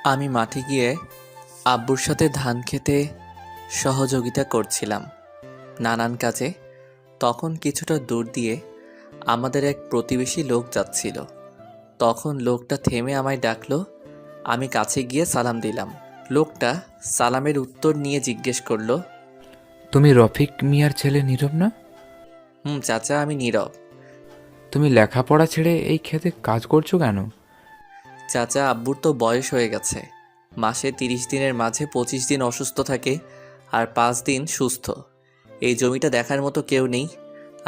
আমি মাঠে গিয়ে আব্বুর সাথে ধান খেতে সহযোগিতা করছিলাম নানান কাজে। তখন কিছুটা দূর দিয়ে আমাদের এক প্রতিবেশী লোক যাচ্ছিল। তখন লোকটা থেমে আমায় ডাকলো। আমি কাছে গিয়ে সালাম দিলাম। লোকটা সালামের উত্তর নিয়ে জিজ্ঞেস করলো, তুমি রফিক মিয়ার ছেলে নীরব না? হুম চাচা, আমি নীরব। তুমি লেখাপড়া ছেড়ে এই খেতে কাজ করছো কেন? চাচা, আব্বুর তো বয়স হয়ে গেছে। মাসে 30 দিনের মাঝে 25 দিন অসুস্থ থাকে আর 5 দিন সুস্থ। এই জমিটা দেখার মতো কেউ নেই,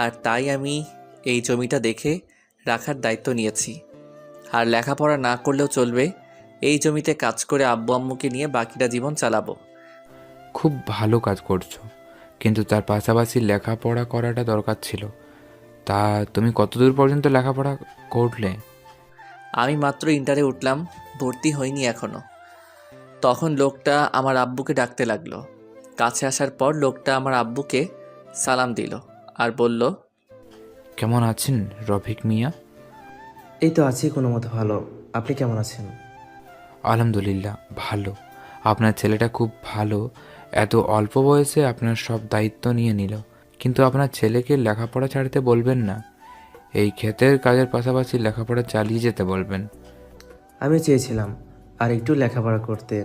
আর তাই আমি এই জমিটা দেখে রাখার দায়িত্ব নিয়েছি। আর লেখাপড়া না করলেও চলবে, এই জমিতে কাজ করে আব্বু আম্মুকে নিয়ে বাকিটা জীবন চালাবো। খুব ভালো কাজ করছো, কিন্তু তার পাশাপাশি লেখাপড়া করাটা দরকার ছিল। তা তুমি কতদূর পর্যন্ত লেখাপড়া করলে? আমি মাত্র ইন্টারে উঠলাম, ভর্তি হইনি এখনো। তখন লোকটা আমার আব্বুকে ডাকতে লাগলো। কাছে আসার পর লোকটা আমার আব্বুকে সালাম দিল আর বলল, কেমন আছেন রফিক মিয়া? এই তো আছি কোনো মতো ভালো। আপনি কেমন আছেন? আলহামদুলিল্লাহ ভালো। আপনার ছেলেটা খুব ভালো। এত অল্প বয়সে আপনার সব দায়িত্ব নিয়ে নিল, কিন্তু আপনার ছেলেকে লেখাপড়া ছাড়তে বলবেন না। এই ক্ষেতের কাজের পাশাপাশি লেখাপড়া চালিয়ে যেতে বলবেন। আমি চেয়েছিলাম আর একটু লেখাপড়া করতে,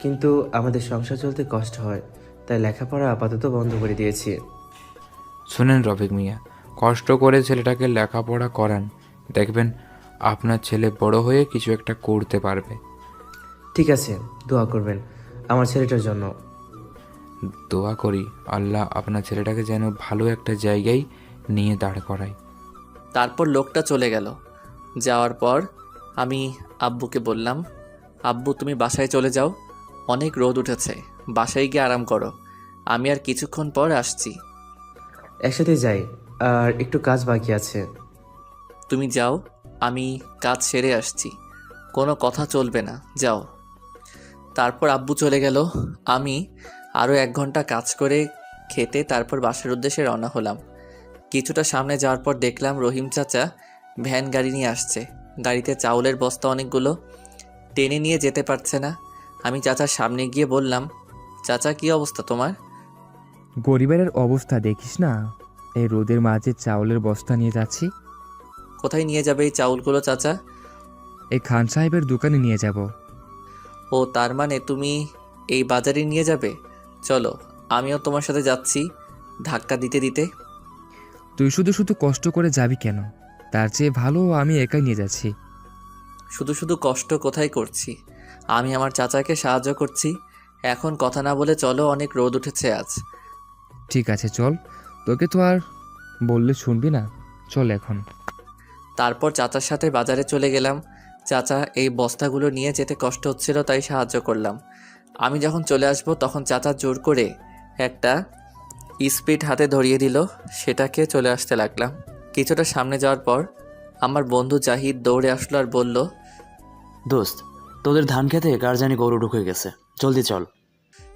কিন্তু আমাদের সংসার চলতে কষ্ট হয়, তাই লেখাপড়া আপাতত বন্ধ করে দিয়েছি। শুনেন রফিক মিয়া, কষ্ট করে ছেলেটাকে লেখাপড়া করান। দেখবেন আপনার ছেলে বড় হয়ে কিছু একটা করতে পারবে। ঠিক আছে, দোয়া করবেন আমার ছেলেটার জন্য। দোয়া করি আল্লাহ আপনার ছেলেটাকে যেন ভালো একটা জায়গায় নিয়ে দাঁড় করায়। তারপর লোকটা চলে গেল। যাওয়ার পর আমি আব্বুকে বললাম, আব্বু তুমি বাসায় চলে যাও, অনেক রোদ উঠেছে, বাসায় গিয়ে আরাম করো, আমি আর কিছুক্ষণ পর আসছি। একসাথে যাই, আর একটু কাজ বাকি আছে। তুমি যাও, আমি কাজ সেরে আসছি, কোনো কথা চলবে না, যাও। তারপর আব্বু চলে গেল। আমি আরও 1 ঘন্টা কাজ করে খেতে তারপর বাসার উদ্দেশ্যে রওনা হলাম। কিছুটা সামনে যাওয়ার পর দেখলাম রহিম চাচা ভ্যান গাড়ি নিয়ে আসছে। গাড়িতে চাউলের বস্তা অনেকগুলো, টেনে নিয়ে যেতে পারছে না। আমি চাচার সামনে গিয়ে বললাম, চাচা কী অবস্থা তোমার? গরিবের অবস্থা দেখিস না, এই রোদের মাঝে চাউলের বস্তা নিয়ে যাচ্ছি। কোথায় নিয়ে যাবে এই চাউলগুলো চাচা? এই খান সাহেবের দোকানে নিয়ে যাব। ও তার মানে তুমি এই বাজারে নিয়ে যাবে? চলো, আমিও তোমার সাথে যাচ্ছি, ধাক্কা দিতে দিতে। তুই শুধু শুধু কষ্ট করে যাবি কেন? তার চেয়ে ভালো আমি একাই নিয়ে যাচ্ছি। শুধু শুধু কষ্ট কোথায় করছি, আমি আমার চাচাকে সাহায্য করছি। এখন কথা না বলে চলো, অনেক রোদ উঠেছে আজ। ঠিক আছে চল, তোকে তো আর বললে শুনবি না, চল এখন। তারপর চাচার সাথে বাজারে চলে গেলাম। চাচা এই বস্তাগুলো নিয়ে যেতে কষ্ট হচ্ছিল, তাই সাহায্য করলাম। আমি যখন চলে আসব তখন চাচা জোর করে একটা স্পিড হাতে ধরিয়ে দিল, সেটাকে চলে আসতে লাগলাম। কিছুটা সামনে যাওয়ার পর আমার বন্ধু জাহিদ দৌড়ে আসলো আর বলল, দোস্ত, তোদের ধান খেতে কার জানি গরু ঢুকে গেছে, জলদি চল।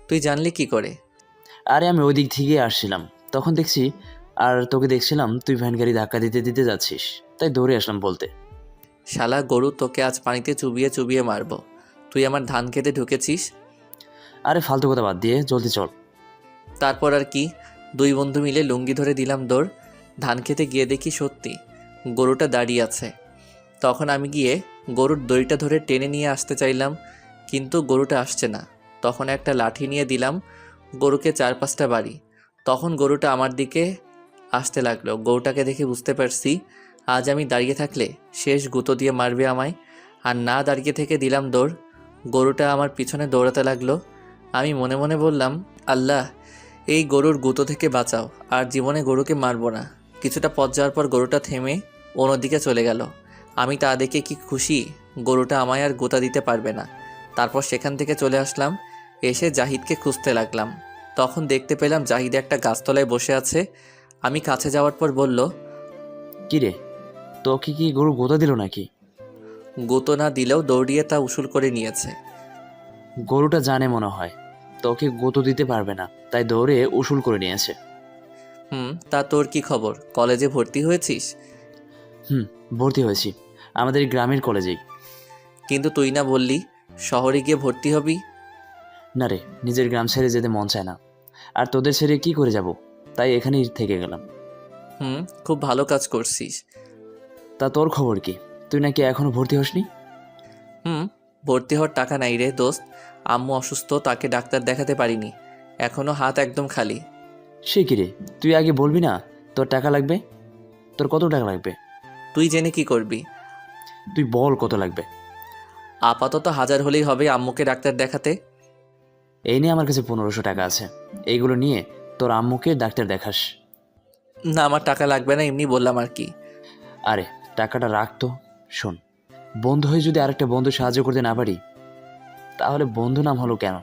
তুই জানলি কি করে? আরে আমি ওই দিক থেকে আসছিলাম, তখন দেখছি, আর তোকে দেখছিলাম তুই ভ্যান গাড়ি ধাক্কা দিতে দিতে যাচ্ছিস, তাই দৌড়ে আসলাম বলতে। শালা গরু, তোকে আজ পানিতে চুবিয়ে চুবিয়ে মারবো। তুই আমার ধান খেতে ঢুকেছিস। আরে ফালতু কথা বাদ দিয়ে জলদি চল। তারপর আর কি, দুই বন্ধু মিলে লুঙ্গি ধরে দিলাম দৌড়। ধান খেতে গিয়ে দেখি সত্যি গরুটা দাঁড়িয়ে আছে। তখন আমি গিয়ে গরুর দড়িটা ধরে টেনে নিয়ে আসতে চাইলাম, কিন্তু গরুটা আসছে না। তখন একটা লাঠি নিয়ে দিলাম গরুকে 4-5টা বাড়ি। তখন গরুটা আমার দিকে আসতে লাগলো। গরুটাকে দেখে বুঝতে পারছি আজ আমি দাঁড়িয়ে থাকলে শেষ গুঁতো দিয়ে মারবে আমায়। আর না দাঁড়িয়ে থেকে দিলাম দৌড়। গরুটা আমার পিছনে দৌড়াতে লাগলো। আমি মনে মনে বললাম, আল্লাহ এই গরুর গুঁতো থেকে বাঁচাও, আর জীবনে গরুকে মারবো না। কিছুটা পথ যাওয়ার পর গরুটা থেমে অন্যদিকে চলে গেল। আমি তা দেখে কি খুশি, গরুটা আমায় আর গোতা দিতে পারবে না। তারপর সেখান থেকে চলে আসলাম, এসে জাহিদকে খুঁজতে লাগলাম। তখন দেখতে পেলাম জাহিদ একটা গাছতলায় বসে আছে। আমি কাছে যাওয়ার পর বলল, কি রে, তোকে কি গরু গোদা দিল নাকি? গুঁতো না দিলেও দৌড়িয়ে তা উসুল করে নিয়েছে। গরুটা জানে মনে হয় তোকে গোতো দিতে পারবে না, তাই দৌড়ে উসুল করে নিয়েছে। তা তোর কি খবর? কলেজে ভর্তি হয়েছিস? ভর্তি হয়েছি, আমাদের এই গ্রামের কলেজেই। কিন্তু তুই না বললি শহরে গিয়ে ভর্তি হবি? না রে, নিজের গ্রাম ছেড়ে যেতে মন চায় না। আর তোদের ছেড়ে কি করে যাব, তাই এখানেই থেকে গেলাম। খুব ভালো কাজ করছিস। তা তোর খবর কি? তুই নাকি এখনো ভর্তি হসনি? ভর্তি হওয়ার টাকা নাই রে দোস্ত। আম্মু অসুস্থ, তাকে ডাক্তার দেখাতে পারিনি, এখনো হাত একদম খালি। সে কি রে, তুই আগে বলবি না তোর টাকা লাগবে? তোর কত টাকা লাগবে? তুই জেনে কি করবি? তুই বল কত লাগবে। আপাতত 1000 হলেই হবে আম্মুকে ডাক্তার দেখাতে। এই নিয়ে আমার কাছে 1500 টাকা আছে, এইগুলো নিয়ে তোর আম্মুকে ডাক্তার দেখাস। না, আমার টাকা লাগবে না, এমনি বললাম আর কি। আরে টাকাটা রাখতো। শোন, বন্ধু হয়ে যদি আরেকটা বন্ধু সাহায্য করতে না পারি, তাহলে বন্ধু নাম হলো কেন?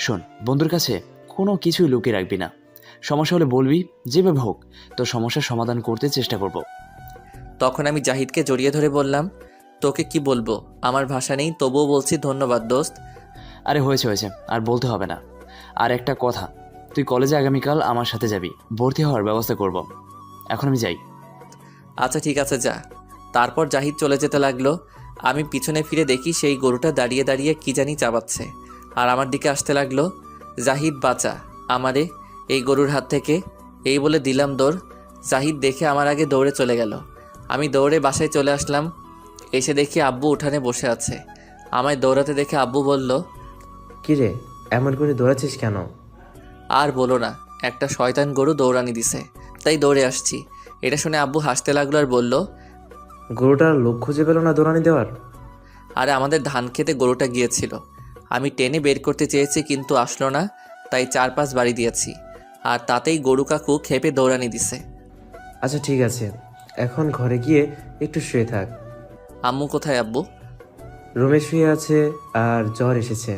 শোন, বন্ধুর কাছে কোনো কিছুই লুকিয়ে রাখবি না। সমস্যা হলে বলবি, যেভাবে হোক তোর সমস্যার সমাধান করতে চেষ্টা করব। তখন আমি জাহিদকে জড়িয়ে ধরে বললাম, তোকে কি বলবো, আমার ভাষা নেই, তবুও বলছি ধন্যবাদ দোস্ত। আরে হয়েছে হয়েছে, আর বলতে হবে না। আর একটা কথা, তুই কলেজে আগামীকাল আমার সাথে যাবি, ভর্তি হওয়ার ব্যবস্থা করব। এখন আমি যাই। আচ্ছা ঠিক আছে, যা। তারপর জাহিদ চলে যেতে লাগলো। আমি পিছনে ফিরে দেখি সেই গরুটা দাঁড়িয়ে দাঁড়িয়ে কি জানি চাবাচ্ছে, আর আমার দিকে আসতে লাগলো। জাহিদ বাঁচা আমারে এই গরুর হাত থেকে, এই বলে দিলাম দৌড়। জাহিদ দেখে আমার আগে দৌড়ে চলে গেল। আমি দৌড়ে বাসায় চলে আসলাম। এসে দেখি আব্বু উঠানে বসে আছে। আমায় দৌড়াতে দেখে আব্বু বলল, কিরে, এমন করে দৌড়াচ্ছিস কেন? আর বলো না, একটা শয়তান গরু দৌড়ানি দিছে, তাই দৌড়ে আসছি। এটা শুনে আব্বু হাসতে লাগলো আর বলল, গরুটার লোক খুঁজে পেল না দৌড়ানি দেওয়ার? আরে আমাদের ধান খেতে গরুটা গিয়েছিল, আমি টেনে বের করতে চেয়েছি কিন্তু আসলো না, তাই 4-5 বাড়ি দিয়েছি, আর তাতেই গরু কাকু খেপে দৌড়ানি দিছে। আচ্ছা ঠিক আছে, এখন ঘরে গিয়ে একটু শুয়ে থাক। আম্মু কোথায় আব্বু? রুমে শুয়ে আছে, আর জ্বর এসেছে।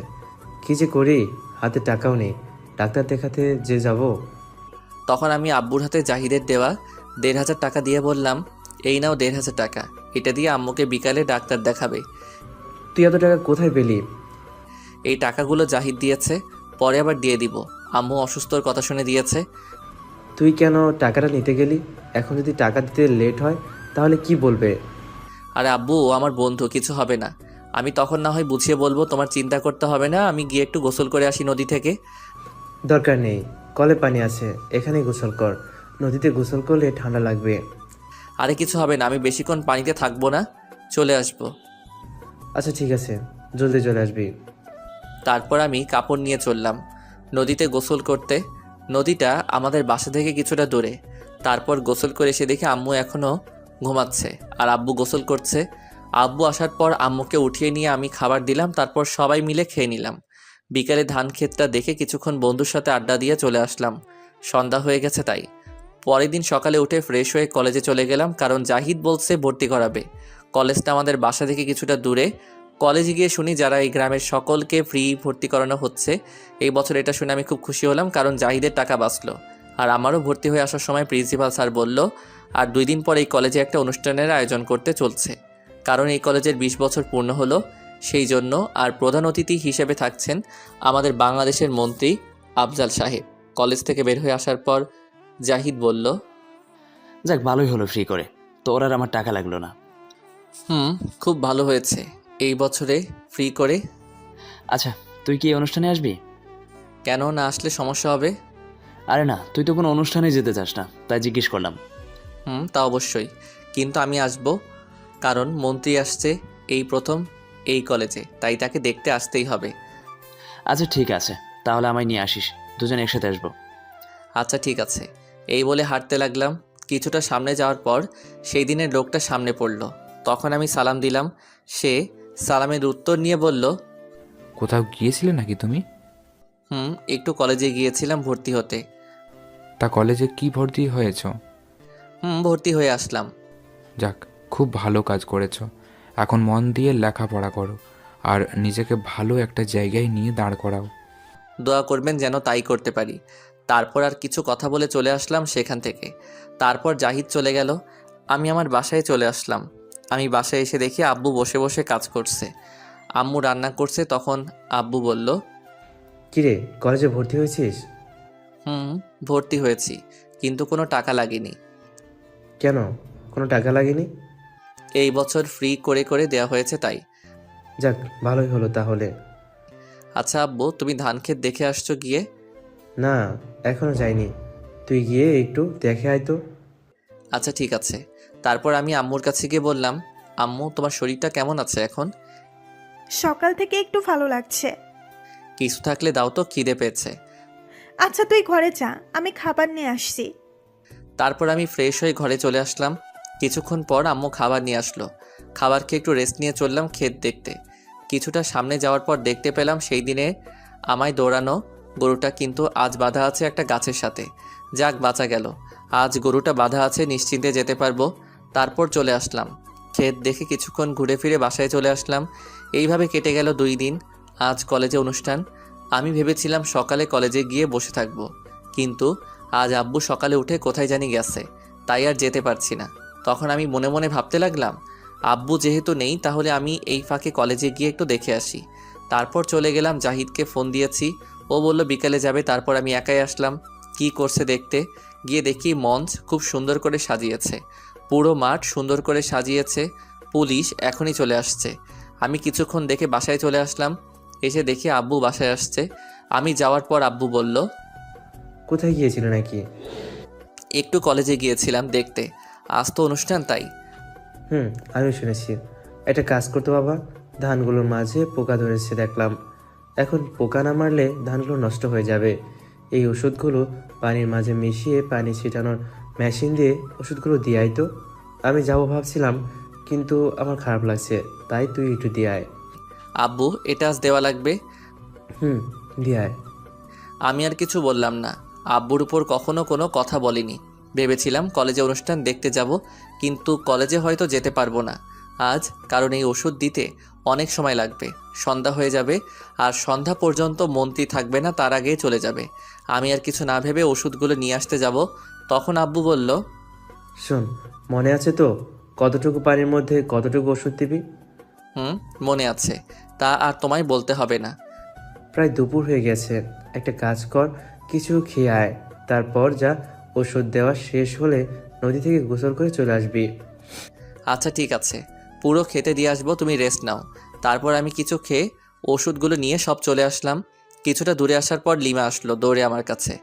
কি যে করি, হাতে টাকাও নেই, ডাক্তার দেখাতে যে যাব। তখন আমি আব্বুর হাতে জাহিদের দেওয়া 1500 টাকা দিয়ে বললাম, এই নাও 1500 টাকা, এটা দিয়ে আম্মুকে বিকালে ডাক্তার দেখাবে। তুই এত টাকা কোথায় পেলি? এই টাকাগুলো জাহিদ দিয়েছে, পরে আবার দিয়ে দিব, আম্মু অসুস্থর কথা শুনে দিয়েছে। তুই কেন টাকাটা নিতে গেলি? এখন যদি টাকা দিতে লেট হয় তাহলে কি বলবে? আরে আব্বু, ও আমার বন্ধু, কিছু হবে না। আমি তখন না হয় বুঝিয়ে বলবো, তোমার চিন্তা করতে হবে না, আমি গিয়ে একটু গোসল করে আসি নদী থেকে। দরকার নেই, কলে পানি আছে, এখানেই গোসল কর। নদীতে গোসল করলে ঠান্ডা লাগবে। আরে কিছু হবে না, আমি বেশিক্ষণ পানিতে থাকবো না, চলে আসবো। আচ্ছা ঠিক আছে, জলদি চলে আসবি। তারপর আমি কাপড় নিয়ে চললাম নদীতে গোসল করতে। নদীটা আমাদের বাসা থেকে কিছুটা দূরে। তারপর গোসল করে এসে দেখি আম্মু এখনও ঘুমাচ্ছে আর আব্বু গোসল করছে। আব্বু আসার পর আম্মুকে উঠিয়ে নিয়ে আমি খাবার দিলাম, তারপর সবাই মিলে খেয়ে নিলাম। বিকালে ধান ক্ষেতটা দেখে কিছুক্ষণ বন্ধুর সাথে আড্ডা দিয়ে চলে আসলাম। সন্ধ্যা হয়ে গেছে তাই। পরের দিন সকালে উঠে ফ্রেশ হয়ে কলেজে চলে গেলাম, কারণ জাহিদ বলছে ভর্তি করাবে। কলেজটা আমাদের বাসা থেকে কিছুটা দূরে। কলেজে গিয়ে শুনি যারা এই গ্রামের সকলকে ফ্রি ভর্তি করানো হচ্ছে। এই বছর এটা শুনে আমি খুব খুশি হলাম, কারণ জাহিদের টাকা বাঁচলো। আর আমারও ভর্তি হয়ে আসার সময় প্রিন্সিপাল স্যার বলল, আর 2 দিন পর এই কলেজে একটা অনুষ্ঠানের আয়োজন করতে চলছে, কারণ এই কলেজের 20 বছর পূর্ণ হলো সেই জন্য। আর প্রধান অতিথি হিসেবে থাকছেন আমাদের বাংলাদেশের মন্ত্রী আফজাল সাহেব। কলেজ থেকে বের হয়ে আসার পর জাহিদ বলল, যাক, ভালোই হলো ফ্রি করে, তোর আর আমার টাকা লাগলো না। খুব ভালো হয়েছে এই বছরে ফ্রি করে। আচ্ছা, তুই কি এই অনুষ্ঠানে আসবি? কেন না আসলে সমস্যা হবে? আরে না, তুই তো কোনো অনুষ্ঠানে যেতে চাস না, তাই জিজ্ঞেস করলাম। তা অবশ্যই, কিন্তু আমি আসব, কারণ মন্ত্রী আসছে এই প্রথম এই কলেজে, তাই তাকে দেখতে আসতেই হবে। আচ্ছা ঠিক আছে, তাহলে আমায় নিয়ে আসিস, দুজন একসাথে আসবো। আচ্ছা ঠিক আছে, এই বলে হাঁটতে লাগলাম। কিছুটা সামনে যাওয়ার পর সেই দিনের লোকটা সামনে পড়ল। তখন আমি সালাম দিলাম। সে সালামের উত্তর নিয়ে বলল, কোথাও গিয়েছিলে নাকি তুমি? একটু কলেজে গিয়েছিলাম ভর্তি হতে। তা কলেজে কি ভর্তি হয়েছ? ভর্তি হয়ে আসলাম। যাক, খুব ভালো কাজ করেছো। এখন মন দিয়ে লেখাপড়া করো আর নিজেকে ভালো একটা জায়গায় নিয়ে দাঁড় করাও। দোয়া করবেন যেন তাই করতে পারি। তারপর আর কিছু কথা বলে চলে আসলাম সেখান থেকে। তারপর জাহিদ চলে গেল, আমি আমার বাসায় চলে আসলাম। আমি বাসায় এসে দেখি আব্বু বসে বসে কাজ করছে, আম্মু রান্না করছে। তখন আব্বু বলল, কিরে, কলেজে ভর্তি হয়েছিস? ভর্তি হয়েছি, কিন্তু কোনো টাকা লাগেনি। কেন, কোনো টাকা লাগেনি? এই বছর ফ্রি করে করে দেওয়া হয়েছে তাই। যাক, ভালোই হলো তাহলে। আচ্ছা আব্বু, তুমি ধান ক্ষেত দেখে আসছো গিয়ে? না, এখনো যাইনি। তুই গিয়ে একটু দেখে আয় তো। আচ্ছা ঠিক আছে। তারপর আমি আম্মুর কাছে গিয়ে বললাম, আম্মু তোমার শরীরটা কেমন আছে এখন? সকাল থেকে একটু ভালো লাগছে। কিছু থাকলে দাও তো, খিদে পেয়েছে। আচ্ছা তুই ঘরে যা, আমি খাবার নিয়ে আসছি। তারপর আমি ফ্রেশ হয়ে ঘরে চলে আসলাম। কিছুক্ষণ পর আম্মু খাবার নিয়ে আসলো। খাবার খেয়ে একটু রেস্ট নিয়ে চললাম ক্ষেত দেখতে। কিছুটা সামনে যাওয়ার পর দেখতে পেলাম সেই দিনে আমায় দৌড়ানো গরুটা কিন্তু আজ বাঁধা আছে একটা গাছের সাথে। যাক, বাঁচা গেল। আজ গরুটা বাঁধা আছে, নিশ্চিন্তে যেতে পারবো। তারপর চলে আসলাম ক্ষেত দেখে, কিছুক্ষণ ঘুরে ফিরে বাসায় চলে আসলাম। এইভাবে কেটে গেল 2 দিন। আজ কলেজে অনুষ্ঠান। আমি ভেবেছিলাম সকালে কলেজে গিয়ে বসে থাকবো, কিন্তু আজ আব্বু সকালে উঠে কোথায় জানি গেছে, তাই আর যেতে পারছি না। তখন আমি মনে মনে ভাবতে লাগলাম, আব্বু যেহেতু নেই তাহলে আমি এই ফাঁকে কলেজে গিয়ে একটু দেখে আসি। তারপর চলে গেলাম, জাহিদকে ফোন দিয়েছি, ও বলল বিকালে যাবে। তারপর আমি একাই আসলাম কি করছে দেখতে। গিয়ে দেখি মঞ্চ খুব সুন্দর করে সাজিয়েছে, পুরো মাঠ সুন্দর করে সাজিয়েছে। পুলিশ এখনই চলে আসছে। আমি কিছুক্ষণ দেখে বাসায় চলে আসলাম। এসে দেখি আব্বু বাসায় আসছে। আমি যাওয়ার পর আব্বু বলল, কোথায় গিয়েছিল নাকি? একটু কলেজে গিয়েছিলাম দেখতে, আজ তো অনুষ্ঠান তাই। আমি শুনেছি। একটা কাজ করতো বাবা, ধানগুলোর মাঝে পোকা ধরেছে দেখলাম। এখন পোকা না মারলে ধানগুলো নষ্ট হয়ে যাবে। এই ওষুধগুলো পানির মাঝে মিশিয়ে পানি ছিটানোর মেশিন দিয়ে ওষুধগুলো দিয়ে আয় তো। আমি যাবো ভাবছিলাম, কিন্তু আমার খারাপ লাগছে, তাই তুই একটু দিয়ে আয়। আব্বু, এটা আজ দেওয়া লাগবে? দিয়ে আয়। আমি আর কিছু বললাম না। আব্বুর উপর কখনো কোনো কথা বলিনি। ভেবেছিলাম কলেজে অনুষ্ঠান দেখতে যাব, কিন্তু কলেজে হয়তো যেতে পারবো না আজ, কারণ এই ওষুধ দিতে অনেক সময় লাগবে। সন্ধ্যা হয়ে যাবে, আর সন্ধ্যা পর্যন্ত মন্ত্রী থাকবে না, তার আগেই চলে যাবে। আমি আর কিছু না ভেবে ওষুধগুলো নিয়ে আসতে যাব। তখন আব্বু বলল, শোন, মনে আছে তো কতটুকু পানির মধ্যে কতটুকু ওষুধ দিবি? মনে আছে, তা আর তোমায় বলতে হবে না। প্রায় দুপুর হয়ে গেছে, একটা কাজ কর, কিছু খেয়ে আয়। তারপর যা, ওষুধ দেওয়া শেষ হলে নদী থেকে গোসল করে চলে আসবি। আচ্ছা ঠিক আছে, পুরো খেতে দিয়ে আসবো, তুমি রেস্ট নাও। তারপর আমি কিছু খেয়ে ওষুধগুলো নিয়ে সব চলে আসলাম। কিছুটা দূরে আসার পর লিমা আসলো দৌড়ে আমার কাছে।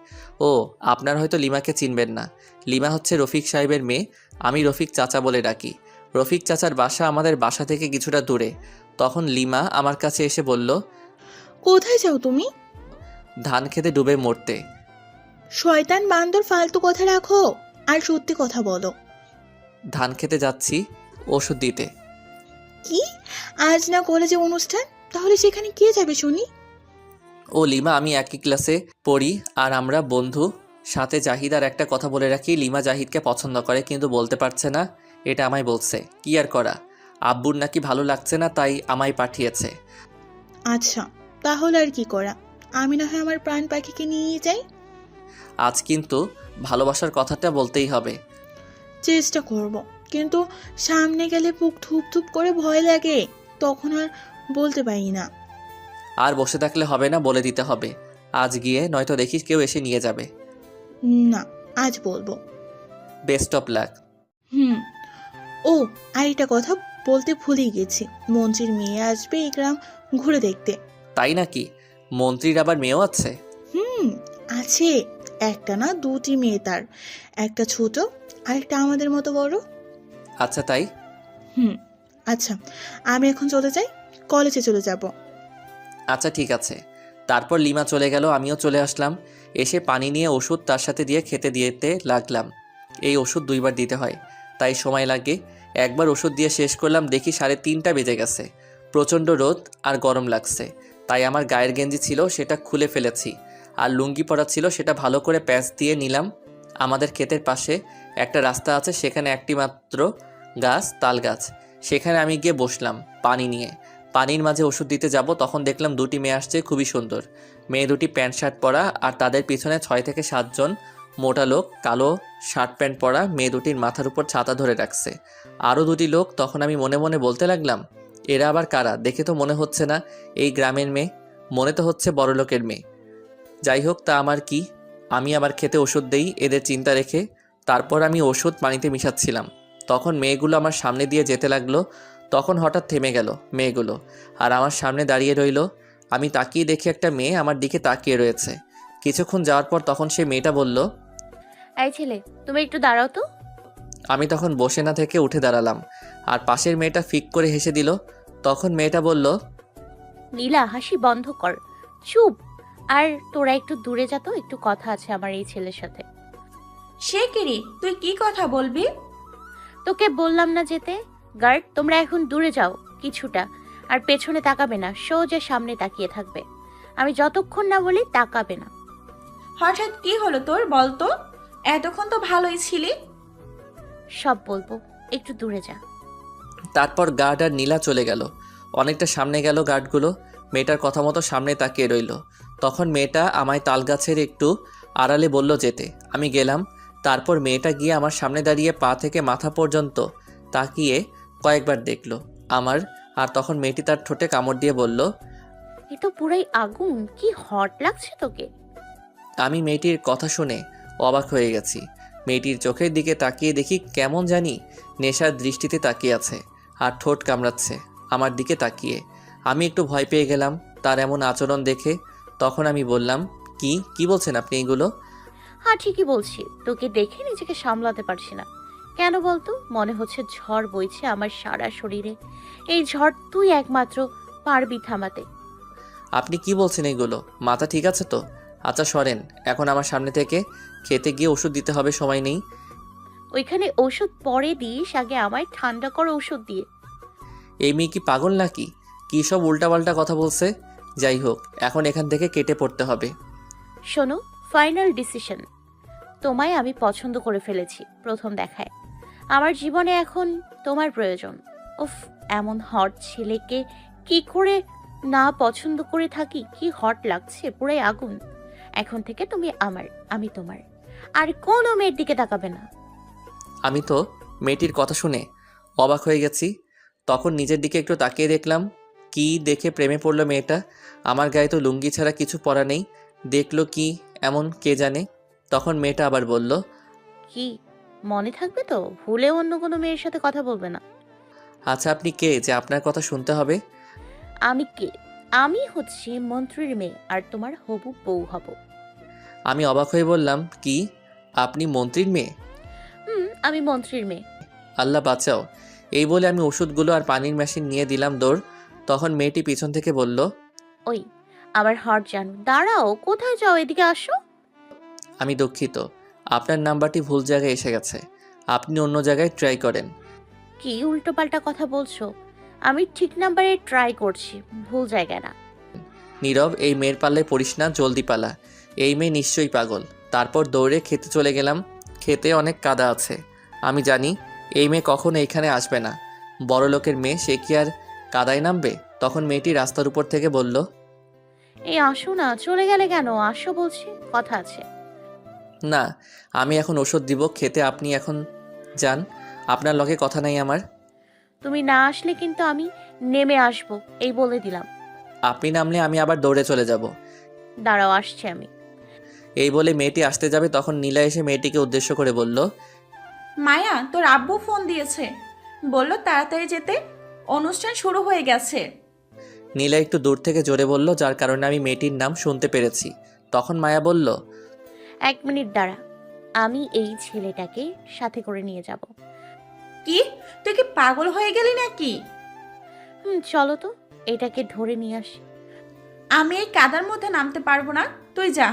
ও, আপনার হয়তো লিমাকে চিনবেন না। লিমা হচ্ছে রফিক সাহেবের মেয়ে। আমি রফিক চাচা বলে ডাকি। রফিক চাচার বাসা আমাদের বাসা থেকে কিছুটা দূরে। তখন লিমা আমার কাছে এসে বলল, কোথায় যাও তুমি? ধান খেতে ডুবে মরতে। শয়তান বান্দর, ফালতু কথা রাখো আর সত্যি কথা বলো। ধান খেতে যাচ্ছি ওষুধ দিতে। কি, আজ না কলেজে অনুষ্ঠান? তাহলে সেখানে কে যাবে শুনি? ও লিমা, আমি একই ক্লাসে পড়ি আর আমরা বন্ধু। সাথে জাহিদ। আর একটা কথা বলে রাখি, লিমা জাহিদকে পছন্দ করে কিন্তু বলতে পারছে না, এটা আমায় বলছে। কি আর করা, আব্বুর নাকি ভালো লাগছে না, তাই আমায় পাঠিয়েছে। আচ্ছা, তাহলে আর কি করা, আমি না হয় আমার প্রাণ পাখিকে নিয়ে যাই। আজ কিন্তু ভালোবাসার কথাটা বলতেই হবে। চেষ্টা করব, কিন্তু সামনে গেলে বুক ধুপ ধুপ করে ভয় লাগে, তখন আর বলতে পারি না। আর বসে থাকলে হবে না, বলে দিতে হবে আজ গিয়ে, নয়তো দেখিস কেউ এসে নিয়ে যাবে। না, আজ বলবো। Best of luck. ও, আর একটা কথা বলতে ভুলেই গেছি, মন্ত্রীর মেয়ে আসবে এই গ্রাম ঘুরে দেখতে। তাই নাকি? মন্ত্রীর আবার মেয়েও আছে? আছে, একটা না দুটি মেয়ে তার, একটা ছোট আর একটা আমাদের মতো বড়। আচ্ছা তাই? আচ্ছা, আমি এখন চলে যাই, কলেজে চলে যাব। আচ্ছা ঠিক আছে। তারপর লিমা চলে গেল, আমিও চলে আসলাম। এসে পানি নিয়ে ওষুধ তার সাথে দিয়ে খেতে দিতে লাগলাম। এই ওষুধ 2 বার দিতে হয়, তাই সময় লাগে। একবার ওষুধ দিয়ে শেষ করলাম, দেখি 3:30 বেজে গেছে। প্রচণ্ড রোদ আর গরম লাগছে, তাই আমার গায়ের গেঞ্জি ছিল সেটা খুলে ফেলেছি, আর লুঙ্গি পরা ছিল সেটা ভালো করে প্যাচ দিয়ে নিলাম। আমাদের ক্ষেতের পাশে একটা রাস্তা আছে, সেখানে একটি মাত্র গাছ, তাল গাছ। সেখানে আমি গিয়ে বসলাম পানি নিয়ে। পানির মাঝে ওষুধ দিতে যাব, তখন দেখলাম 2টি মেয়ে আসছে, খুবই সুন্দর। মেয়ে দুটি প্যান্ট শার্ট পরা, আর তাদের পিছনে 6 থেকে 7 জন মোটা লোক কালো শার্ট প্যান্ট পরা। মেয়ে দুটির মাথার উপর ছাতা ধরে রাখছে আরও 2টি লোক। তখন আমি মনে মনে বলতে লাগলাম, এরা আবার কারা? দেখে তো মনে হচ্ছে না এই গ্রামের মেয়ে, মনে তো হচ্ছে বড় লোকের মেয়ে। যাই হোক, তা আমার কি, আমি আবার খেতে ওষুধ দেই এদের চিন্তা রেখে। তারপর আমি ওষুধ পানিতে মিশাচ্ছিলাম, তখন মেয়েগুলো আমার সামনে দিয়ে যেতে লাগলো। তখন হঠাৎ থেমে গেল মেয়েগুলো, আর আমার সামনে দাঁড়িয়ে রইল। আমি তাকিয়ে দেখি একটা মেয়ে আমার দিকে তাকিয়ে রয়েছে। কিছুক্ষণ যাওয়ার পর তখন সেই মেয়েটা বলল, এই ছেলে, তুমি একটু দাঁড়াও তো। আমি তখন বসে না থেকে উঠে দাঁড়ালাম, আর পাশের মেয়েটা ফিক করে হেসে দিল। তখন মেয়েটা বলল, নীলা, হাসি বন্ধ কর, চুপ। আর তোরা একটু দূরে যা তো, একটু কথা আছে আমার এই ছেলের সাথে। সে কিরে, তুই কি কথা বলবি? তোকে বললাম না যেতে? গার্ড, তোমরা এখন দূরে যাও কিছুটা, আর পেছনে তাকাবে না, সোজা সামনে তাকিয়ে থাকবে। আমি যতক্ষণ না বলি তাকাবে না। হঠাৎ কি হলো তোর, বলতো? এতক্ষণ তো ভালোই ছিলি। সব বলবো, একটু দূরে যা। তারপর গার্ড আর নীলা চলে গেল। অনেকটা সামনে গেল গার্ডগুলো, মেয়েটার কথা মতো সামনে তাকিয়ে রইল। তখন মেয়েটা আমায় তালগাছের একটু আড়ালে বলল যেতে। আমি গেলাম। তারপর মেয়েটা গিয়ে আমার সামনে দাঁড়িয়ে পা থেকে মাথা পর্যন্ত তাকিয়ে কয়েকবার দেখলো আমার, আর তখন মেয়েটি তার ঠোঁটে কামড় দিয়ে বলল, এ তো পুরাই আগুন, কি হট লাগছে তোকে। আমি মেয়েটির কথা শুনে অবাক হয়ে গেছি। মেয়েটির চোখের দিকে তাকিয়ে দেখি কেমন জানি নেশার দৃষ্টিতে তাকিয়ে আছে, আর ঠোঁট কামড়াচ্ছে আমার দিকে তাকিয়ে। আমি একটু ভয় পেয়ে গেলাম তার এমন আচরণ দেখে। তখন আমি বললাম, কি বলছেন আপনি এগুলো? হ্যাঁ, ঠিকই বলছি, তোকে দেখে নিজেকে সামলাতে পারছি না। কেন বলতো? মনে হচ্ছে ঝড় বইছে আমার সারা শরীরে। এই ঝড় তুই একমাত্র পারবি থামাতে। আপনি কি বলছেন এগুলো? মাথা ঠিক আছে তো? আচ্ছা সরেন এখন আমার সামনে থেকে, খেতে গিয়ে ওষুধ দিতে হবে, সময় নেই। ওইখানে ওষুধ পরে দিস, আগে আমায় ঠান্ডা কর ওষুধ দিয়ে। এই মেয়ে কি পাগল নাকি? কী সব উল্টাপাল্টা কথা বলছে। যাই হোক, এখন এখান থেকে কেটে পড়তে হবে। শোনো, ফাইনাল ডিসিশন, তোমায় আমি পছন্দ করে ফেলেছি প্রথম দেখায়। আমার জীবনে এখন তোমার প্রয়োজন। উফ, এমন হট ছেলেকে কি করে না পছন্দ করে থাকি? কি হট লাগছে, পুরাই আগুন। এখন থেকে তুমি আমার, আমি তোমার, আর কোনো মেয়ের দিকে তাকাবে না। আমি তো মেয়েটির কথা শুনে অবাক হয়ে গেছি। তখন নিজের দিকে একটু তাকিয়ে দেখলাম, কি দেখে প্রেমে পড়লো মেয়েটা। আমার গায়ে তো লুঙ্গি ছাড়া কিছু পরা নেই, দেখলো কি এমন কে জানে। তখন মেয়েটা আবার বলল, কি মনে থাকবে তো? ভুলে অন্য কোনো মেয়ের সাথে কথা বলবে না। আচ্ছা আপনি কে যে আপনার কথা শুনতে হবে? আমি কে? আমি হচ্ছি মন্ত্রীর মেয়ে, আর তোমার হবু বউ হব। আমি অবাক হয়ে বললাম, কি আপনি মন্ত্রীর মেয়ে? আমি মন্ত্রীর মেয়ে। আল্লাহ বাঁচাও। এই বলে আমি ওষুধগুলো আর পানির মেশিন নিয়ে দিলাম দৌড়। তখন মেয়েটি পিছন থেকে বলল, ওই আমার হট জানো, দাঁড়াও, কোথায় যাও, এদিকে আসো। আমি দুঃখিত, আপনার নাম্বারটি ভুল জায়গায় এসে গেছে, আপনি অন্য জায়গায় ট্রাই করেন। কি উল্টোপাল্টা কথা বলছো? আমি ঠিক নাম্বারে ট্রাই করছি, ভুল জায়গায় না। নীরব, এই মেয়ের পাল্লায় পড়িস না, জলদি পালা, এই মেয়ে নিশ্চয়ই পাগল। তারপর দৌড়ে খেতে চলে গেলাম। খেতে অনেক কাদা আছে, আমি জানি এই মেয়ে কখনো এখানে আসবে না। বড় লোকের মেয়ে, সে কি আর কাদায় নামবে? তখন মেয়েটি রাস্তার উপর থেকে বলল, এই আসো না, চলে গেলে কেন? আসো বলছি, কথা আছে। না, আমি এখন ওষুধ দিব, খেতে আপনি এখন যান, আপনার লগে কথা নাই আমার। তুমি না আসলে কিন্তু আমি নেমে আসবো, এই বলে দিলাম। আপনি নামলে আমি আবার দৌড়ে চলে যাব। দাঁড়াও, আসছি আমি। এই বলে মেয়েটি আসতে যাবে, তখন নীলা এসে মেয়েটিকে উদ্দেশ্য করে বলল, মায়া, তোর আব্বু ফোন দিয়েছে, বলল তাড়াতাড়ি যেতে, অনুষ্ঠান শুরু হয়ে গেছে। নীলা একটু দূর থেকে জোরে বলল, যার কারণে আমি মেয়েটির নাম শুনতে পেরেছি। তখন মায়া বলল, 1 মিনিট দাঁড়া, আমি এই ছেলেটাকে সাথে করে নিয়ে যাব। কি, তুই কি পাগল হয়ে গেলি নাকি? চলো তো, এটাকে ধরে নিয়ে আসি। আমি এই কাদার মধ্যে নামতে পারবো না, তুই যা।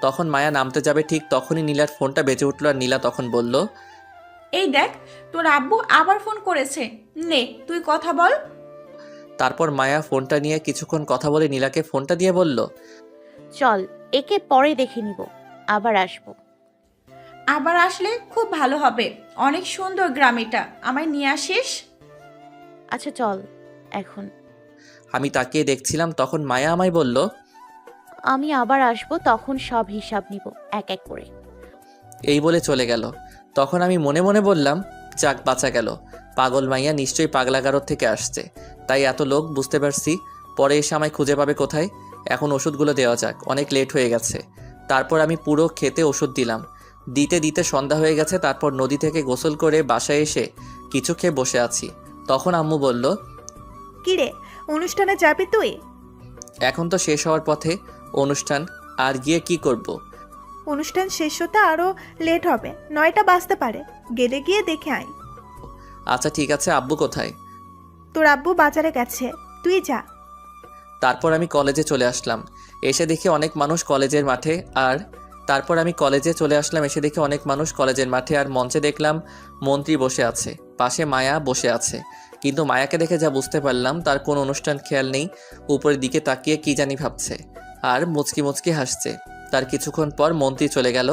তখন মায়া নামতে যাবে, ঠিক তখনই নীলার ফোনটা বেজে উঠল, আর নীলা তখন বলল, এই দেখ, তোর আব্বু আবার ফোন করেছে, নে তুই কথা বল। তারপর মায়া ফোনটা নিয়ে কিছুক্ষণ কথা বলে নীলাকে ফোনটা দিয়ে বলল, চল, একে পরে দেখে নিব, আবার আসবো। আবার আসলে খুব ভালো হবে, অনেক সুন্দর গ্রাম এটা, আমায় নিয়ে আসিস। আচ্ছা চল এখন। আমি তাকিয়ে দেখছিলাম। তখন মায়া আমায় বলল, আমি আবার আসবো, তখন সব হিসাব নিব এক এক করে। এই বলে চলে গেল। তখন আমি মনে মনে বললাম, যাক বাঁচা গেল, পাগল মাইয়া নিশ্চয়ই পাগলাগারদ থেকে আসছে, তাই এত লোক, বুঝতে পারছি। পরে এসে আমায় খুঁজে পাবে কোথায়। এখন ওষুধগুলো দেওয়া যাক, অনেক লেট হয়ে গেছে। তারপর আমি পুরো খেতে ওষুধ দিলাম। দিতে দিতে সন্ধ্যা হয়ে গেছে। তারপর নদী থেকে গোসল করে বাসায় এসে কিছু খেয়ে বসে আছি। তখন আম্মু বলল, কিরে, অনুষ্ঠানে যাবি তুই? এখন তো শেষ হওয়ার পথে অনুষ্ঠান, আর গিয়ে কি করব। অনুষ্ঠান শেষ হতে আরও লেট হবে, 9টা বাজতে পারে। গেলে গিয়ে দেখে আয়। আচ্ছা ঠিক আছে, আব্বু কোথায়? তোর আব্বু বাজারে গেছে, তুই যা। তারপর আমি কলেজে চলে আসলাম, এসে দেখি অনেক মানুষ কলেজের মাঠে। আর মঞ্চে দেখলাম মন্ত্রী বসে আছে, পাশে মায়া বসে আছে। কিন্তু মায়াকে দেখে যা বুঝতে পারলাম, তার কোনো অনুষ্ঠান খেয়াল নেই, উপরের দিকে তাকিয়ে কি জানি ভাবছে আর মুচকি মুচকি হাসছে। তার কিছুক্ষণ পর মন্ত্রী চলে গেল।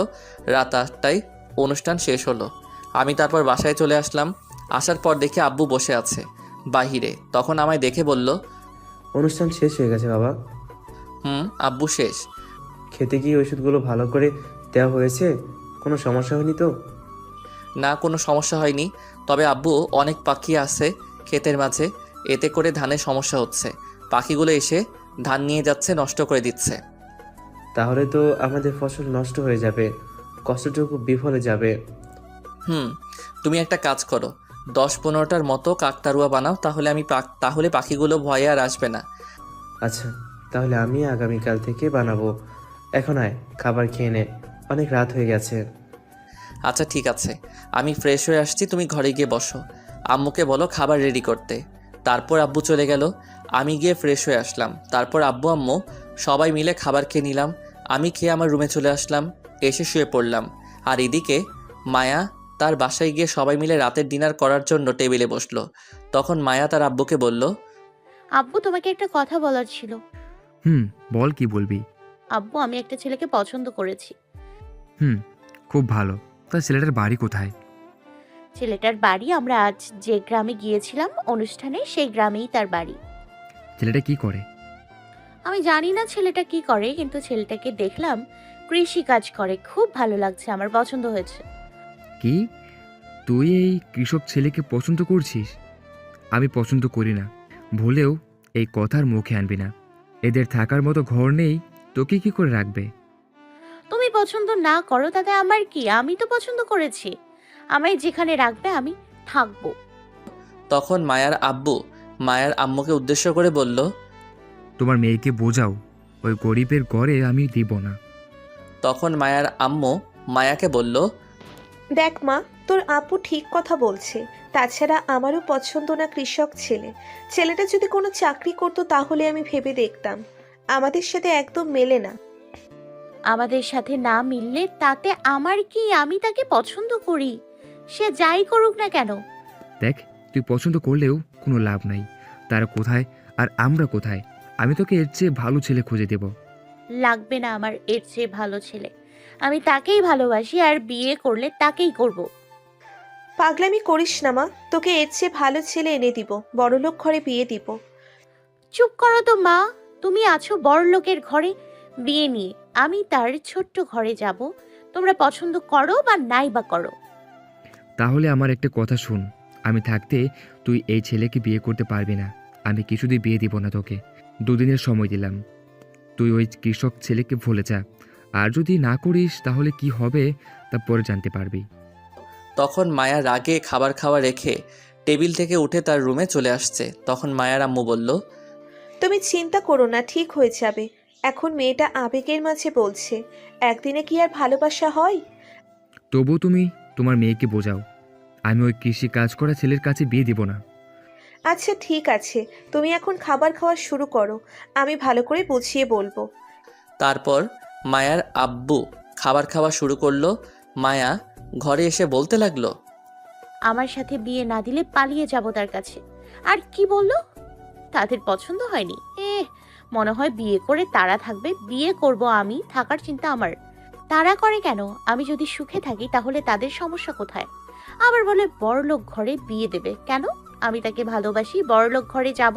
রাত 8টায় অনুষ্ঠান শেষ হলো। আমি তারপর বাসায় চলে আসলাম। আসার পর দেখি আব্বু বসে আছে বাহিরে। তখন আমায় দেখে বলল, অনুষ্ঠান শেষ হয়ে গেছে বাবা। আব্বু শেষ। খেতে গিয়ে ওষুধগুলো ভালো করে দেওয়া হয়েছে? কোনো সমস্যা হয়নি তো? না, কোনো সমস্যা হয়নি, তবে আব্বু অনেক পাখি আছে ক্ষেতের মাঝে, এতে করে ধানের সমস্যা হচ্ছে। পাখিগুলো এসে ধান নিয়ে যাচ্ছে, নষ্ট করে দিচ্ছে। তাহলে তো আমাদের ফসল নষ্ট হয়ে যাবে, কষ্টটুকু বিফলে যাবে। তুমি একটা কাজ করো, 10-15টার মতো কাকতাড়ুয়া বানাও, তাহলে পাখিগুলো ভয়ে আর আসবে না। আচ্ছা, তাহলে আমি আগামীকাল থেকে বানাবো। এখন আয়, খাবার খেয়ে নে, অনেক রাত হয়ে গেছে। আচ্ছা ঠিক আছে, আমি ফ্রেশ হয়ে আসছি, তুমি ঘরে গিয়ে বসো। আম্মুকে বলো খাবার রেডি করতে। তারপর আব্বু চলে গেল, আমি গিয়ে ফ্রেশ হয়ে আসলাম। তারপর আব্বু আম্মু সবাই মিলে খাবার খেয়ে নিলাম। আমি খেয়ে আমার রুমে চলে আসলাম, এসে শুয়ে পড়লাম। আর এদিকে মায়া তার বাসায় গিয়ে সবাই মিলে রাতের ডিনার করার জন্য টেবিলে বসলো। তখন মায়া তার আব্বুকে বলল, আব্বু, তোমাকে একটা কথা বলার ছিল। বল, কি বলবি? আব্বু, আমি একটা ছেলেকে পছন্দ করেছি। খুব ভালো। তা ছেলেটার বাড়ি কোথায়? ছেলেটার বাড়ি আমরা আজ যে গ্রামে গিয়েছিলাম অনুষ্ঠানে, সেই গ্রামেই তার বাড়ি। ছেলেটা কি করে? আমি জানি না ছেলেটা কি করে, কিন্তু ছেলেটাকে দেখলাম কৃষি কাজ করে। খুব ভালো লাগছে, আমার পছন্দ হয়েছে। কি, তুই এই কৃষক ছেলেকে পছন্দ করছিস? আমি পছন্দ করি না, ভুলেও এই কথার মুখে আনবি না। এদের থাকার মতো ঘর নেই, তোকে কি করে রাখবে? তুমি পছন্দ না করো তাতে আমার কি? আমি তো পছন্দ করেছি, আমায় যেখানে রাখবে আমি থাকবো। তখন মায়ার আব্বু মায়ার আম্মুকে উদ্দেশ্য করে বলল, তোমার মেয়েকে বোঝাও, ওই গরিবের ঘরে আমি দিব না। তখন মায়ার আম্মু মায়াকে বলল, দেখ মা, তোর আপু ঠিক কথা বলছে। তাছাড়া আমারও পছন্দ না কৃষক ছেলে। ছেলেটা যদি কোনো চাকরি করতো তাহলে আমি ভেবে দেখতাম। আমাদের সাথে একদম মেলে না। আমাদের সাথে না মিললে তাতে আমার কি? আমি তাকে পছন্দ করি, সে যাই করুক না কেন। দেখ, তুই পছন্দ করলেও কোনো লাভ নাই। তারা কোথায় আর আমরা কোথায়? আমি তোকে এর চেয়ে ভালো ছেলে খুঁজে দেব। লাগবে না আমার এর চেয়ে ভালো ছেলে, আমি তাকেই ভালোবাসি, আর বিয়ে করলে তাকেই করব। পাগলামি করিস না মা, তোকে এর চেয়ে ভালো ছেলে এনে দিব, বড়লোক ঘরে বিয়ে দিব। চুপ করো তো মা, তুমি আছো বড়লোকের ঘরে বিয়ে নিয়ে, আমি তার ছোট্ট ঘরে যাব। তোমরা পছন্দ করো বা নাই বা করো। তাহলে আমার একটা কথা শোন, আমি থাকতে তুই এই ছেলেকে বিয়ে করতে পারবি না। আমি কিছুতেই বিয়ে দিব না তোকে। 2 দিনের সময় দিলাম, তুই ওই কৃষক ছেলেকে ভুলে যা। আর যদি না করিস তাহলে কি হবে তা পরে জানতে পারবি। তখন মায়া রাগে খাবার খাওয়া রেখে টেবিল থেকে উঠে তার রুমে চলে আসছে। তখন মায়ার আম্মু বলল, তুমি চিন্তা করো না, ঠিক হয়ে যাবে। এখন মেয়েটা আবেগের মাঝে বলছে, একদিনে কি আর ভালোবাসা হয়? তবু তুমি তোমার মেয়েকে বোঝাও, আমি ওই কৃষি কাজ করা ছেলের কাছে বিয়ে দিব না। আচ্ছা ঠিক আছে, তুমি এখন খাবার খাওয়া শুরু করো, আমি ভালো করে বুঝিয়ে বলবো। তারপর মায়ার আব্বু খাবার খাওয়া শুরু করলো। মায়া ঘরে এসে বলতে লাগলো, আমার সাথে বিয়ে না দিলে পালিয়ে যাব তার কাছে। আর কি বললো? তাদের পছন্দ হয়নি? মনে হয় বিয়ে করে তারা থাকবে। বিয়ে করব আমি, থাকার চিন্তা আমার। তারা করে কেন? আমি যদি সুখে থাকি তাহলে তাদের সমস্যা কোথায়? আবার বলে বড়লোক ঘরে বিয়ে দেবে। কেন? আমি তাকে ভালোবাসি, বড়লোক ঘরে যাব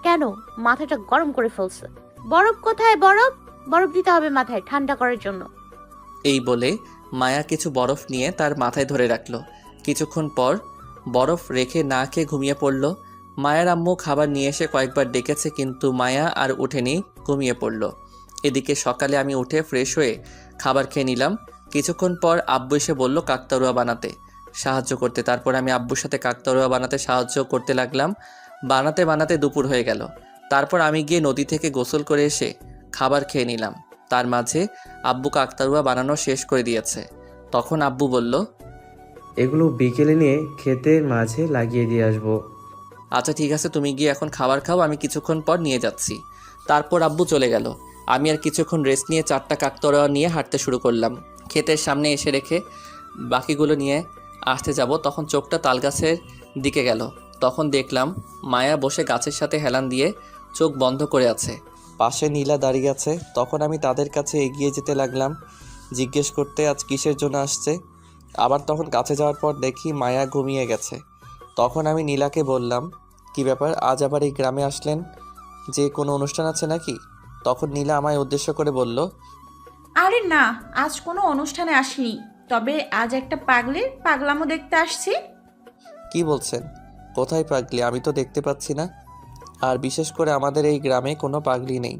কেন? মাথাটা গরম করে ফেলছে। বরফ কোথায়? বরফ বরফ দিতে হবে মাথায় ঠান্ডা করার জন্য। এই বলে মায়া কিছু বরফ নিয়ে তার মাথায় ধরে রাখলো। কিছুক্ষণ পর বরফ রেখে না খেয়ে ঘুমিয়ে পড়ল। মায়ের আম্মু খাবার নিয়ে এসে কয়েকবার ডেকেছে, কিন্তু মায়া আর উঠেনি, ঘুমিয়ে পড়ল। এদিকে সকালে আমি উঠে ফ্রেশ হয়ে খাবার খেয়ে নিলাম। কিছুক্ষণ পর আব্বু এসে বলল কাকতাড়ুয়া বানাতে। সাহায্য করতে। তারপর আমি আব্বুর সাথে কাকতাড়ুয়া বানাতে সাহায্য করতে লাগলাম। বানাতে বানাতে দুপুর হয়ে গেল। তারপর আমি গিয়ে নদী থেকে গোসল করে এসে খাবার খেয়ে নিলাম। তার মাঝে আব্বু কাকতাড়ুয়া বানানো শেষ করে দিয়েছে। তখন আব্বু বলল, এগুলো বিকেলে নিয়ে ক্ষেতের মাঝে লাগিয়ে দিয়ে আসবো। আচ্ছা ঠিক আছে, তুমি গিয়ে এখন খাবার খাও, আমি কিছুক্ষণ পর নিয়ে যাচ্ছি। তারপর আব্বু চলে গেল। আমি আর কিছুক্ষণ রেস্ট নিয়ে 4টা কাকতাড়ুয়া নিয়ে হাঁটতে শুরু করলাম। ক্ষেতের সামনে এসে রেখে বাকিগুলো নিয়ে আসতে যাব, তখন চোখটা তালগাছের দিকে গেল। তখন দেখলাম মায়া বসে গাছের সাথে হেলান দিয়ে চোখ বন্ধ করে আছে। পাশে নীলা দাঁড়িয়ে আছে। তখন আমি তাদের কাছে এগিয়ে যেতে লাগলাম, জিজ্ঞেস করতে আজ কিসের জন্য আসছে। আবার তখন কাছে যাওয়ার পর দেখি মায়া ঘুমিয়ে গেছে। তখন আমি নীলাকে বললাম, কি ব্যাপার, আজ আবার এই গ্রামে আসলেন? যে কোনো অনুষ্ঠান আছে নাকি? তখন নীলা আমায় উদ্দেশ্য করে বলল, আরে না, আজ কোনো অনুষ্ঠানে আসিনি, তবে আজ একটা পাগলির পাগলামো দেখতে আসছি। কি বলছেন? কোথায় পাগলি? আমি তো দেখতে পাচ্ছি না। আর বিশেষ করে আমাদের এই গ্রামে কোনো পাগলি নেই।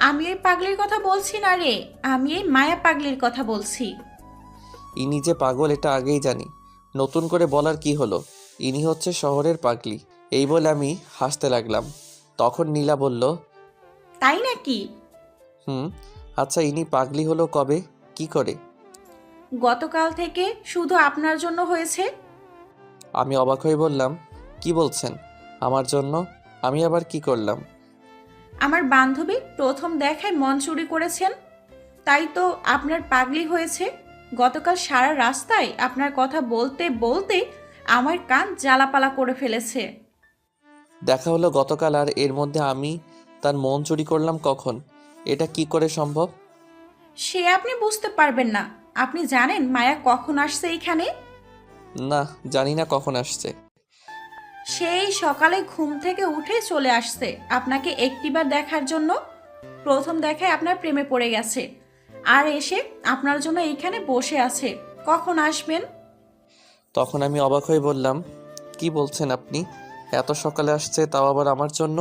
আমি এই পাগলির কথা বলছি না রে, আমি এই মায়া পাগলির কথা বলছি। ইনি যে পাগল এটা আগেই জানি, নতুন করে বলার কি হলো? ইনি হচ্ছে শহরের পাগলি। এই বলে আমি হাসতে লাগলাম। তখন নীলা বলল, তাই নাকি? আচ্ছা ইনি পাগলি হলো কবে, কি করে? গতকাল থেকে শুধু আপনার জন্য হয়েছে। আমি অবাক হয়ে বললাম, কি বলছেন? আমার জন্য? আমি আবার কি করলাম? আমার বান্ধবী প্রথম দেখায় মন চুরি করেছেন, তাই তো আপনার পাগলি হয়েছে। গতকাল সারা রাস্তায় আপনার কথা বলতে বলতে আমার কান জ্বালাপালা করে ফেলেছে। দেখা হলো গতকাল, আর এর মধ্যে আমি তার মন চুরি করলাম কখন? এটা কি করে সম্ভব? সে আপনি বুঝতে পারবেন না। আপনি জানেন মায়া কখন আসছে এইখানে? না, জানি না কখন আসছে। সেই সকালে ঘুম থেকে উঠে চলে আসছে আপনাকে একটিবার দেখার জন্য। প্রথম দেখায় আপনার প্রেমে পড়ে গেছে, আর এসে আপনার জন্য এইখানে বসে আছে। কখন আসবেন? তখন আমি অবাক হয়ে বললাম, কি বলছেন আপনি? এত সকালে আসছে, তাও আবার আমার জন্য?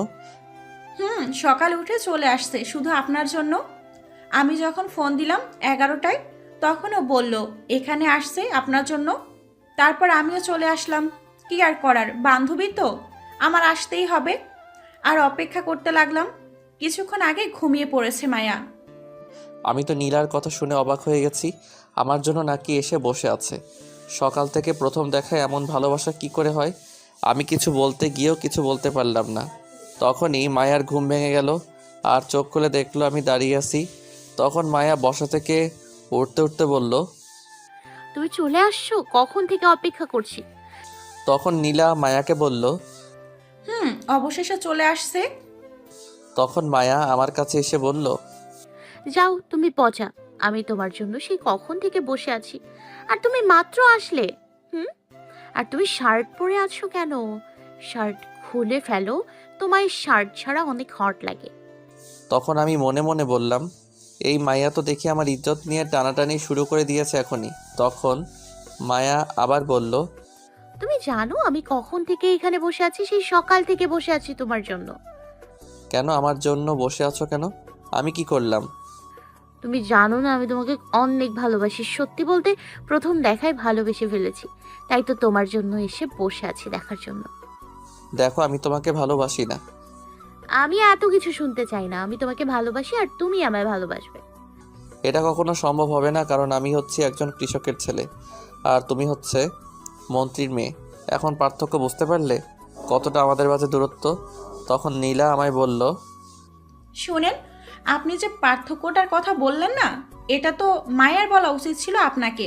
সকালে উঠে চলে আসছে শুধু আপনার জন্য। আমি যখন ফোন দিলাম 11টায়, তখনও বলল এখানে আসছে আপনার জন্য। তারপর আমিও চলে আসলাম। কি আর করার, বান্ধবী তো, আমার আসতেই হবে। আর অপেক্ষা করতে লাগলাম। কিছুক্ষণ আগে ঘুমিয়ে পড়েছে মায়া। আমি তো নীলার কথা শুনে অবাক হয়ে গেছি। আমার জন্য নাকি এসে বসে আছে। সকাল থেকে প্রথম দেখায় এমন ভালোবাসা কি করে হয়? আমি কিছু বলতে গিয়েও কিছু বলতে পারলাম না। তখনই মায়ার ঘুম ভেঙে গেল, আর চোখ খুলে দেখলো আমি দাঁড়িয়ে আছি। তখন মায়া বসা থেকে উঠতে উঠতে বলল, তুমি চলে আসছো? কখন থেকে অপেক্ষা করছি। তখন নীলা মায়াকে বলল, অবশেষে চলে আসছে। তখন মায়া আমার কাছে এসে বলল, যাও তুমি পচা, আমি তোমার জন্য সেই কখন থেকে বসে আছি, আর তুমি মাত্র আসলে। আর তুমি শার্ট পরে আছো কেন? শার্ট খুলে ফেলো, তোমার শার্ট ছাড়া অনেক হট লাগে। তখন আমি মনে মনে বললাম, এই মায়া তো দেখি আমার ইজ্জত নিয়ে টানাটানি শুরু করে দিয়েছে এখনই। তখন মায়া আবার বলল, তুমি জানো আমি কখন থেকে এখানে বসে আছি? সেই সকাল থেকে বসে আছি তোমার জন্য। কেন আমার জন্য বসে আছো কেন? আমি কি করলাম? তুমি জানো না আমি তোমাকে অনেক ভালোবাসি। সত্যি বলতে প্রথম দেখায় ভালোবেসে ফেলেছি, তাই তো তোমার জন্য এসে বসে আছি দেখার জন্য। দেখো আমি তোমাকে ভালোবাসি না। আমি এত কিছু শুনতে চাই না। আমি তোমাকে ভালোবাসি আর তুমি আমায় ভালোবাসবে। এটা কখনো সম্ভব হবে না, কারণ আমি হচ্ছি একজন কৃষকের ছেলে আর তুমি হচ্ছে মন্ত্রীর মেয়ে। এখন পার্থক্য বুঝতে পারলে কতটা আমাদের মাঝে দূরত্ব? তখন নীলা আমায় বলল, শোনেন, আপনি যে পার্থক্যটার কথা বললেন না, এটা তো মায়ার বলা উচিত ছিল আপনাকে,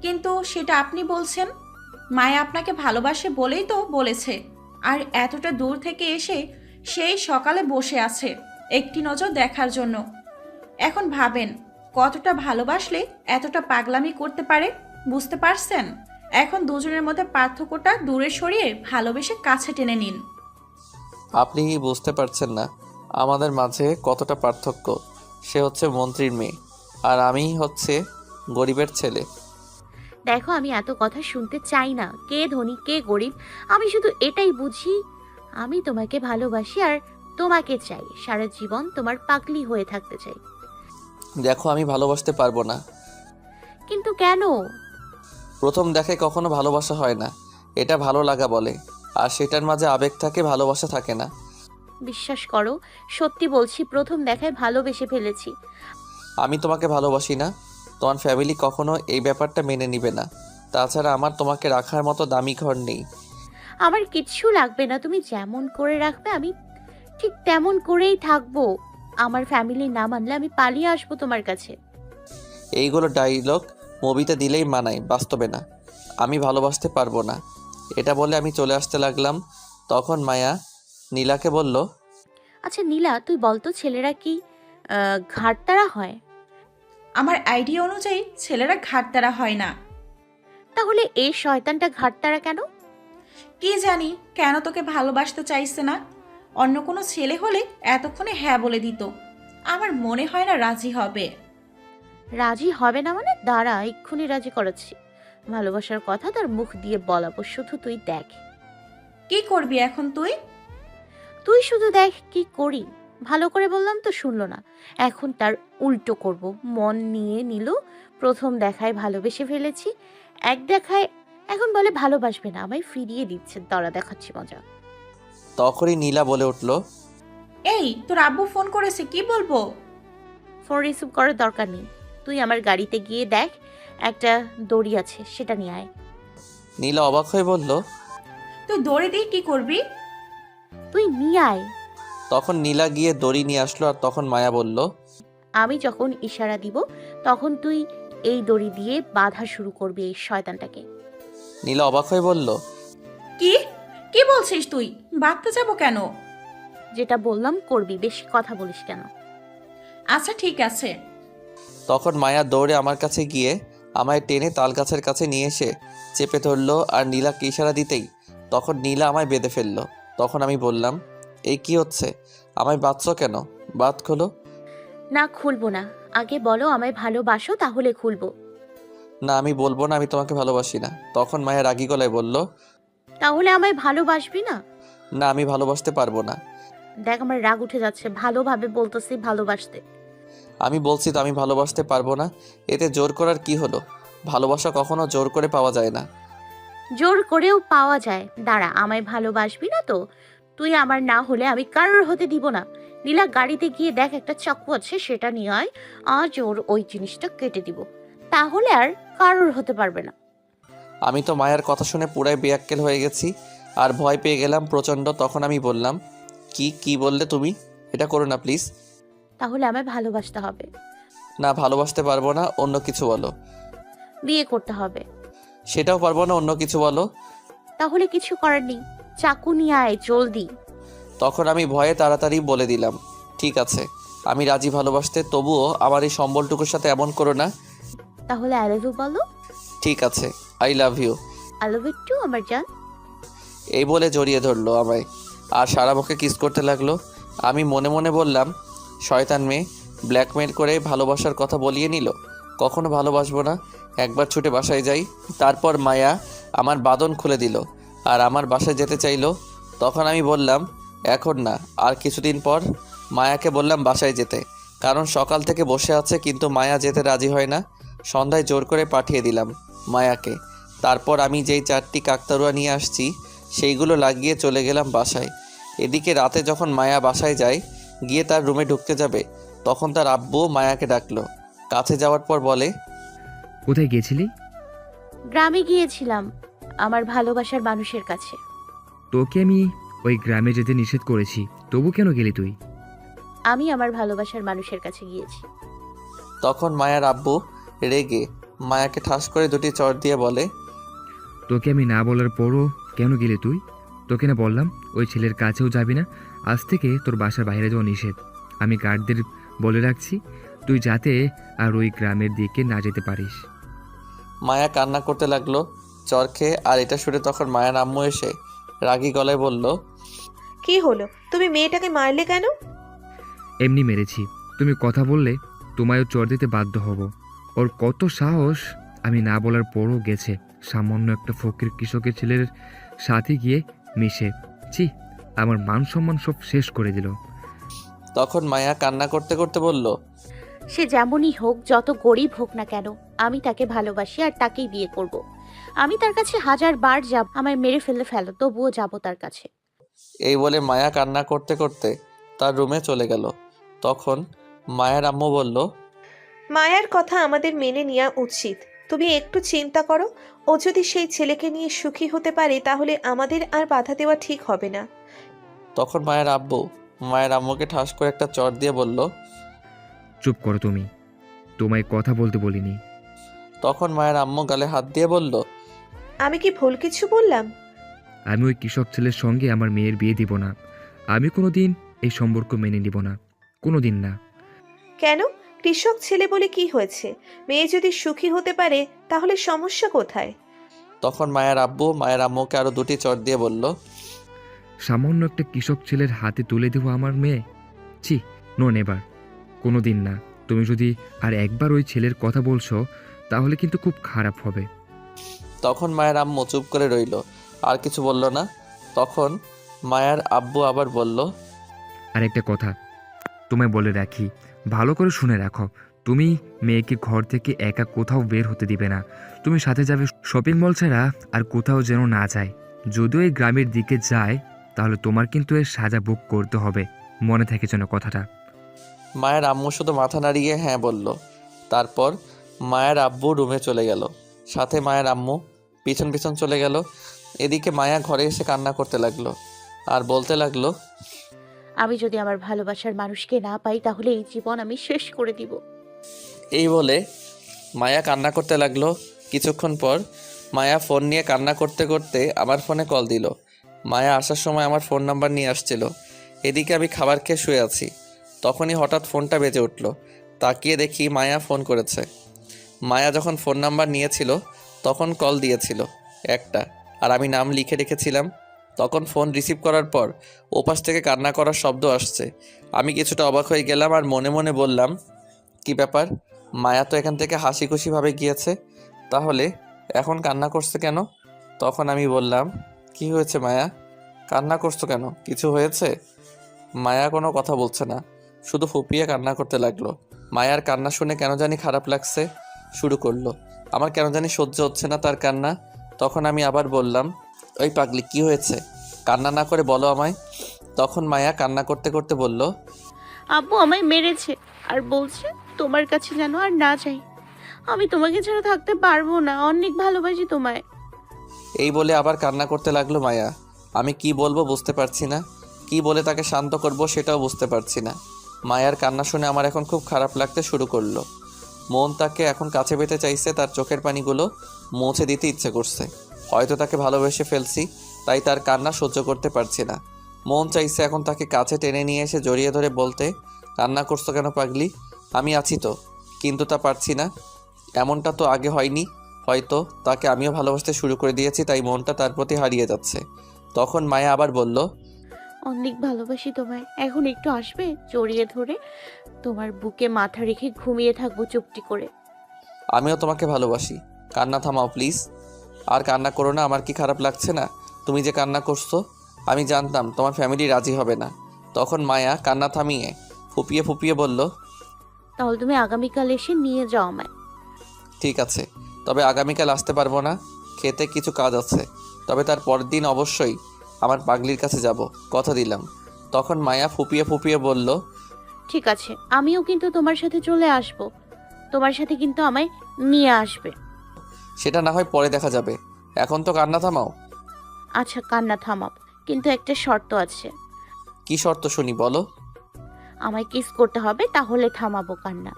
কিন্তু সেটা আপনি বলছেন। মায়া আপনাকে ভালোবাসে বলেই তো বলেছে। আর এতটা দূর থেকে এসে সেই সকালে বসে আছে একটি নজর দেখার জন্য। এখন ভাবেন কতটা ভালোবাসলে এতটা পাগলামি করতে পারে, বুঝতে পারছেন? এখন দুজনের মধ্যে পার্থক্যটা দূরে সরিয়ে ভালোবেসে কাছে টেনে নিন। আপনি বুঝতে পারছেন না আমাদের মাঝে কতটা পার্থক্য। সে হচ্ছে মন্ত্রীর মেয়ে আর আমি হচ্ছে গরিবের ছেলে। দেখো আমি এত কথা শুনতে চাই না, কে ধনী কে গরিব। আমি শুধু এটাই বুঝি, আমি তোমাকে ভালোবাসি আর তোমাকে চাই। সারা জীবন তোমার পাগলি হয়ে থাকতে চাই। দেখো আমি ভালোবাসতে পারবো না। কিন্তু কেন? প্রথম দেখায় কখনো ভালোবাসা হয় না, এটা ভালো লাগা বলে। আর সেটার মাঝে আবেগ থাকে, ভালোবাসা থাকে না। বিশ্বাস করো, সত্যি বলছি, প্রথম দেখায় ভালোবেসে ফেলেছি। আমি তোমাকে ভালোবাসি না, তোমার ফ্যামিলি কখনো এই ব্যাপারটা মেনে নিবে না। তাছাড়া আমার তোমাকে রাখার মতো দামি ঘর নেই। আমার কিচ্ছু লাগবে না, তুমি যেমন করে রাখবে আমি ঠিক তেমন করেই থাকবো। আমার ফ্যামিলি না মানলে আমি পালিয়ে আসবো তোমার কাছে। এইগুলো ডায়লগ মুভিতে দিলেই মানায়, বাস্তবে না। আমি ভালোবাসতে পারবো না, এটা বলে আমি চলে আসতে লাগলাম। তখন মায়া নীলাকে বলল, আচ্ছা নীলা, তুই বলতো ছেলেরা কি ঘাড়তারা হয়? আমার আইডিয়া অনুযায়ী ছেলেরা ঘাটতারা হয় না। তাহলে এই শয়তানটা ঘাড়তারা কেন? কি জানি কেন তোকে ভালোবাসতে চাইছে না। অন্য কোনো ছেলে হলে এতক্ষণে হ্যাঁ বলে দিত। আমার মনে হয় না রাজি হবে। রাজি হবে না মানে? দাঁড়া, এক্ষুনি রাজি করাচ্ছি। ভালোবাসার কথা তার মুখ দিয়ে বলাবো, শুধু তুই দেখ। কি করবি এখন তুই? তুই শুধু দেখ কি করি। ভালো করে বললাম তো শুনলো না, এখন তার উল্টো করব। মন নিয়ে নিল, প্রথম দেখায় ভালোবেসে ফেলেছি, এক দেখায় এখন বলে ভালোবাসবে না, আমায় ফিরিয়ে দিচ্ছে। দড়া দেখাচ্ছি মজা। তখনই নীলা বলে উঠল, এই তোর আব্বু ফোন করেছে, কি বলবো? ফোন রিসিভ করার দরকার নেই, তুই আমার গাড়িতে গিয়ে দেখ একটা দড়ি আছে, সেটা নিয়ে আয়। নীলা অবাক হয়ে বলল, তুই দৌড়ে দিয়ে কি করবি? তুই নিয়ে আয়। তখন নীলা গিয়ে দড়ি নিয়ে আসলো। আর তখন মায়া বলল, আমি যখন ইশারা দিব তখন তুই এই দড়ি দিয়ে বাঁধা শুরু করবি এই শয়তানটাকে। নীলা অবাক হয়ে বলল, কি কি বলছিস তুই? বাঁধতে যাবো কেন? যেটা বললাম করবি, বেশি কথা বলিস কেন? আচ্ছা ঠিক আছে। তখন মায়া দৌড়ে আমার কাছে গিয়ে আমায় টেনে তাল গাছের কাছে নিয়ে এসে চেপে ধরলো। আর নীলাকে ইশারা দিতেই তখন নীলা আমায় বেঁধে ফেললো। তখন আমি বললাম, এই কি হচ্ছে? আমায় বাঁধছো কেন? বাঁধ খোলো। না, খুলবো না। আগে বলো আমায় ভালোবাসো, তাহলে খুলবো। না, আমি বলবো না আমি তোমাকে ভালোবাসি না। তখন মায়া রাগী গলায় বলল, তাহলে আমায় ভালোবাসবি না? না, আমি ভালোবাসতে পারবো না। দেখ আমার রাগ উঠে যাচ্ছে, ভালোভাবে বলতেছি ভালোবাসতে। আমি বলছি তো আমি ভালোবাসতে পারবো না, এতে জোর করার কি হলো? ভালোবাসা কখনো জোর করে পাওয়া যায় না। জোর করেও পাওয়া যায়। দাঁড়া, আমায় ভালোবাসবি না তো? তুই আমার না হলে আমি কারোর হতে দিব না। নীলা, গাড়িতে গিয়ে দেখ একটা চাকু আছে, সেটা নিয়ে আয়। আজ ওর ওই জিনিসটা কেটে দিব, তাহলে আর কারোর হতে পারবে না। আমি তো মায়ের কথা শুনে পুরাই বেয়াক্কেল হয়ে গেছি আর ভয় পেয়ে গেলাম প্রচণ্ড। তখন আমি বললাম, কি বললে তুমি? এটা করো না প্লিজ। তাহলে আমায় ভালোবাসতে হবে। না, ভালোবাসতে পারবো না, অন্য কিছু বলো। বিয়ে করতে হবে। সেটাও পারবো না, অন্য কিছু বলো। তাহলে কিছু করার নেই, চাকু নিয়ে আয় জলদি। তখন আমি ভয়ে তাড়াতাড়ি বলে দিলাম, ঠিক আছে আমি রাজি ভালোবাসতে, তবুও আমার এই সম্বলটুকুর সাথে এমন করো না। তাহলে আই লাভ ইউ বলো। ঠিক আছে, I love you. I love you too আমার জান। এই বলে জড়িয়ে ধরলো আমায় আর সারা মুখে কিস করতে লাগলো। আমি মনে মনে বললাম, শয়তান মেয়ে, ব্ল্যাকমেল করে ভালোবাসার কথা বলিয়ে নিল। কখনো ভালোবাসবো না। একবার ছুটে বাসায় যাই। তারপর মায়া আমার বাঁধন খুলে দিল আর আমার বাসায় যেতে চাইলো। তখন আমি বললাম, এখন না, আর কিছুদিন পর। মায়াকে বললাম বাসায় যেতে, কারণ সকাল থেকে বসে আছে কিন্তু মায়া যেতে রাজি হয় না। সন্ধ্যায় জোর করে পাঠিয়ে দিলাম মায়াকে। তারপর আমি যেই 4টি কাকতাড়ুয়া নিয়ে আসছি সেইগুলো লাগিয়ে চলে গেলাম বাসায়। এদিকে রাতে যখন মায়া বাসায় যায়, গিয়ে তার রুমে ঢুকতে যাবে, তখন তার আব্বু মায়াকে ডাকলো। কাছে যাওয়ার পর বলে, কোথায় গেছিলি? গ্রামে গিয়েছিলাম আমার ভালোবাসার মানুষের কাছে। তোকে আমি ওই গ্রামে যেতে নিষেধ করেছি, তবু কেন গেলি তুই? আমি আমার ভালোবাসার মানুষের কাছে গিয়েছি। তখন মায়ার আব্বু রেগে মায়াকে ঠাস করে 2টি চড় দিয়ে বলে, তোকে আমি না বলার পরও কেন গেলি তুই? তোকে না বললাম ওই ছেলের কাছেও যাবি না, আজ থেকে তোর বাসার বাইরে যাওয়া নিষেধ। আমি গার্ডদের বলে রাখছি তুই যাতে আর ওই গ্রামের দিকে না যেতে পারিস। মায়া কান্না করতে লাগলো চর খেয়ে। আর এটা শুনে তখন মায়ার আম্মু এসে রাগী গলায় বলল, কি হলো, তুমি মেয়েটাকে মারলে কেন? এমনি মেরেছি, তুমি কথা বললে তোমায়ও চর দিতে বাধ্য হব। ওর কত সাহস, আমি না বলার পরও গেছে সামান্য একটা ফকির কৃষকের ছেলের সাথে গিয়ে মিশে। ছি, আমার মান সম্মান সব শেষ করে দিল। তখন মায়া কান্না করতে করতে বলল, সে যেমনই হোক, যত গরিব হোক না কেন, আমি তাকে ভালোবাসি আর তাকেই বিয়ে করব। আমি তার কাছে 1000 বার যাব, আমায় মেরে ফেলো তবুও যাব তার কাছে। এই বলে মায়া কান্না করতে করতে তার রুমে চলে গেল। তখন মায়ের আম্মু বলল, মায়ার কথা আমাদের মেনে নেওয়া উচিত। তুমি একটু চিন্তা করো, ও যদি সেই ছেলেকে নিয়ে সুখী হতে পারে তাহলে আমাদের আর বাধা দেওয়া ঠিক হবে না। তখন মায়ের আব্বু মায়ের আম্মুকে ঠাস করে একটা চড় দিয়ে বলল। চুপ করো তুমি, তোমায় কথা বলতে বলিনি। তখন মায়ের আম্মু গালে হাত দিয়ে বলল, আমি কি ভুল কিছু বললাম? আমি ওই কৃষক ছেলের সঙ্গে আমার মেয়ের বিয়ে দিব না। আমি কোনোদিন এই সম্পর্ক মেনে নিব না, কোনোদিন না। কেন? কৃষক ছেলে বলে কি হয়েছে? মেয়ে যদি সুখী হতে পারে তাহলে সমস্যা কোথায়? তখন মায়ের আব্বু মায়ের আম্মুকে আরো 2টি চড় দিয়ে বলল, সামান্য একটা কৃষক ছেলের হাতে তুলে দেবো আমার মেয়ে? ছি, নো নেভার, কোনো দিন না। তুমি যদি আর একবার ওই ছেলের কথা বলছো তাহলে কিন্তু খুব খারাপ হবে। তখন মায়ের আম্মু চুপ করে রইল, আর কিছু বলল না। তখন মায়ের আব্বু আবার বলল, আর একটা কথা তোমায় বলে রাখি, ভালো করে শুনে রাখো। তুমি মেয়েকে ঘর থেকে একা কোথাও বের হতে দিবে না। তুমি সাথে যাবে শপিং মল ছাড়া আর কোথাও যেন না যায়। যদিও এই গ্রামের দিকে যায় তাহলে তোমার কিন্তু এর সাজা ভোগ করতে হবে, মনে থাকে যেন কথাটা। মায়ের আম্মু শুধু মাথা নাড়িয়ে হ্যাঁ বলল। তারপর মায়ের আব্বু রুমে চলে গেল, সাথে মায়ের আম্মু পিছন পিছন চলে গেল। এদিকে মায়া ঘরে এসে কান্না করতে লাগলো আর বলতে লাগলো, আমি যদি আমার ভালোবাসার মানুষকে না পাই তাহলে এই জীবন আমি শেষ করে দিব। এই বলে মায়া কান্না করতে লাগলো। কিছুক্ষণ পর মায়া ফোন নিয়ে কান্না করতে করতে আমার ফোনে কল দিল। মায়া আসার সময় আমার ফোন নাম্বার নিয়ে আসছিল। এদিকে আমি খাবার খেয়ে শুয়ে আছি। তখনই হঠাৎ ফোনটা বেজে উঠল। তাকিয়ে দেখি মায়া ফোন করেছে। মায়া যখন ফোন নাম্বার নিয়েছিল তখন কল দিয়েছিল একটা, আর আমি নাম লিখে রেখেছিলাম। তখন ফোন রিসিভ করার পর ওপাশ থেকে কান্না করার শব্দ আসছে। আমি কিছুটা অবাক হয়ে গেলাম আর মনে মনে বললাম, কি ব্যাপার, মায়া তো এখান থেকে হাসি খুশিভাবে গিয়েছে, তাহলে এখন কান্না করছে কেন? তখন আমি বললাম, কি হয়েছে মায়া, কান্না করছো কেন, কিছু হয়েছে? মায়া কোনো কথা বলছে না, শুধু ফুপিয়ে কান্না করতে লাগলো। মায়ার কান্না শুনে কেন জানি খারাপ লাগছে শুরু করলো। আমার কেন জানি সহ্য হচ্ছে না তার কান্না। তখন আমি আবার বললাম, ওই পাগলি, কি হয়েছে, কান্না না করে বলো আমায়। তখন মায়া কান্না করতে করতে বলল, আব্বু আমায় মেরেছে আর বলছে তোমার কাছে যেন আর না যাই। আমি তোমাকে ছাড়া থাকতে পারবো না, অনেক ভালোবাসি তোমায়। এই বলে আবার কান্না করতে লাগলো মায়া। আমি কি বলবো বুঝতে পারছি না, কি বলে তাকে শান্ত করব সেটাও বুঝতে পারছি না। মায়ার কান্না শুনে আমার এখন খুব খারাপ লাগতে শুরু করলো। মন তাকে এখন কাছে পেতে চাইছে, তার চোখের পানিগুলো মুছে দিতে ইচ্ছে করছে। হয়তো তাকে ভালোবেসে ফেলছি, তাই তার কান্না সহ্য করতে পারছি না। মন চাইছে এখন তাকে কাছে টেনে নিয়ে এসে জড়িয়ে ধরে বলতে, কান্না করছো কেন পাগলি, আমি আছি তো। কিন্তু তা পারছি না। এমনটা তো আগে হয়নি। হয়তো তাকে আমিও ভালোবাসতে শুরু করে দিয়েছি, তাই মনটা তার প্রতি হারিয়ে যাচ্ছে। তখন মায়া আবার বলল, অনেক ভালোবাসি তোমায়, এখন একটু আসবে, জড়িয়ে ধরে তোমার বুকে মাথা রেখে ঘুমিয়ে থাকবো চুপটি করে। আমিও তোমাকে ভালোবাসি, কান্না থামাও প্লিজ। আর কান্না করো না, আমার কি খারাপ লাগছে না তুমি যে কান্না করছো? আমি জানতাম তোমার ফ্যামিলি রাজি হবে না। তখন মায়া কান্না থামিয়ে ফুপিয়ে ফুপিয়ে বলল, তাহলে তুমি আগামীকাল এসে নিয়ে যাও আমায়। ঠিক আছে, তবে আগামীকাল আসতে পারবো না, খেতে কিছু কাজ আছে। তবে তার পরের দিন অবশ্যই আমার পাগলির কাছে যাব, কথা দিলাম। তখন মায়া ফুপিয়ে ফুপিয়ে বলল, ঠিক আছে, আমিও কিন্তু তোমার সাথে চলে আসব, তোমার সাথে কিন্তু আমায় নিয়ে আসবে। সেটা না হয় পরে দেখা যাবে, এখন তো কান্না থামাও। আচ্ছা কান্না থামাব, কিন্তু একটা শর্ত আছে। কি শর্ত শুনি, বলো। আমায় কিস করতে হবে, তাহলে থামাবো কান্না।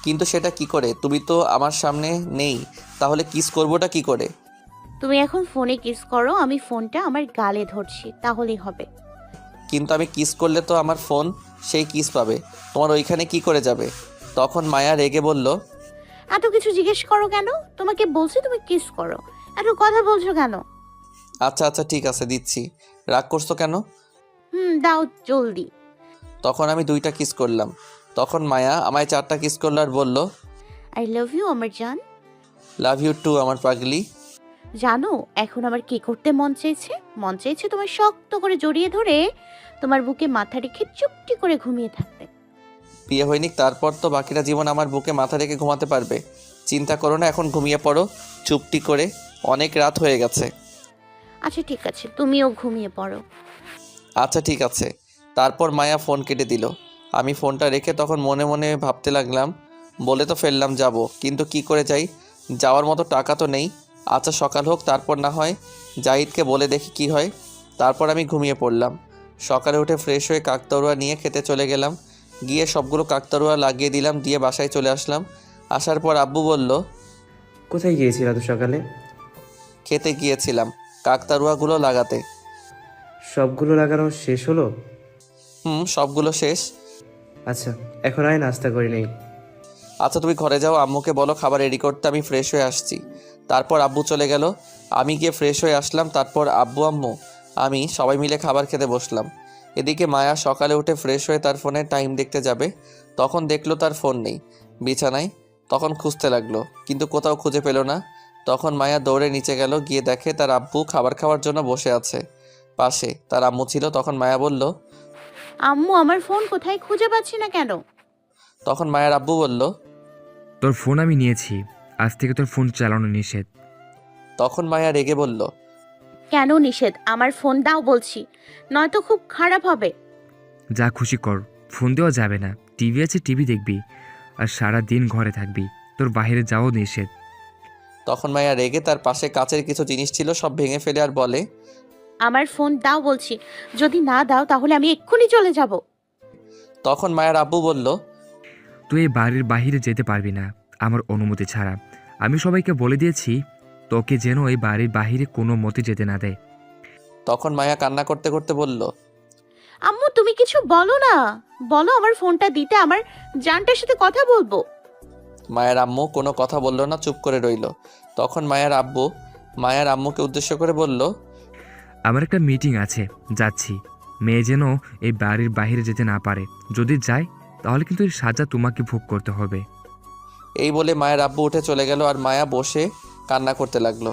কিন্তু সেটা কি করে, তুমি তো আমার সামনে নেই, তাহলে কিস করবোটা কি করে? তুমি এখন ফোনে কিস করো, আমি ফোনটা আমার গালে ধরছি, তাহলেই হবে। কিন্তু আমি কিস করলে তো আমার ফোন সেই কিস পাবে, তোমার ওইখানে কি করে যাবে? তখন মায়া রেগে বলল, এত কিছু জিজ্ঞেস করো কেন? তোমাকে বলছি তুমি কিস করো, এত কথা বলছো কেন? আচ্ছা আচ্ছা ঠিক আছে, দিচ্ছি। রাগ করছো কেন? দাও জলদি। তখন আমি 2টা কিস করলাম। তখন মায়া আমায় 4টা কিস করলো আর বলল, আই লাভ ইউ আমার জান। লাভ ইউ টু আমার পাগলি। জানো এখন আমার কি করতে মন চাইছে? মন চাইছে তোমার শক্ত করে জড়িয়ে ধরে তোমার বুকে মাথা রেখে চুপটি করে ঘুমিয়ে থাকতে। বিয়ে হয়নি, তারপর তো বাকিটা জীবন আমার বুকে মাথা রেখে ঘুমাতে পারবে। চিন্তা করো না, এখন ঘুমিয়ে পড়ো চুপটি করে। অনেক রাত হয়ে গেছে। আচ্ছা ঠিক আছে, তুমিও ঘুমিয়ে পড়ো। আচ্ছা ঠিক আছে। তারপর মায়া ফোন কেটে দিল। আমি ফোনটা রেখে তখন মনে মনে ভাবতে লাগলাম, বলে তো ফেললাম যাব, কিন্তু কি করে যাই? যাওয়ার মতো টাকা তো নেই। আচ্ছা সকাল হোক, তারপর না হয় জাহিদকে বলে দেখি কি হয়। তারপর আমি ঘুমিয়ে পড়লাম। সকালে উঠে ফ্রেশ হয়ে কাকতাড়ুয়া নিয়ে খেতে চলে গেলাম। গিয়ে সবগুলো কাকতাড়ুয়া লাগিয়ে দিলাম, দিয়ে বাসায় চলে আসলাম। আসার পর আব্বু বলল, কোথায় গিয়েছিল এত সকালে? খেতে গিয়েছিলাম কাকতাড়ুয়াগুলো লাগাতে। সবগুলো লাগানো শেষ হলো? সবগুলো শেষ। আচ্ছা, এখন আয় নাস্তা করে নেই। আচ্ছা তুমি ঘরে যাও, আম্মুকে বলো খাবার রেডি করতে, আমি ফ্রেশ হয়ে আসছি। তারপর আব্বু চলে গেল। আমি গিয়ে ফ্রেশ হয়ে আসলাম। তারপর আব্বু আম্মু আমি সবাই মিলে খাবার খেতে বসলাম। এদিকে মায়া সকালে উঠে ফ্রেশ হয়ে তার ফোনে টাইম দেখতে যাবে, তখন দেখলো তার ফোন নেই বিছানায়। তখন খুঁজতে লাগলো, কিন্তু কোথাও খুঁজে পেল না। তখন মায়া দৌড়ে নিচে গেল, গিয়ে দেখে তার আব্বু খাবার খাওয়ার জন্য বসে আছে। পাশে তার আম্মু ছিল। তখন মায়া বলল, আম্মু আমার ফোন কোথায়, খুঁজে পাচ্ছি না কেন? তখন মায়ের আব্বু বলল, তোর ফোন আমি নিয়েছি, আজ থেকে তোর ফোন চালানো নিষেধ। তখন মায়া রেগে বলল, কেন নিষেধ? আমার ফোন দাও বলছি, নয়তো খুব খারাপ হবে। যা খুশি কর, ফোন দেওয়া যাবে না। টিভি আছে, টিভি দেখবি, আর সারা দিন ঘরে থাকবি। তোর বাইরে যাওয়া নিষেধ। তখন মায়া রেগে তার পাশে কাচের কিছু জিনিস ছিল সব ভেঙে ফেলে আর বলে, আমার ফোন দাও বলছি, যদি না দাও তাহলে আমি এক্ষুনি চলে যাব। তখন মায়ের আব্বু বলল, তুই এই বাড়ির বাইরে যেতে পারবি না আমার অনুমতি ছাড়া। আমি সবাইকে বলে দিয়েছি তোকে যেন এই বাড়ির বাইরে কোনো মতে যেতে না দেয়। তখন মায়া কান্না করতে করতে বলল, আম্মু তুমি কিছু বলো না, বলো আমার ফোনটা দিতে, আমার জানটার সাথে কথা বলবো। মায়ের আম্মু কোনো কথা বলল না, চুপ করে রইল। তখন মায়ের আব্বু মায়ের আম্মুকে উদ্দেশ্য করে বলল, আমার একটা মিটিং আছে, যাচ্ছি। মেয়ে যেন এই বাড়ির বাইরে যেতে না পারে। যদি যায় তাহলে কিন্তু এর সাজা তোমাকে ভোগ করতে হবে। এই বলে মায়ের আব্বু উঠে চলে গেল আর মায়া বসে কান্না করতে লাগলো।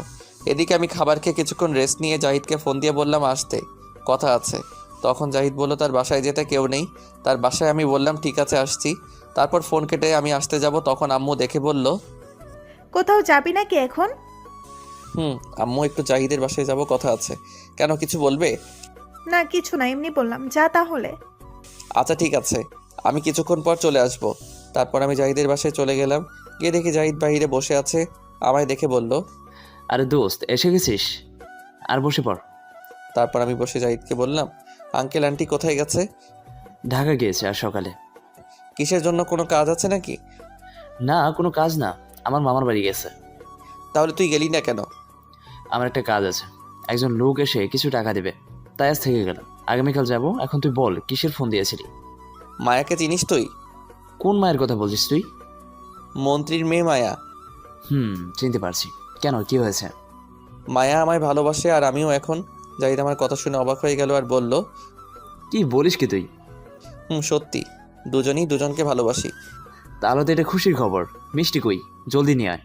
এদিকে আমি খাবার খেয়ে কিছুক্ষণ রেস্ট নিয়ে জাহিদকে ফোন দিয়ে বললাম আসতে, কথা আছে। তখন জাহিদ বলল তার বাসায় যেতে কেউ নেই। তার বাসায় আমি বললাম ঠিক আছে আসছি। তারপর ফোন কেটে আমি আসতে যাব, তখন আম্মু দেখে বলল, কোথাও যাবি নাকি এখন? আম্মু একটু জাহিদের বাসায় যাব, কথা আছে। কেন, কিছু বলবে? না কিছু না, এমনি বললাম, যা তাহলে। আচ্ছা ঠিক আছে, আমি কিছুক্ষণ পর চলে আসব। তারপর আমি জাহিদের বাসায় চলে গেলাম। গিয়ে দেখি জাহিদ বাইরে বসে আছে। আমায় দেখে বলল, আরে দোস্ত, এসে গেছিস? আর বসে পড়। তারপর আমি বসে জাহিদকে বললাম, আঙ্কেল আন্টি কোথায় গেছে? ঢাকা গিয়েছে আর সকালে। কিসের জন্য, কোনো কাজ আছে নাকি? না, কোনো কাজ না, আমার মামার বাড়ি গেছে। তাহলে তুই গেলি না কেন? আমার একটা কাজ আছে, একজন লোক এসে কিছু টাকা দেবে, তাই আজ থেকে গেলাম। আগামীকাল যাব। এখন তুই বল, কিসের ফোন দিয়েছিলি? মায়াকে চিনিস তুই? কোন মায়ের কথা বলছিস তুই? মন্ত্রীর মেয়ে মায়া। চিনতে পারছি। কেন, কি হয়েছে? মায়া আমায় ভালোবাসে আর আমিও। এখন জাহিদ আমার কথা শুনে অবাক হয়ে গেল আর বলল, কি বলিস কি তুই? সত্যি, দুজনই দুজনকে ভালোবাসি। তাহলে তো এটা খুশির খবর। মিষ্টি কই, জলদি নিয়ে আয়।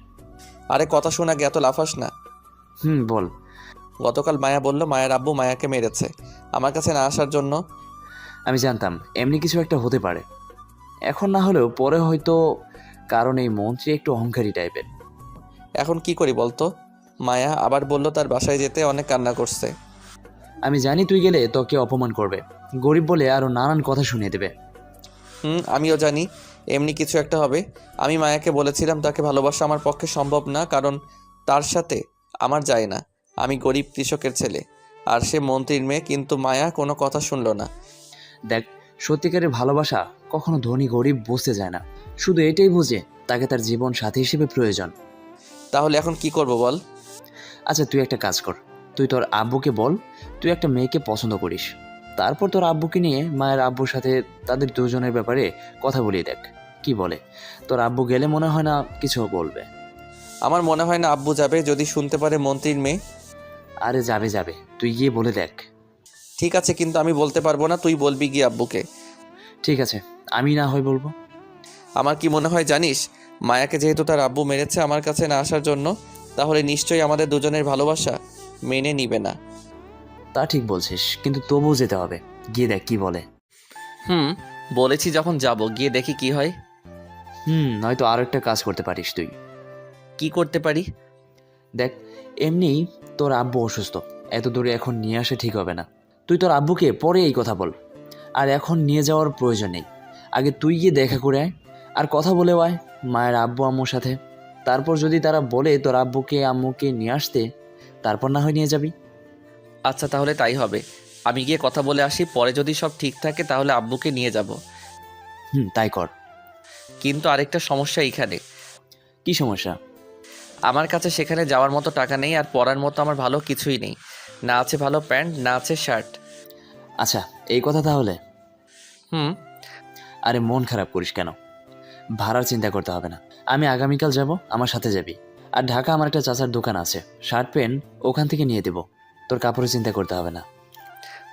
আরে কথা শোনা, গে এত লাফাস না। বল। গতকাল মায়া বলল মায়ের আব্বু মায়াকে মেরেছে আমার কাছে না আসার জন্য। আমি জানতাম এমনি কিছু একটা হতে পারে, এখন না হলেও পরে হয়তো, কারণ এই মন্ত্রী একটু অহংকারী টাইপের। এখন কি করি বলতো? মায়া আবার বলল তার বাসায় যেতে, অনেক কান্না করছে। আমি জানি তুই গেলে তোকে অপমান করবে, গরিব বলে আরও নানান কথা শুনিয়ে দেবে। আমিও জানি এমনি কিছু একটা হবে। আমি মায়াকে বলেছিলাম তাকে ভালোবাসা আমার পক্ষে সম্ভব না, কারণ তার সাথে আমার যায় না। আমি গরিব কৃষকের ছেলে আর সে মন্ত্রীর মেয়ে, কিন্তু মায়া কোনো কথা শুনলো না। দেখ, সত্যিকারের ভালোবাসা কখনো ধনী গরিব বুঝতে যায় না, শুধু এটাই বুঝে তাকে তার জীবন সাথী হিসেবে প্রয়োজন। তাহলে এখন কি করব বল? আচ্ছা তুই একটা কাজ কর, তুই তোর আব্বুকে বল তুই একটা মেয়েকে পছন্দ করিস। তারপর তোর আব্বুকে নিয়ে মায়ের আব্বুর সাথে তাদের দুজনের ব্যাপারে কথা বলিয়ে দেখ কি বলে। তোর আব্বু গেলে মনে হয় না কিছু বলবে। আমার মনে হয় না আব্বু যাবে, যদি শুনতে পারে মন্ত্রীর মেয়ে। আরে যাবে যাবে, তুই গিয়ে বলে দেখ। ঠিক আছে, কিন্তু আমি বলতে পারবো না, তুই বলবি গিয়ে আব্বুকে। ঠিক আছে, আমি না হয় বলবো। আমার কি মনে হয় জানিস, মায়াকে যেহেতু তার আব্বু মেরেছে আমার কাছে না আসার জন্য, তাহলে নিশ্চয়ই আমাদের দুজনের ভালোবাসা মেনে নিবে না। তা ঠিক বলছিস, কিন্তু তবুও যেতে হবে, গিয়ে দেখ কি বলে। বলেছি যখন যাব, গিয়ে দেখি কি হয়। নয়তো আরো একটা কাজ করতে পারিস তুই। কি করতে পারি? দেখ, এমনিই তোর আব্বু অসুস্থ, এত দূরে এখন নিয়ে আসা ঠিক হবে না। তুই তোর আব্বুকে পরে এই কথা বল, আর এখন নিয়ে যাওয়ার প্রয়োজন নেই। আগে তুই গিয়ে দেখা করে আয়, আর কথা বলে আয় মায়ের আব্বু আম্মুর সাথে। তারপর যদি তারা বলে তোর আব্বুকে আম্মুকে নিয়ে আসতে, তারপর না হয় নিয়ে যাবি। আচ্ছা তাহলে তাই হবে, আমি গিয়ে কথা বলে আসি, পরে যদি সব ঠিক থাকে তাহলে আব্বুকে নিয়ে যাব। তাই কর। কিন্তু আরেকটা সমস্যা এইখানে, কি সমস্যা? আমার কাছে সেখানে যাওয়ার মতো টাকা নেই, আর পরার মতো আমার ভালো কিছুই নেই। না আছে ভালো প্যান্ট, না আছে শার্ট। আচ্ছা এই কথা তাহলে। হুম। আরে মন খারাপ করিস কেন? ভাড়ার চিন্তা করতে হবে না, আমি আগামীকাল যাব, আমার সাথে যাবি। আর ঢাকা আমার একটা চাচার দোকান আছে, শার্ট প্যান্ট ওখান থেকে নিয়ে দেব, তোর কাপড়ের চিন্তা করতে হবে না।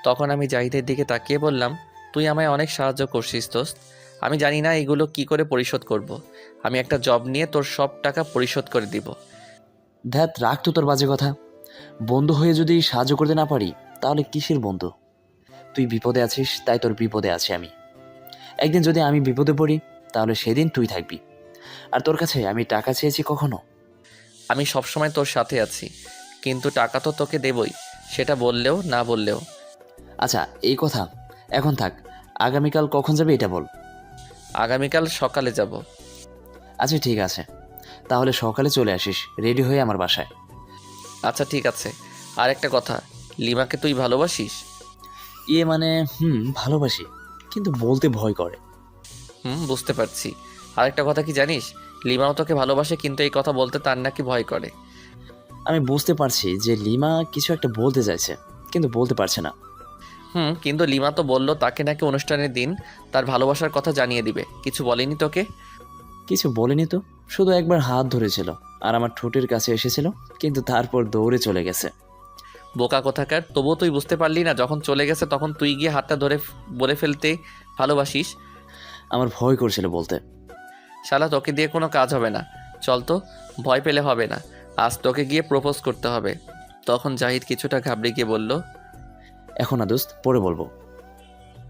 তখন আমি জাহিদের দিকে তাকিয়ে বললাম, তুই আমায় অনেক সাহায্য করছিস দোস্ত। আমি জানি না এগুলো কি করে পরিশোধ করব। আমি একটা জব নিয়ে তোর সব টাকা পরিশোধ করে দিব। ধ্যাত, রাখ তো তোর বাজে কথা। বন্ধু হয়ে যদি সাহায্য করতে না পারি তাহলে কিসের বন্ধু? তুই বিপদে আছিস তাই তোর বিপদে আছি আমি। একদিন যদি আমি বিপদে পড়ি তাহলে সেদিন তুই থাকবি। আর তোর কাছে আমি টাকা চেয়েছি কখনো? আমি সবসময় তোর সাথে আছি, কিন্তু টাকা তো তোকে দেবই, সেটা বললেও না বললেও। আচ্ছা এই কথা এখন থাক, আগামীকাল কখন যাবে এটা বল। আগামীকাল সকালে যাব। আচ্ছা ঠিক আছে, তাহলে সকালে চলে আসিস রেডি হয়ে আমার বাসায়। আচ্ছা ঠিক আছে। আর একটা কথা, লিমাকে তুই ভালোবাসিস? ইয়ে মানে ভালোবাসি, কিন্তু বলতে ভয় করে। বুঝতে পারছি। আর একটা কথা কি জানিস, লিমাও তোকে ভালোবাসে, কিন্তু এই কথা বলতে তার নাকি ভয় করে। আমি বুঝতে পারছি যে লিমা কিছু একটা বলতে চাইছে, কিন্তু বলতে পারছে না। কিন্তু লিমা তো বললো তাকে নাকি অনুষ্ঠানের দিন তার ভালোবাসার কথা জানিয়ে দিবে। কিছু বলেনি তোকে? কিছু বলেনি তো, শুধু একবার হাত ধরেছিল আর আমার ঠোঁটের কাছে এসেছিল, কিন্তু তারপর দৌড়ে চলে গেছে। বোকা কোথাকার, তবুও তুই বুঝতে পারলি না যখন চলে গেছে তখন তুই গিয়ে হাতটা ধরে বলে ফেলতে ভালোবাসিস। আমার ভয় করছিল বলতে। শালা তোকে দিয়ে কোনো কাজ হবে না, চল তো, ভয় পেলে হবে না, আজ তোকে গিয়ে প্রপোজ করতে হবে। তখন জাহিদ কিছুটা ঘাবড়ে গিয়ে বলল, এখন না দোস্ত, পরে বলবো।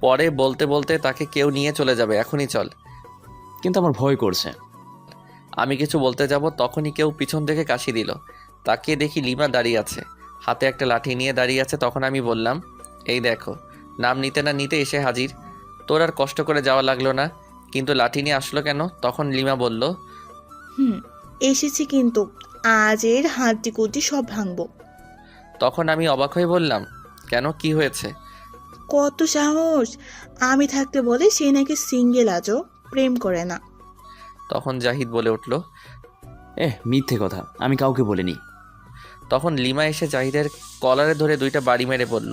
পরে বলতে বলতে তাকে কেউ নিয়ে চলে যাবে, এখনই চল। কিন্তু আমার ভয় করছে। আমি কিছু বলতে যাব তখনই কেউ পিছন থেকে কাশি দিল। তাকিয়ে দেখি লিমা দাঁড়িয়ে আছে, হাতে একটা লাঠি নিয়ে দাঁড়িয়ে আছে। তখন আমি বললাম, এই দেখো, নাম নিতে না নিতে এসে হাজির। তোর আর কষ্ট করে যাওয়া লাগলো না, কিন্তু লাঠি নিয়ে আসলো কেন? তখন লিমা বলল, এসেছি, কিন্তু আজ এর হাড্ডি কুড্ডি সব ভাঙবো। তখন আমি অবাক হয়ে বললাম, কেন, কি হয়েছে? কত সাহস! আমি থাকতে বলে সে নাকি সিঙ্গেল, আজও প্রেম করে না। তখন জাহিদ বলে উঠল, মিথ্যে কথা, আমি কাউকে বলিনি। তখন লিমা এসে জাহিদের কলারে ধরে দুইটা বাড়ি মেরে বলল,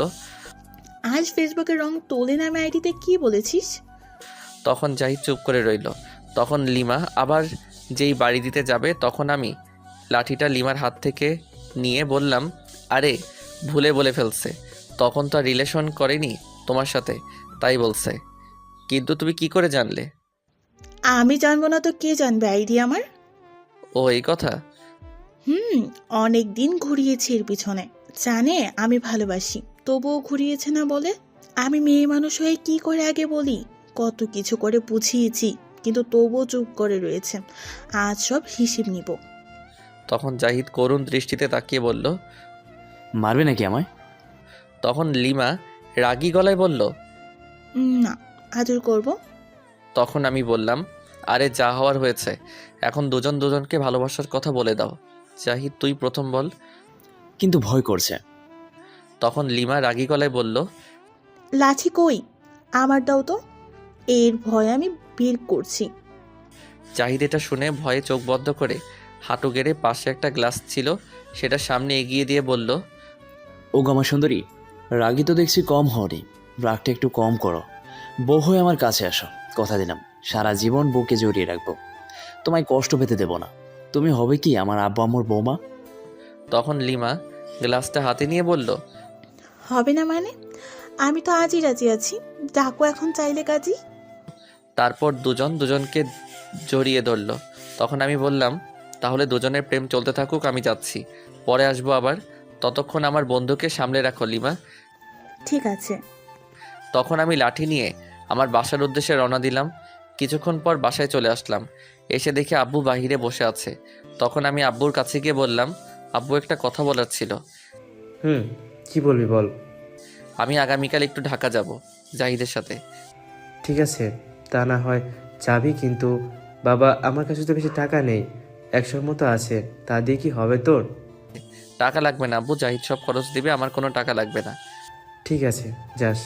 আজ ফেসবুকে রং তোলে নামে আইডিতে কি বলেছিস? তখন জাহিদ চুপ করে রইল। তখন লিমা আবার যেই বাড়ি দিতে যাবে তখন আমি লাঠিটা লিমার হাত থেকে নিয়ে বললাম, আরে ভুলে বলে ফেলছে, তখন তো আর রিলেশন করেনি তোমার সাথে, তাই বলছে। কিন্তু তুমি কি করে জানলে? আমি জানবো না তো কে জানবে আইডি আমার? ও এই কথা। অনেক দিন ঘুরিয়েছি এর পিছনে, জানে আমি ভালোবাসি, তবুও ঘুরিয়েছে না বলে। আমি মেয়ে মানুষ হয়ে কি করে আগে বলি? কত কিছু করে বুঝিয়েছি, কিন্তু তবুও চুপ করে রয়েছে। আজ সব হিসেব নিব। তখন জাহিদ করুণ দৃষ্টিতে তাকিয়ে বলল, মারবে নাকি আমায়? তখন লিমা রাগী গলায় বলল, না, আদর করব। তখন আমি বললাম, আরে যা হওয়ার হয়েছে, এখন দুজন দুজনকে ভালোবাসার কথা বলে দাও। জাহিদ তুই প্রথম বল। কিন্তু ভয় করছে। তখন লিমা রাগী গলায় বলল, লাঠি কই? আমার দাও তো, এর ভয় আমি বের করছি। জাহিদ এটা শুনে ভয়ে চোখ বন্ধ করে হাঁটু গেড়ে পাশে একটা গ্লাস ছিল সেটা সামনে এগিয়ে দিয়ে বলল, ও গামা সুন্দরী, রাগী তো দেখছি কম হওনি, রাগটা একটু কম করো। বউ হয়ে আমার কাছে আসো, কথা দিলাম সারা জীবন বউকে জড়িয়ে রাখবো, তোমায় কষ্ট পেতে দেব না। তুমি হবে কি আমার আব্বু আম্মুর বৌমা। তখন লিমা গ্লাসটা হাতে নিয়ে বলল, হবে না মানে? আমি তো আজই রাজি আছি, ডাকো এখন চাইলে কাজী। তারপর দুজন দুজনকে জড়িয়ে ধরল। তখন আমি বললাম, তাহলে দুজনের প্রেম চলতে থাকুক, আমি যাচ্ছি, পরে আসবো আবার, ততক্ষণ আমার বন্ধুকে সামলে রাখো লিমা। ঠিক আছে। তখন আমি লাঠি নিয়ে আমার বাসার উদ্দেশ্যে রওনা দিলাম। কিছুক্ষণ পর বাসায় চলে আসলাম। এসে দেখি আব্বু বাহিরে বসে আছে। তখন আমি আব্বুর কাছে গিয়ে বললাম, আব্বু একটা কথা বলার ছিল। কি বলবি বল। আমি আগামীকাল একটু ঢাকা যাব জাহিদের সাথে। ঠিক আছে, তা না হয় যাবি, কিন্তু বাবা আমার কাছে তো বেশি টাকা নেই, 100 মতো আছে, তা দিয়ে কি হবে তোর? টাকা লাগবে না আব্বু, জাহিদ সব খরচ দিবে, আমার কোনো টাকা লাগবে না। ঠিক আছে, যাস।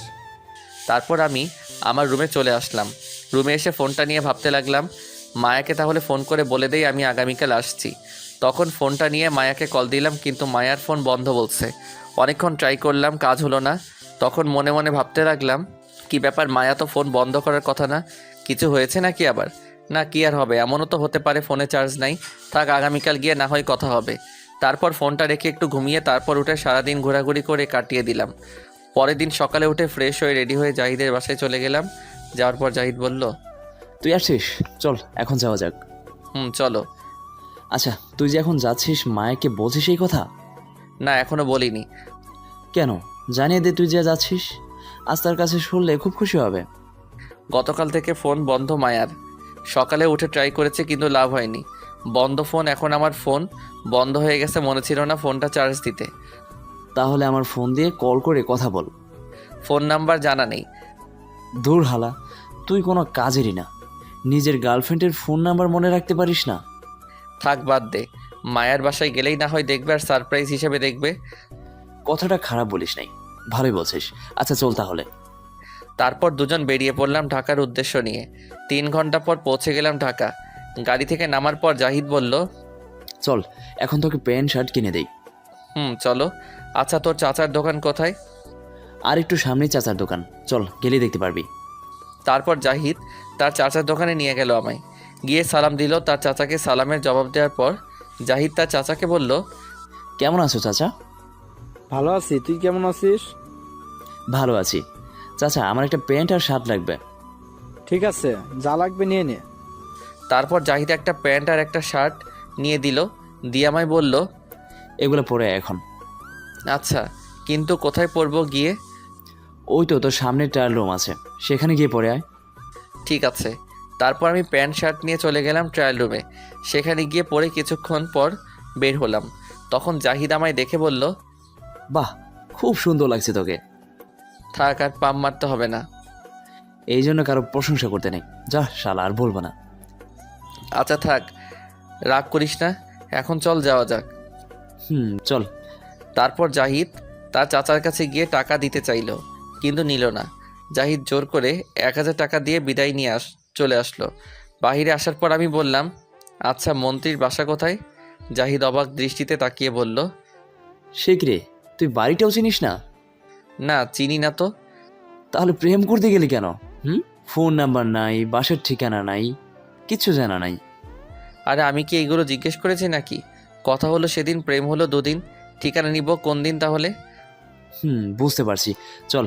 তারপর আমি আমার রুমে চলে আসলাম। রুমে এসে ফোনটা নিয়ে ভাবতে লাগলাম, মায়াকে তাহলে ফোন করে বলে দেই আমি আগামীকাল আসছি। তখন ফোনটা নিয়ে মায়াকে কল দিলাম, কিন্তু মায়ার ফোন বন্ধ বলছে। অনেকক্ষণ ট্রাই করলাম, কাজ হলো না। তখন মনে মনে ভাবতে লাগলাম, কি ব্যাপার, মায়া তো ফোন বন্ধ করার কথা না, কিছু হয়েছে নাকি আবার? না, কি আর হবে, এমনও তো হতে পারে ফোনে চার্জ নাই, থাক আগামীকাল গিয়ে না হয় কথা হবে। তারপর ফোনটা রেখে একটু ঘুমিয়ে তারপর উঠে সারাদিন ঘোরাঘুরি করে কাটিয়ে দিলাম। পরের দিন সকালে উঠে ফ্রেশ হয়ে রেডি হয়ে জাহিদের বাসায় চলে গেলাম। যাওয়ার পর জাহিদ বলল, তুই আসছিস, চল এখন যাওয়া যাক। চলো। আচ্ছা, তুই যে এখন যাচ্ছিস, মায়াকে বলছিস এই কথা? না, এখনো বলিনি। কেন, জানিয়ে দে তুই যে যাচ্ছিস, আজ তার কাছে শুনলে খুব খুশি হবে। গতকাল থেকে ফোন বন্ধ মায়ার। সকালে উঠে ট্রাই করেছে কিন্তু লাভ হয়নি, বন্ধ ফোন। এখন আমার ফোন বন্ধ হয়ে গেছে, মনে ছিল না ফোনটা চার্জ দিতে। তাহলে আমার ফোন দিয়ে কল করে কথা বল। ফোন নাম্বার জানা নেই। দূর হালা, তুই কোনো কাজেরই না, নিজের গার্লফ্রেন্ডের ফোন নাম্বার মনে রাখতে পারিস না। থাক, বাদ দে, মায়ার বাসায় গেলেই না হয় দেখবে আর সারপ্রাইজ হিসেবে দেখবে। কথাটা খারাপ বলিস নাই, ভালোই বলছিস। আচ্ছা চল তাহলে। তারপর দুজন বেরিয়ে পড়লাম ঢাকার উদ্দেশ্য নিয়ে। 3 ঘন্টা পর পৌঁছে গেলাম ঢাকা। গাড়ি থেকে নামার পর জাহিদ বলল, চল এখন তোকে প্যান্ট শার্ট কিনে দেই। চলো। আচ্ছা, তোর চাচার দোকান কোথায়? আর একটু সামনেই চাচার দোকান, চল গেলে দেখতে পারবি। তারপর জাহিদ তার চাচার দোকানে নিয়ে গেল আমায়। গিয়ে সালাম দিল। তার চাচাকে সালামের জবাব দেওয়ার পর জাহিদ তার চাচাকে বলল, কেমন আছো চাচা? ভালো আছি, তুই কেমন আছিস? ভালো আছি। চাচা, আমার একটা প্যান্ট আর শার্ট লাগবে। ঠিক আছে, যা লাগবে নিয়ে নে। তারপর জাহিদ একটা প্যান্ট আর একটা শার্ট নিয়ে দিল, দিয়ে আমায় বলল, এগুলো পরে আয় এখন। আচ্ছা, কিন্তু কোথায় পরবো গিয়ে? ওই তো তোর সামনে ট্রায়াল রুম আছে, সেখানে গিয়ে পরে আয়। ঠিক আছে। তারপর আমি প্যান্ট শার্ট নিয়ে চলে গেলাম ট্রায়াল রুমে। সেখানে গিয়ে পরে কিছুক্ষণ পর বের হলাম। তখন জাহিদ আমায় দেখে বলল, বাহ, খুব সুন্দর লাগছে তোকে। থাক, আর পাম মারতে হবে না। এই জন্য কারো প্রশংসা করতে নেই, যা শালা, আর বলবো না। আচ্ছা থাক, রাগ করিস না, এখন চল যাওয়া যাক। চল। তারপর জাহিদ তার চাচার কাছে গিয়ে টাকা দিতে চাইল, কিন্তু নিল না। জাহিদ জোর করে 1000 টাকা দিয়ে বিদায় নিয়ে চলে আসলো। বাহিরে আসার পর আমি বললাম, আচ্ছা মন্ত্রীর বাসা কোথায়? জাহিদ অবাক দৃষ্টিতে তাকিয়ে বলল, সে কি রে, তুই বাড়িটাও চিনিস না? না, চিনি না তো। তাহলে প্রেম করতে গেলি কেন? ফোন নাম্বার নাই, বাসার ঠিকানা নাই, কিচ্ছু জানা নাই। আরে আমি কি এইগুলো জিজ্ঞেস করেছি নাকি? কথা হলো সেদিন, প্রেম হলো 2 দিন, ঠিকানা নিব কোন দিন তাহলে? বুঝতে পারছি, চল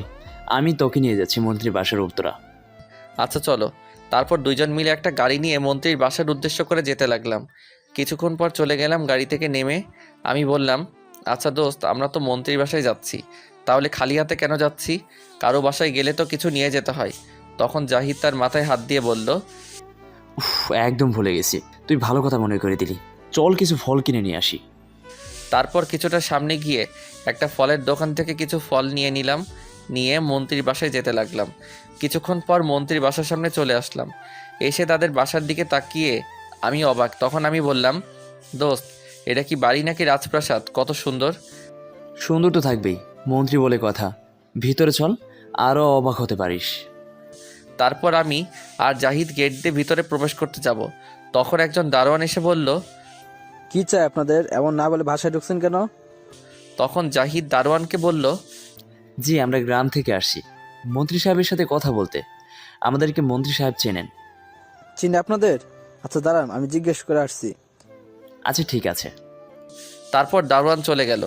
আমি তোকে নিয়ে যাচ্ছি মন্ত্রীর বাসার উত্তরা। আচ্ছা চলো। তারপর 2 জন মিলে একটা গাড়ি নিয়ে মন্ত্রীর বাসার উদ্দেশ্য করে যেতে লাগলাম। কিছুক্ষণ পর চলে গেলাম গাড়ি থেকে নেমে। আমি বললাম, আচ্ছা দোস্ত, আমরা তো মন্ত্রীর বাসায় যাচ্ছি, তাহলে খালি হাতে কেন যাচ্ছি? কারো বাসায় গেলে তো কিছু নিয়ে যেতে হয়। তখন জাহিদ তার মাথায় হাত দিয়ে বলল, একদম ভুলে গেছি, তুই ভালো কথা মনে করে দিলি, চল কিছু ফল কিনে নিয়ে আসি। তারপর কিছুটা সামনে গিয়ে একটা ফলের দোকান থেকে কিছু ফল নিয়ে নিলাম, নিয়ে মন্ত্রীর বাসায় যেতে লাগলাম। কিছুক্ষণ পর মন্ত্রীর বাসার সামনে চলে আসলাম। এসে তাদের বাসার দিকে তাকিয়ে আমি অবাক। তখন আমি বললাম, দোস্ত, এটা কি বাড়ি নাকি রাজপ্রাসাদ? কত সুন্দর। সুন্দর তো থাকবেই, মন্ত্রী বলে কথা, ভিতরে চল, আরও অবাক হতে পারিস। তারপর আমি আর জাহিদ গেট দিয়ে ভিতরে প্রবেশ করতে যাব। তখন একজন দারোয়ান এসে বলল, কি চাই আপনাদের? এমন না বলে ভাষায় ঢুকছেন কেন? তখন জাহিদ দারোয়ানকে বলল, জি, আমরা গ্রাম থেকে আসছি মন্ত্রী সাহেবের সাথে কথা বলতে, আমাদেরকে মন্ত্রী সাহেব চেনেন। চিনি আপনাদের? আচ্ছা দাঁড়ান, আমি জিজ্ঞেস করে আসছি। আচ্ছা ঠিক আছে। তারপর দারোয়ান চলে গেল।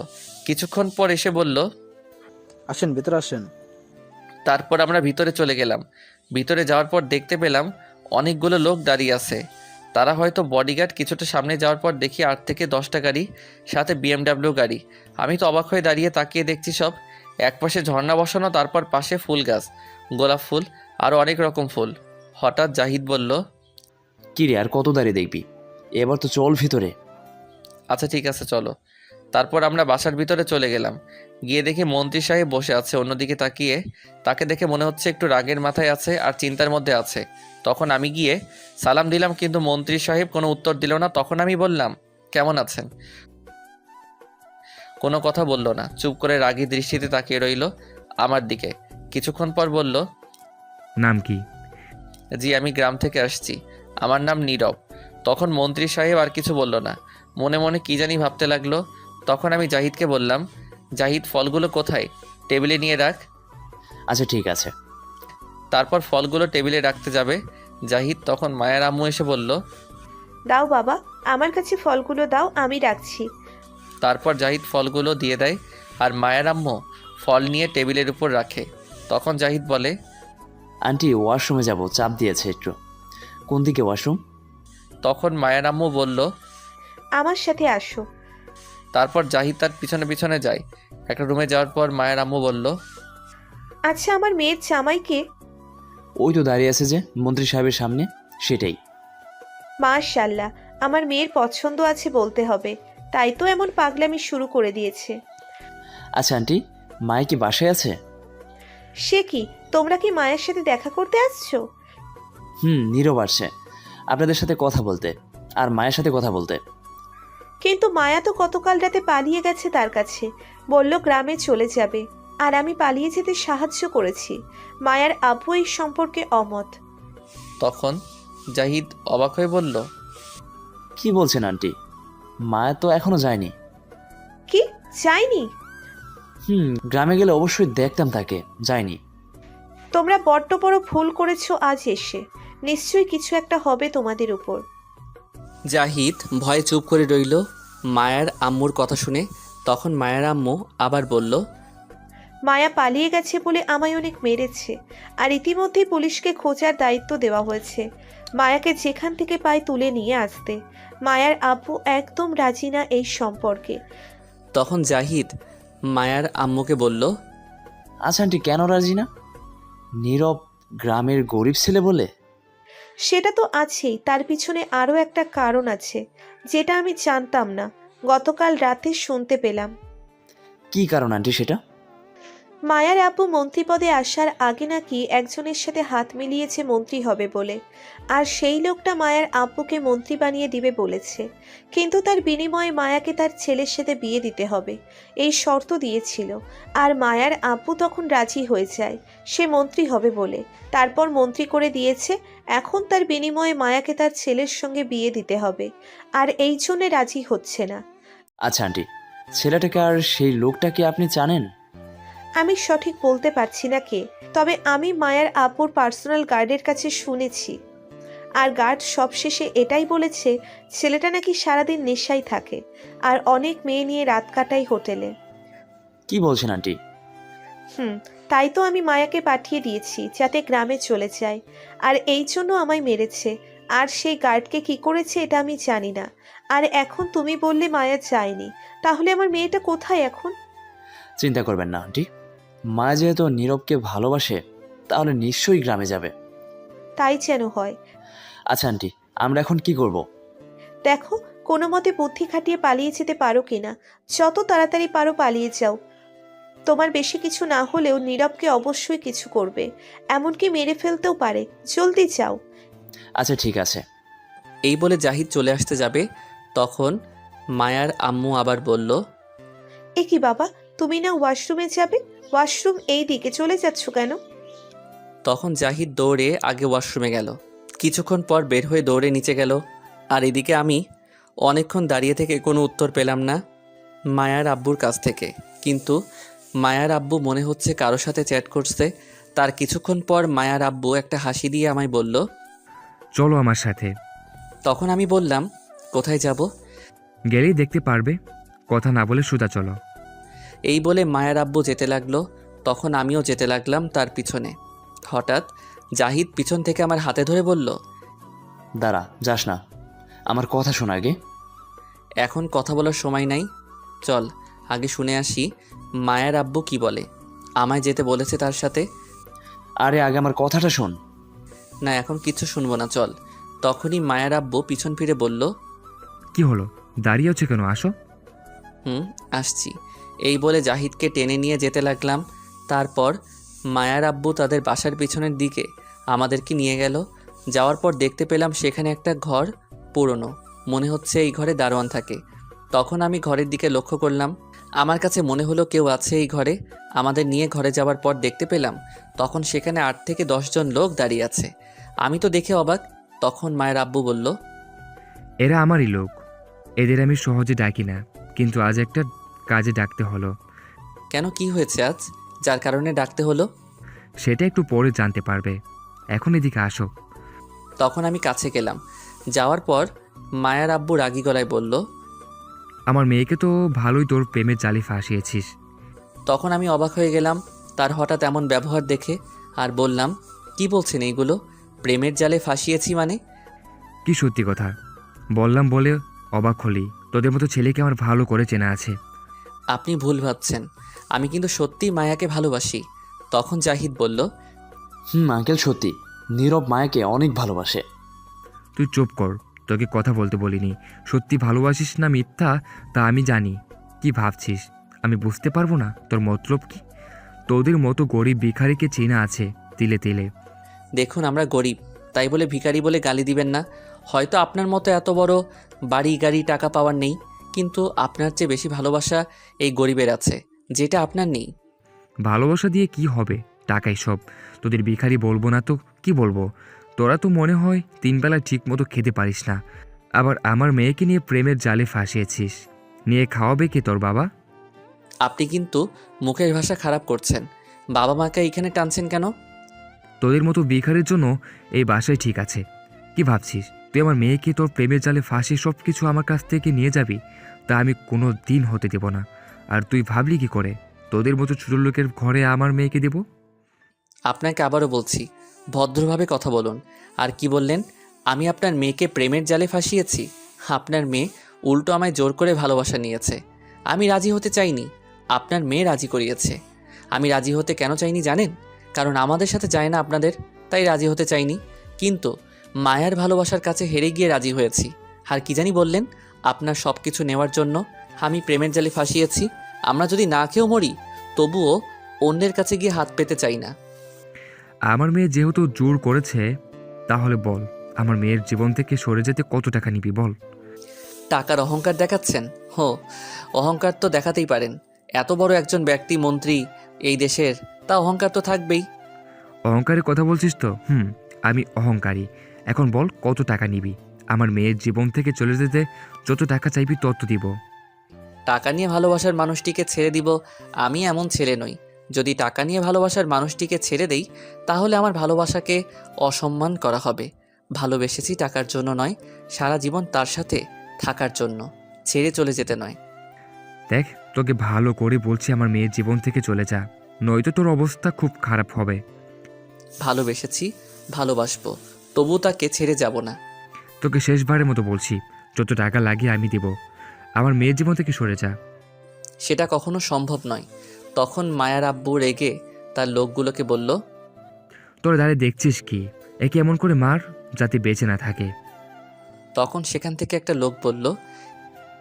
কিছুক্ষণ পর এসে বলল, আসেন ভিতরে আসেন। তারপর আমরা ভিতরে চলে গেলাম। ভিতরে যাওয়ার পর দেখতে পেলাম অনেকগুলো লোক দাঁড়িয়ে আছে, তারা হয়তো বডিগার্ড। কিছুটা সামনে যাওয়ার পর দেখি 8 থেকে 10টা গাড়ি, সাথে BMW গাড়ি। আমি তো অবাক হয়ে দাঁড়িয়ে তাকিয়ে দেখছি সব। একপাশে ঝর্ণা বসানো, তারপর পাশে ফুল গাছ, গোলাপ ফুল, আরও অনেক রকম ফুল। হঠাৎ জাহিদ বলল, কি রে, আর কত দাঁড়িয়ে দেখবি, এবার তো চল ভিতরে। আচ্ছা ঠিক আছে চলো। তারপর আমরা বাসার ভিতরে চলে গেলাম। গিয়ে দেখি মন্ত্রী সাহেব বসে আছে অন্যদিকে তাকিয়ে। তাকে দেখে মনে হচ্ছে একটু রাগের মাথায় আছে আর চিন্তার মধ্যে আছে। তখন আমি গিয়ে সালাম দিলাম, কিন্তু মন্ত্রী সাহেব কোনো উত্তর দিল না। তখন আমি বললাম, কেমন আছেন? কোনো কথা বলল না, চুপ করে রাগী দৃষ্টিতে তাকিয়ে রইল আমার দিকে। কিছুক্ষণ পর বলল, নাম কি? জি, আমি গ্রাম থেকে আসছি, আমার নাম নীরব। তখন মন্ত্রী সাহেব আর কিছু বলল না, মনে মনে কি জানি ভাবতে লাগলো। তখন আমি জাহিদকে বললাম, জাহিদ, ফলগুলো কোথায়? টেবিলে নিয়ে রাখ। আচ্ছা ঠিক আছে। তারপর ফলগুলো টেবিলে রাখতে যাবে জাহিদ, তখন মায়ের আম্মু এসে বলল, দাও বাবা, আমার কাছে ফলগুলো দাও, আমি রাখছি। তারপর জাহিদ ফলগুলো দিয়ে দেয় আর মায়ের আম্মু ফল নিয়ে টেবিলের উপর রাখে। তখন জাহিদ বলে, আন্টি ওয়াশরুমে যাব, চাপ দিয়েছে একটু। কোন দিকে ওয়াশরুম? তখন মায়ের আম্মু বলল, আমার সাথে আসো। তারপর জাহিদ তার পিছনে পিছনে যায়। একটা রুমে যাওয়ার পর মায়ের আম্মু বলল, আচ্ছা, আমার মেয়ের জামাইকে? ওই তো দাঁড়িয়ে আছে যে মন্ত্রী সাহেবের সামনে, সেটাই। মাশাআল্লাহ, আমার মেয়ের পছন্দ আছে বলতে হবে, তাই তো এমন পাগলামি শুরু করে দিয়েছে। আচ্ছা আন্টি, মায়ে কি বাসায় আছে? সে কি, তোমরা কি মায়ের সাথে দেখা করতে আসছো? নীরব আসছে আপনাদের সাথে কথা বলতে, আর মায়ের সাথে কথা বলতে। কিন্তু মায়া তো গতকাল রাতে পালিয়ে গেছে তার কাছে, বলল গ্রামে চলে যাবে, আর আমি পালিয়ে যেতে সাহায্য করেছি। মায়ার আব্বু এই সম্পর্কে অমত। তখন জাহিদ অবাক হয়ে বলল, কি বলছেন আন্টি? মায়া তো এখনো যায়নি। কি, যায়নি? গ্রামে গেলে অবশ্যই দেখতাম তাকে, যায়নি। তোমরা বড্ড বড় ভুল করেছো আজ এসে, নিশ্চয়ই কিছু একটা হবে তোমাদের উপর। জাহিদ ভয়ে চুপ করে রইল মায়ার আম্মুর কথা শুনে। তখন মায়ার আম্মু আবার বলল, মায়া পালিয়ে গেছে বলে আমায় অনেক মেরেছে, আর ইতিমধ্যেই পুলিশকে খোঁজার দায়িত্ব দেওয়া হয়েছে মায়াকে যেখান থেকে পায় তুলে নিয়ে আসতে। মায়ার আব্বু একদম রাজি না এই সম্পর্কে। তখন জাহিদ মায়ার আম্মুকে বলল, আচ্ছা আন্টি, কেন রাজি না? নীরব গ্রামের গরিব ছেলে বলে? সেটা তো আছেই, তার পিছনে আরও একটা কারণ আছে যেটা আমি জানতাম না, গতকাল রাতে শুনতে পেলাম। কি কারণ আন্টি সেটা? মায়ার আব্বু মন্ত্রী পদে আসার আগে নাকি একজনের সাথে হাত মিলিয়েছে মন্ত্রী হবে বলে, আর সেই লোকটা মায়ার আব্বুকে মন্ত্রী বানিয়ে দিবে বলেছে, কিন্তু তার বিনিময়ে মায়াকে তার ছেলের সাথে বিয়ে দিতে হবে এই শর্ত দিয়েছিল। আর মায়ার আব্বু তখন রাজি হয়ে যায় সে মন্ত্রী হবে বলে, তারপর মন্ত্রী করে দিয়েছে। এখন তার বিনিময়ে মায়াকে তার ছেলের সঙ্গে বিয়ে দিতে হবে, আর এই জন্যে রাজি হচ্ছে না। আচ্ছা আন্টি, ছেলেটাকে আর সেই লোকটাকে আপনি জানেন? আমি সঠিক বলতে পারছি না কে, তবে আমি মায়ার আব্বুর পার্সোনাল গার্ডের কাছে শুনেছি, আর গার্ড সবশেষে এটাই বলেছে ছেলেটা নাকি সারাদিন নেশায় থাকে আর অনেক মেয়ে নিয়ে রাত কাটায় হোটেলে। কি বলছেন আন্টি? তাই তো আমি মায়াকে পাঠিয়ে দিয়েছি যাতে গ্রামে চলে যায়, আর এই জন্য আমায় মেরেছে। আর সেই গার্ডকে কি করেছে এটা আমি জানি না। আর এখন তুমি বললে মায়া যায়নি, তাহলে আমার মেয়েটা কোথায় এখন? চিন্তা করবেন না আন্টি, মা যেহেতু নীরবকে ভালোবাসে তাহলে নিশ্চয়ই গ্রামে যাবে। তাই যেন হয়। আচ্ছা আন্টি, আমরা এখন কি করব? দেখো, কোনো মতে বুদ্ধি খাটিয়ে পালিয়ে যেতে পারো কিনা। যত তাড়াতাড়ি পারো পালিয়ে যাও। তোমার বেশি কিছু না হলেও নীরবকে অবশ্যই কিছু করবে, এমনকি মেরে ফেলতেও পারে। জলদি যাও। আচ্ছা ঠিক আছে। এই বলে জাহিদ চলে আসতে যাবে। তখন মায়ার আম্মু আবার বলল, এ কি বাবা, তুমি না ওয়াশরুমে যাবে? ওয়াশরুম এই দিকে, চলে যাচ্ছ কেন? তখন জাহিদ দৌড়ে আগে ওয়াশরুমে গেল। কিছুক্ষণ পর বের হয়ে দৌড়ে নিচে গেল। আর এদিকে আমি অনেকক্ষণ দাঁড়িয়ে থেকে কোনো উত্তর পেলাম না মায়ার আব্বুর কাছ থেকে। কিন্তু মায়ার আব্বু মনে হচ্ছে কারোর সাথে চ্যাট করছে। তার কিছুক্ষণ পর মায়ার আব্বু একটা হাসি দিয়ে আমায় বলল, চলো আমার সাথে। তখন আমি বললাম, কোথায় যাব? গেলেই দেখতে পারবে, কথা না বলে সোজা চলো। এই বলে মায়ার আব্বু যেতে লাগলো। তখন আমিও যেতে লাগলাম তার পিছনে। হঠাৎ জাহিদ পিছন থেকে আমার হাতে ধরে বলল, দাঁড়া, যাস না, আমার কথা শোন আগে। এখন কথা বলার সময় নাই, চল আগে শুনে আসি মায়ার আব্বু কি বলে। আমায় যেতে বলেছে তার সাথে। আরে আগে আমার কথাটা শোন। না, এখন কিচ্ছু শুনবো না, চল। তখনই মায়ার আব্বু পিছন ফিরে বলল, কি হলো, দাঁড়িয়ে আছো কেন, আসো। আসছি। এই বলে জাহিদকে টেনে নিয়ে যেতে লাগলাম। তারপর মায়ার আব্বু তাদের বাসার পিছনের দিকে আমাদেরকে নিয়ে গেল। যাওয়ার পর দেখতে পেলাম সেখানে একটা ঘর, পুরনো, মনে হচ্ছে এই ঘরে দারোয়ান থাকে। তখন আমি ঘরের দিকে লক্ষ্য করলাম। আমার কাছে মনে হলো কেউ আছে এই ঘরে। আমাদের নিয়ে ঘরে যাওয়ার পর দেখতে পেলাম তখন সেখানে 8 থেকে 10 জন লোক দাঁড়িয়ে আছে। আমি তো দেখে অবাক। তখন মায়ের আব্বু বলল, এরা আমারই লোক, এদের আমি সহজে ডাকি না, কিন্তু আজ একটা কাজে ডাকতে হলো। কেন, কি হয়েছে আজ যার কারণে ডাকতে হলো? সেটা একটু পরে জানতে পারবে, এখন এদিকে আসো। তখন আমি কাছে গেলাম। যাওয়ার পর মায়ার আব্বু রাগী গলায় বলল, আমার মেয়েকে তো ভালোই তোর প্রেমের জালে ফাঁসিয়েছিস। তখন আমি অবাক হয়ে গেলাম তার হঠাৎ এমন ব্যবহার দেখে, আর বললাম, কি বলছেন এইগুলো? প্রেমের জালে ফাঁসিয়েছি মানে? কি সত্যি কথা বললাম বলে অবাক হলি? তোদের মতো ছেলেকে আমার ভালো করে চেনা আছে। আপনি ভুল ভাবছেন, আমি কিন্তু সত্যিই মায়াকে ভালোবাসি। তখন জাহিদ বলল, আঙ্কেল সত্যি নীরব মায়াকে অনেক ভালোবাসে। তুই চুপ কর, তোকে কথা বলতে বলিনি। সত্যি ভালোবাসিস না মিথ্যা তা আমি জানি। কি ভাবছিস আমি বুঝতে পারবো না তোর মতলব কি? তোদের মতো গরিব ভিখারিকে চেনা আছে তিলে তিলে। দেখুন আমরা গরিব, তাই বলে ভিখারি বলে গালি দিবেন না। হয়তো আপনার মতো এত বড় বাড়ি গাড়ি টাকা পাওয়ার নেই, কিন্তু আপনার চেয়ে বেশি ভালোবাসা এই গরিবের আছে, যেটা আপনার নেই। ভালোবাসা দিয়ে কি হবে? টাকাই সব। তোদের ভিখারি বলবো না তো কি বলবো? তোরা তো মনে হয় 3 বেলা ঠিক মতো খেতে পারিস না, আবার আমার মেয়েকে নিয়ে প্রেমের জালে ফাঁসিয়েছিস। নিয়ে খাওয়াবে কে তোর বাবা? আপনি কিন্তু মুখের ভাষা খারাপ করছেন। বাবা মাকে এখানে টানছেন কেন? তোদের মতো ভিখারির জন্য এই বাসায় ঠিক আছে। কি ভাবছিস তুই আমার মেয়েকে তোর প্রেমের জালে ফাঁসিয়ে সব কিছু আমার কাছ থেকে নিয়ে যাবি? তা আমি কোনো দিন হতে দেব না। আর তুই ভাবলি কি করে তোদের মতো ছোট লোকের ঘরে আমার মেয়েকে দেব? আপনাকে আবারও বলছি, ভদ্রভাবে কথা বলুন। আর কি বললেন? আমি আপনার মেয়েকে প্রেমের জালে ফাঁসিয়েছি? আপনার মেয়ে উল্টো আমায় জোর করে ভালোবাসা নিয়েছে। আমি রাজি হতে চাইনি, আপনার মেয়ে রাজি করিয়েছে। আমি রাজি হতে কেন চাইনি জানেন? কারণ আমাদের সাথে যায় না আপনাদের, তাই রাজি হতে চাইনি। কিন্তু মায়ার ভালোবাসার কাছে হেরে গিয়ে রাজি হয়েছি। আর কি জানি বললেন, আপনার সব কিছু নেওয়ার জন্য আমি প্রেমের জালে ফাঁসিয়েছি। আমরা যদি না খেয়েও মরি, তবুও অন্যের কাছে গিয়ে হাত পেতে চাই না। আমার মেয়ে যেহেতু জোর করেছে, তাহলে বল আমার মেয়ের জীবন থেকে সরে যেতে কত টাকা নিবি বল? টাকার অহংকার দেখাচ্ছেন? অহংকার তো দেখাতেই পারেন। এত বড় একজন ব্যক্তি, মন্ত্রী এই দেশের, তা অহংকার তো থাকবেই। অহংকারের কথা বলছিস তো? আমি অহংকারী। এখন বল কত টাকা নিবি? আমার মেয়ের জীবন থেকে চলে যেতে যত টাকা চাইবি তত দিব। টাকা নিয়ে ভালোবাসার মানুষটিকে ছেড়ে দিব? আমি এমন ছেলে নই। যদি টাকা নিয়ে ভালোবাসার মানুষটিকে ছেড়ে দেই, তাহলে আমার ভালোবাসাকে অসম্মান করা হবে। ভালোবেসেছি টাকার জন্য নয়, সারা জীবন তার সাথে থাকার জন্য, ছেড়ে চলে যেতে নয়। দেখ তোকে ভালো করে বলছি, আমার মেয়ের জীবন থেকে চলে যা, নয়তো তোর অবস্থা খুব খারাপ হবে। ভালোবেসেছি, ভালোবাসবো, তবু তাকে ছেড়ে যাব না। তোকে শেষবারের মতো বলছি, যত টাকা লাগে আমি দেব, আমার মেয়ের জীবন থেকে সরে যা। সেটা কখনো সম্ভব নয়। তখন মায়ার আব্বু রেগে তার লোকগুলোকে বলল, তোরা দাঁড়িয়ে দেখছিস কি? একে এমন করে মার যাতে বেঁচে না থাকে। তখন সেখান থেকে একটা লোক বলল,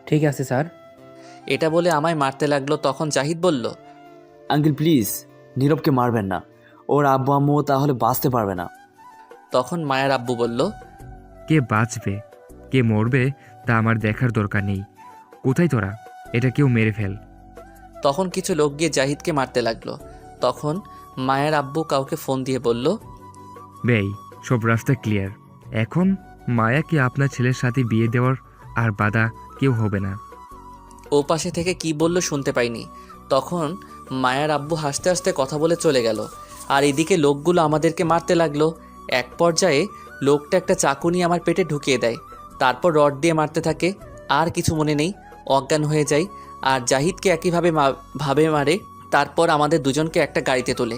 ঠিক আছে স্যার। এটা বলে আমায় মারতে লাগলো। তখন জাহিদ বলল, আঙ্কেল প্লিজ নীরবকে মারবেন না, ওর আব্বু আম্মু তাহলে বাঁচতে পারবে না। তখন মায়ার আব্বু বলল, কে বাঁচবে কে মরবে তা আমার দেখার দরকার নেই। কোথায় তোরা? এটা কেউ মেরে ফেল। তখন কিছু লোক গিয়ে জাহিদকে মারতে লাগলো। তখন মায়ের আব্বু কাউকে ফোন দিয়ে বলল, বেই সব রাস্তা ক্লিয়ার। এখন মায়াকে আপনার ছেলের সাথে বিয়ে দেওয়ার আর বাধা কেউ হবে না। ও পাশে থেকে কি বলল শুনতে পাইনি। তখন মায়ার আব্বু হাসতে হাসতে কথা বলে চলে গেল। আর এদিকে লোকগুলো আমাদেরকে মারতে লাগলো। এক পর্যায়ে লোকটা একটা চাকু নিয়ে আমার পেটে ঢুকিয়ে দেয়, তারপর রড দিয়ে মারতে থাকে। আর কিছু মনে নেই, অজ্ঞান হয়ে যায়। আর জাহিদকে একইভাবে ভাবে মারে। তারপর আমাদের দুজনকে একটা গাড়িতে তোলে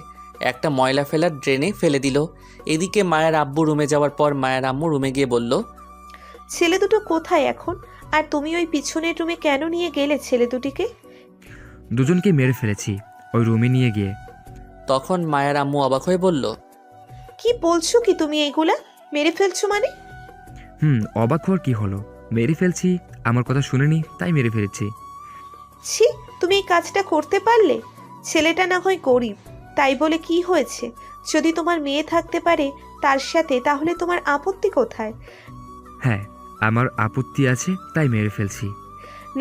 একটা ময়লা ফেলার ড্রেনে ফেলে দিল। এদিকে মায়ের আব্বু রুমে যাওয়ার পর মায়ের আম্মু রুমে গিয়ে বলল, ছেলে দুটো কোথায় এখন? আর তুমি ওই পিছনের রুমে কেন নিয়ে গেলে ছেলে দুটিকে? দুজনকে মেরে ফেলেছি ওই রুমে নিয়ে গিয়ে। তখন মায়ের আম্মু অবাক হয়ে বলল, কি বলছো কি তুমি এইগুলা? মেরে ফেলছো মানে? অবাক হওয়ার কি হলো? মেরে ফেলছি, আমার কথা শুনেনি তাই মেরে ফেলেছি। ছি, তুমি এই কাজটা করতে পারলে? ছেলেটা না হয় গরিব, তাই বলে কি হয়েছে? যদি তোমার মেয়ে থাকতে পারে তার সাথে, তাহলে তোমার আপত্তি কোথায়? হ্যাঁ, আমার আপত্তি আছে, তাই মেরে ফেলছি।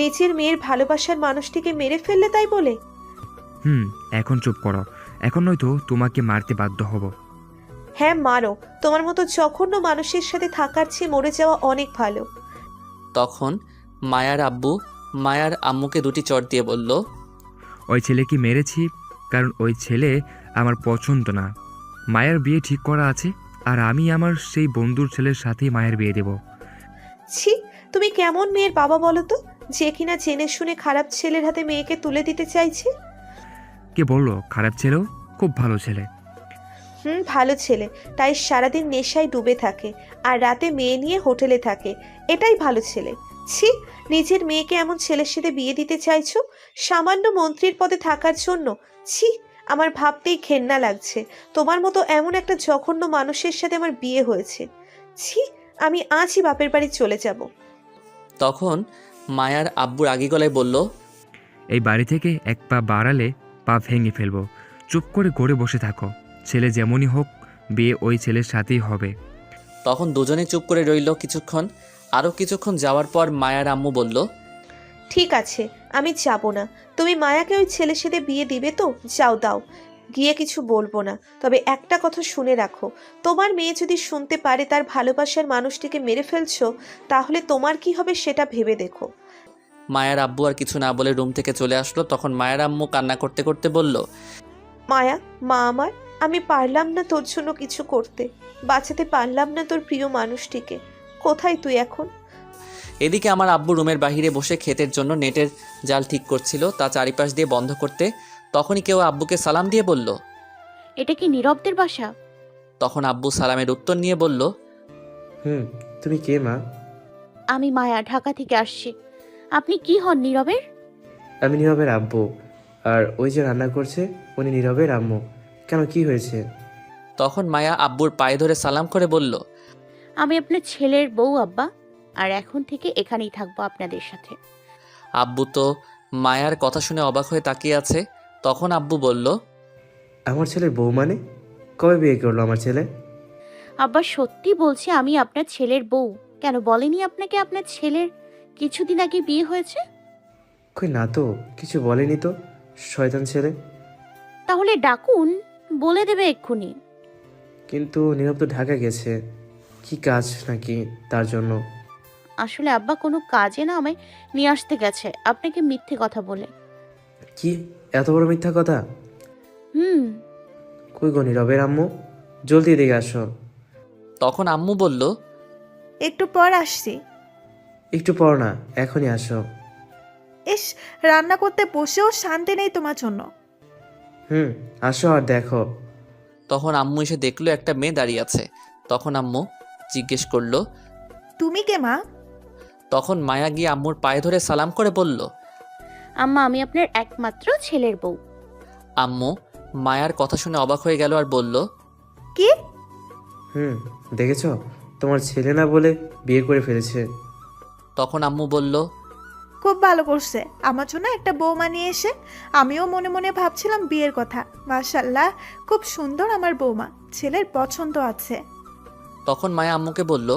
নিজের মেয়ের ভালোবাসার মানুষটিকে মেরে ফেললে তাই বলে? এখন চুপ করো, এখন নয়তো তোমাকে মারতে বাধ্য হব। হ্যাঁ মারো, তোমার মতো জঘন্য মানুষের সাথে থাকার চেয়ে মরে যাওয়া অনেক ভালো। তখন মায়ার আব্বু মায়ার আম্মুকে দুটি চট দিয়ে বলল, ওই ছেলেকে মেরেছি কারণ ওই ছেলে আমার পছন্দ না। মায়ের বিয়ে ঠিক করা আছে, আর আমি আমার সেই বন্ধুর ছেলের সাথেই মায়ের বিয়ে দেব। ছি, তুমি কেমন মেয়ের বাবা বলো তো, যে কিনা জেনে শুনে খারাপ ছেলের হাতে মেয়েকে তুলে দিতে চাইছে? কে বললো খারাপ ছেলেও? খুব ভালো ছেলে। ভালো ছেলে, তাই সারাদিন নেশায় ডুবে থাকে আর রাতে মেয়ে নিয়ে হোটেলে থাকে, এটাই ভালো ছেলে। ছি, নিজের মেয়েকে এমন ছেলের সাথে বিয়ে দিতে চাইছো সামান্য মন্ত্রীর পদে থাকার জন্য? ছি, আমার ভাবতেই ঘেন্না লাগছে। তোমার মতো এমন একটা জঘন্য মানুষের সাথে আমার বিয়ে হয়েছে। ছি, আমি আজই বাপের বাড়ি চলে যাব। তখন মায়ার আব্বু রাগী গলায় বলল, এই বাড়ি থেকে এক পা বাড়ালে পা ভেঙে ফেলবো। চুপ করে গড়ে বসে থাকো, ছেলে যেমনই হোক বিয়ে ওই ছেলের সাথেই হবে। তখন দুজনে চুপ করে রইল কিছুক্ষণ। আরও কিছুক্ষণ যাওয়ার পর মায়ার আম্মু বলল, ঠিক আছে, আমি যাব না। তুমি মায়াকে ওই ছেলের সাথে বিয়ে দিবে তো যাও, দাও, গিয়ে কিছু বলবো না। তবে একটা কথা শুনে রাখো, তোমার মেয়ে যদি শুনতে পারে তার ভালোবাসার মানুষটিকে মেরে ফেলছো, তাহলে তোমার কি হবে সেটা ভেবে দেখো। মায়ার আব্বু আর কিছু না বলে রুম থেকে চলে আসলো। তখন মায়ের আম্মু কান্না করতে করতে বলল, মায়া, মা আমার, আমি পারলাম না তোর জন্য কিছু করতে, বাঁচাতে পারলাম না তোর প্রিয় মানুষটিকে। কোথায় তুই এখন? এদিকে আমার আব্বু রুমের বাইরে বসে ক্ষেতের জন্য নেটের জাল ঠিক করছিল, তা চারিপাশ দিয়ে বন্ধ করতে। তখনই কেউ আব্বুকে সালাম দিয়ে বলল। এটা কি নীরবদের বাসা? তখন আব্বু সালামের উত্তর নিয়ে বলল, তুমি কে মা? আমি মায়া, ঢাকা থেকে আসছি। আপনি কি হন নীরবের? আমি নীরবের আব্বু, আর ওই যে রান্না করছে উনি নীরবের আম্মু। কেন, কি হয়েছে? তখন মায়া আব্বুর পায়ে ধরে সালাম করে বলল, আমি আপনার ছেলের বউ আব্বা, আর এখন থেকে এখানেই থাকবো আপনাদের সাথে। আব্বু তো মায়ার কথা শুনে অবাক হয়ে তাকিয়ে আছে। তখন আব্বু বলল, আমার ছেলের বউ মানে? কবে বিয়ে করলো আমার ছেলে? আব্বা সত্যি বলছি, আমি আপনার ছেলের বউ। কেন বলেনি আপনাকে আপনার ছেলের কিছুদিন আগে বিয়ে হয়েছে? কই না তো, কিছু বলেনি তো, শয়তান ছেলে। তাহলে ডাকুন, বলে দেবে এক্ষুনি। কিন্তু নীরব তো ঢাকা গেছে, কি কাজ নাকি তার জন্য? আসলে আব্বা কোনো কাজে না আমায় নিয়ে আসতে গেছে, আপনাকে মিথ্যে কথা বলে। কি এত বড় মিথ্যা কথা? কই গো নীরবের আম্মু, জলদি এদিকে আসো। তখন আম্মু বলল, একটু পর আসছি। একটু পর না, এখনই আসো। ইস, রান্না করতে বসেও শান্তি নেই তোমার জন্য। আসো আর দেখো। তখন আম্মু এসে দেখলো একটা মেয়ে দাঁড়িয়ে আছে। তখন আম্মু জিজ্ঞেস করলো, তুমি কে মা? তখন মায়া গিয়ে আম্মুর পায়ে ধরে সালাম করে বলল, আম্মা, আমি আপনার একমাত্র ছেলের বউ। আম্মু মায়ার কথা শুনে অবাক হয়ে গেল আর বলল, কি? দেখেছো, তোমার ছেলে না বলে বিয়ে করে ফেলেছে। তখন আম্মু বলল, খুব ভালো করছে আমার জন্য একটা বৌমা নিয়ে এসে। আমিও মনে মনে ভাবছিলাম বিয়ের কথা। মাশাআল্লাহ, খুব সুন্দর আমার বৌমা, ছেলের পছন্দ আছে। তখন মায়া আম্মুকে বলল,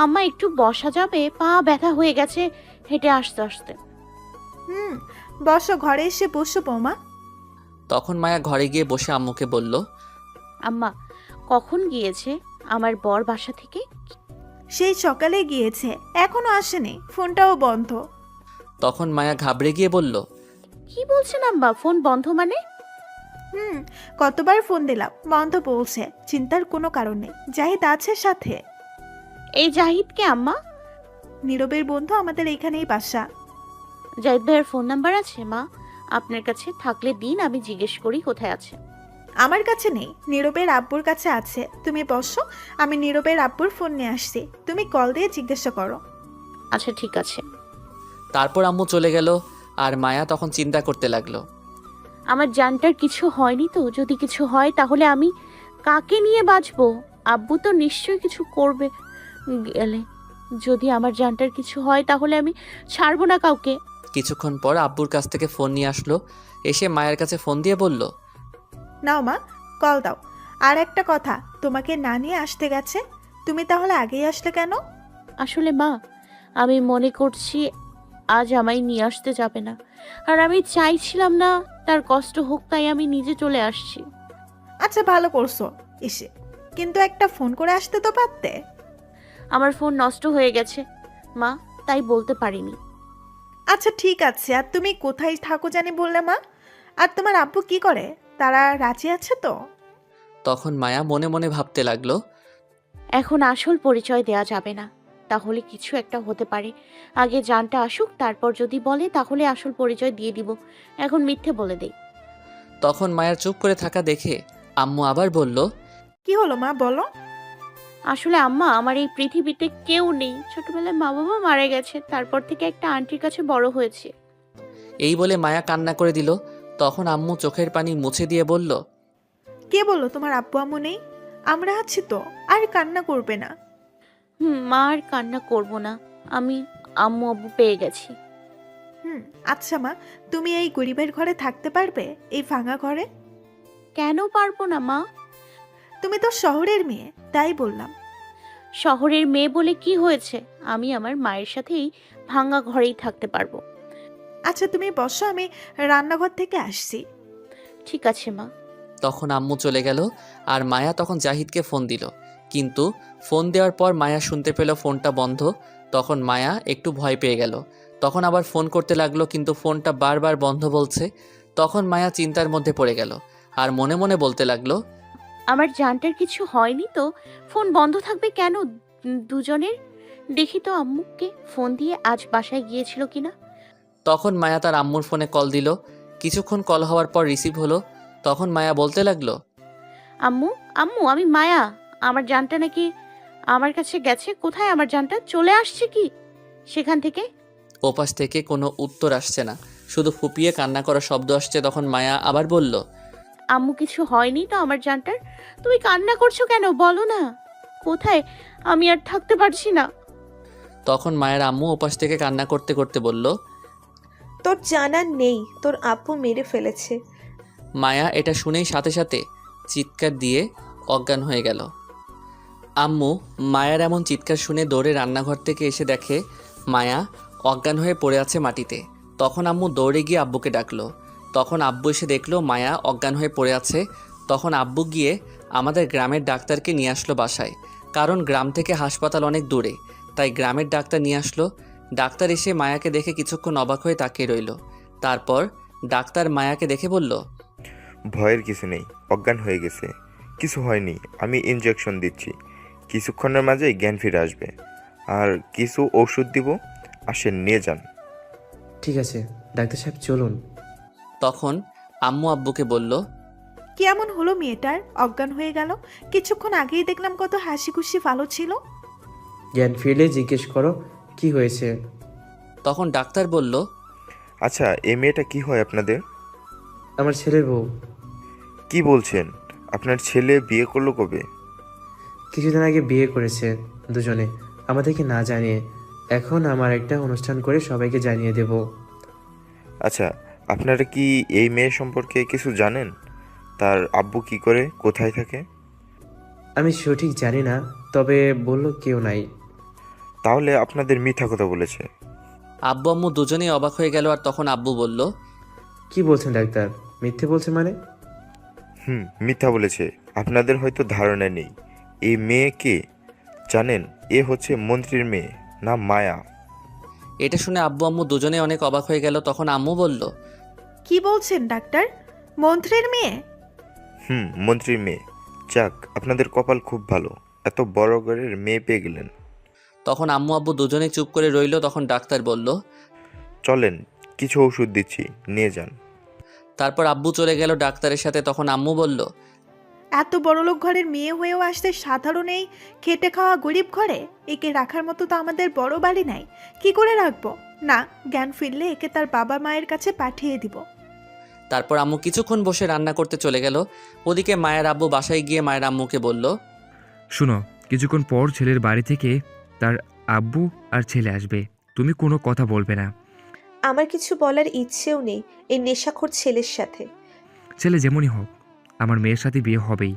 আম্মা একটু বসা যাবে? পা ব্যথা হয়ে গেছে হেঁটে আসতে আসতে। বসো, ঘরে এসে বসো বৌমা। তখন মায়া ঘরে গিয়ে বসে আম্মুকে বলল, আম্মা, কখন গিয়েছে আমার বর বাসা থেকে? সেই সকালে গিয়েছে, এখনো আসেনি, ফোনটাও বন্ধ। তখন মায়া ঘাবড়ে গিয়ে বলল, কি বলছেন আম্মা, ফোন বন্ধ মানে? কতবার ফোন দিলাম, বন্ধ বলছে। চিন্তার কোনো কারণ নেই, জাহিদ আছে সাথে। এই জাহিদকে আম্মা? নীরবের বন্ধু, আমাদের এখানেই বাসা। জাহিদ ভাইয়ের ফোন নাম্বার আছে মা? আপনার কাছে থাকলে দিন, আমি জিজ্ঞেস করি কোথায় আছে। আমার কাছে নেই, নীরবের আব্বুর কাছে আছে। তুমি বসো, আমি নীরবের আব্বুর ফোন নিয়ে আসছি, তুমি কল দিয়ে জিজ্ঞাসা করো। আচ্ছা ঠিক আছে। তারপর আম্মু চলে গেল আর মায়া তখন চিন্তা করতে লাগলো, আমার জানটার কিছু হয়নি তো? যদি কিছু হয় তাহলে আমি কাকে নিয়ে বাঁচবো? আব্বু তো নিশ্চয়ই কিছু করবে গেলে। যদি আমার জানটার কিছু হয় তাহলে আমি ছাড়বো না কাউকে। কিছুক্ষণ পর আব্বুর কাছ থেকে ফোন নিয়ে আসলো, এসে মায়ের কাছে ফোন দিয়ে বলল, নাও মা, কল দাও। আর একটা কথা, তোমাকে না নিয়ে আসতে গেছে, তুমি তাহলে আগেই আসলে কেন? আসলে মা, আমি মনে করছি আজ আমায় নিয়ে আসতে যাবে না, আর আমি চাইছিলাম না তার কষ্ট হোক, তাই আমি নিজে চলে আসছি। আচ্ছা, ভালো করছো এসে, কিন্তু একটা ফোন করে আসতে তো পারতে। আমার ফোন নষ্ট হয়ে গেছে মা, তাই বলতে পারিনি। আচ্ছা ঠিক আছে, আর তুমি কোথায় থাকো জানি বললে মা? আর তোমার আব্বু কি করে, তারা রাজি আছে তো? তখন মায়া মনে মনে ভাবতে লাগলো, এখন আসল পরিচয় দেয়া যাবে না, তাহলে কিছু একটা হতে পারে। আগে জানটা আসুক, তারপর যদি বলে তাহলে আসল পরিচয় দিয়ে দিব। এখন মিথ্যে বলে দেই। তখন মায়ার চুপ করে থাকা দেখে আম্মু আবার বলল, কি হলো মা, বলো। আসলে আম্মা, আমার এই পৃথিবীতে কেউ নেই। ছোটবেলায় মা বাবা মারা গেছে, তারপর থেকে একটা আন্টির কাছে বড় হয়েছে। এই বলে মায়া কান্না করে দিল। তখন আম্মু চোখের পানি মুছে দিয়ে বলল, কে বললো তোমার আব্বু আম্মু নেই? আমরা আছি তো, আর কান্না করবে না। মা, আর কান্না করব না, আমি আম্মু আব্বু পেয়ে গেছি। আচ্ছা মা, তুমি এই গরিবের ঘরে থাকতে পারবে, এই ভাঙা ঘরে? কেন পারবো না মা? তুমি তো শহরের মেয়ে, তাই বললাম। শহরের মেয়ে বলে কি হয়েছে, আমি আমার মায়ের সাথেই ভাঙা ঘরেই থাকতে পারবো। আচ্ছা তুমি বসো, আমি রান্নাঘর থেকে আসছি। ঠিক আছে মা। তখন আম্মু চলে গেল আর মায়া তখন জাহিদকে ফোন দিল। কিন্তু ফোন দেওয়ার পর মায়া শুনতে পেল ফোনটা বন্ধ। তখন মায়া একটু ভয় পেয়ে গেল। তখন আবার ফোন করতে লাগলো, কিন্তু ফোনটা বারবার বন্ধ বলছে। তখন মায়া চিন্তার মধ্যে পড়ে গেল আর মনে মনে বলতে লাগলো, আমার জানটার কিছু হয়নি তো, ফোন বন্ধ থাকবে কেন দুজনের? দেখি তো আম্মুকে ফোন দিয়ে আজ বাসায় গিয়েছিল কিনা। তখন মায়া তার আম্মুর ফোনে কল দিল। কিছুক্ষণ কল হওয়ার পর রিসিভ হলো। তখন মায়া বলতে লাগলো, আম্মু, আম্মু, আমি মায়া। আমার জানটা নাকি আমার কাছে গেছে। কোথায় আমার জানটা? চলে আসছে কি সেখান থেকে? ওপাশ থেকে কোনো উত্তর আসছে না, শুধু ফুপিয়ে কান্না করা শব্দ আসছে। তখন মায়া আবার বলল, আম্মু, কিছু হয়নি তো আমার জানটার? তুমি কান্না করছো কেন, বলো না কোথায়? আমি আর থাকতে পারছি না। তখন মায়ের আম্মু ওপাশ থেকে কান্না করতে করতে বলল, তোর জানা নেই, তোর আব্বু মেরে ফেলেছে। মায়া এটা শুনেই সাথে সাথে চিৎকার দিয়ে অজ্ঞান হয়ে গেল। আম্মু মায়ার এমন চিৎকার শুনে দৌড়ে রান্নাঘর থেকে এসে দেখে মায়া অজ্ঞান হয়ে পড়ে আছে মাটিতে। তখন আম্মু দৌড়ে গিয়ে আব্বুকে ডাকলো। তখন আব্বু এসে দেখলো মায়া অজ্ঞান হয়ে পড়ে আছে। তখন আব্বু গিয়ে আমাদের গ্রামের ডাক্তারকে নিয়ে আসলো বাসায়, কারণ গ্রাম থেকে হাসপাতাল অনেক দূরে, তাই গ্রামের ডাক্তার নিয়ে আসলো। ডাক্তার এসে মায়াকে দেখে কিছুক্ষণ অবাক হয়ে তাকিয়ে রইল। তারপর ডাক্তার মায়াকে দেখে বলল, ভয়ের কিছু নেই, অজ্ঞান হয়ে গেছে, কিছু হয়নি। আমি ইনজেকশন দিচ্ছি, কিছুক্ষণের মাঝেই জ্ঞান ফিরে আসবে। আর কিছু ওষুধ দিব, আসেন নিয়ে যান। ঠিক আছে ডাক্তার সাহেব, চলুন। তখন আম্মু আব্বুকে বলল, কি এমন হলো মেয়েটার, অজ্ঞান হয়ে গেল? কিছুক্ষণ আগেই দেখলাম কত হাসি খুশি ভালো ছিল। জ্ঞান ফিরলে জিজ্ঞেস করো কি হয়েছে। তখন ডাক্তার বলল, আচ্ছা, এই মেয়েটা কি হয় আপনাদের? আমার ছেলের বউ। কি বলছেন? আপনার ছেলে বিয়ে করলো কবে? কিছুদিন আগে বিয়ে করেছে দুজনে, আমাদেরকে না জানিয়ে। এখন আমার একটা অনুষ্ঠান করে সবাইকে জানিয়ে দেব। আচ্ছা, আপনারা কি এই মেয়ে সম্পর্কে কিছু জানেন? তার আব্বু কি করে, কোথায় থাকে? আমি সঠিক জানি না, তবে বললো কেউ নাই। তাহলে আপনাদের মিথ্যা কথা বলেছে। আব্বু আম্মু দুজনেই অবাক হয়ে গেল। আর তখন আব্বু বলল, কি বলছেন ডাক্তার, মিথ্যে বলছে মানে? মিথ্যা বলেছে। আপনাদের হয়তো ধারণা নেই এই মেয়ে কে জানেন। এ হচ্ছে মন্ত্রীর মেয়ে, না মায়া। এটা শুনে আব্বু আম্মু দুজনেই অনেক অবাক হয়ে গেল। তখন আম্মু বলল, কি বলছেন ডাক্তার, মন্ত্রীর মেয়ে? মন্ত্রীর মেয়ে। যাক, আপনাদের কপাল খুব ভালো, এত বড় ঘরের মেয়ে পেয়ে গেলেন। তখন আম্মু আব্বু দুজনেই চুপ করে রইল। তখন ডাক্তার বলল, চলেন, কিছু ওষুধ দিচ্ছি, নিয়ে যান। তারপর আব্বু চলে গেল ডাক্তারের সাথে। তখন আম্মু বলল, এত বড়লোক ঘরের মেয়ে হয়েও আসতে সাধারণ এই খেটে খাওয়া গরিব ঘরে? একে রাখার মতো তো আমাদের বড় বাড়ি নাই, কি করে রাখবো? না, জ্ঞান ফিরলে একে তার বাবা মায়ের কাছে পাঠিয়ে দিব। তারপর আম্মু কিছুক্ষণ বসে রান্না করতে চলে গেল। ওদিকে মায়ের আব্বু বাসায় গিয়ে মায়ের আম্মুকে বলল, শোনো, কিছুক্ষণ পর ছেলের বাড়ি থেকে তার আব্বু আর ছেলে আসবে, তুমি কোনো কথা বলবে না। আমার কিছু বলার ইচ্ছেও নেই এই নেশাখোর ছেলের সাথে। ছেলে যেমনই হোক, আমার মেয়ের সাথে বিয়ে হবেই।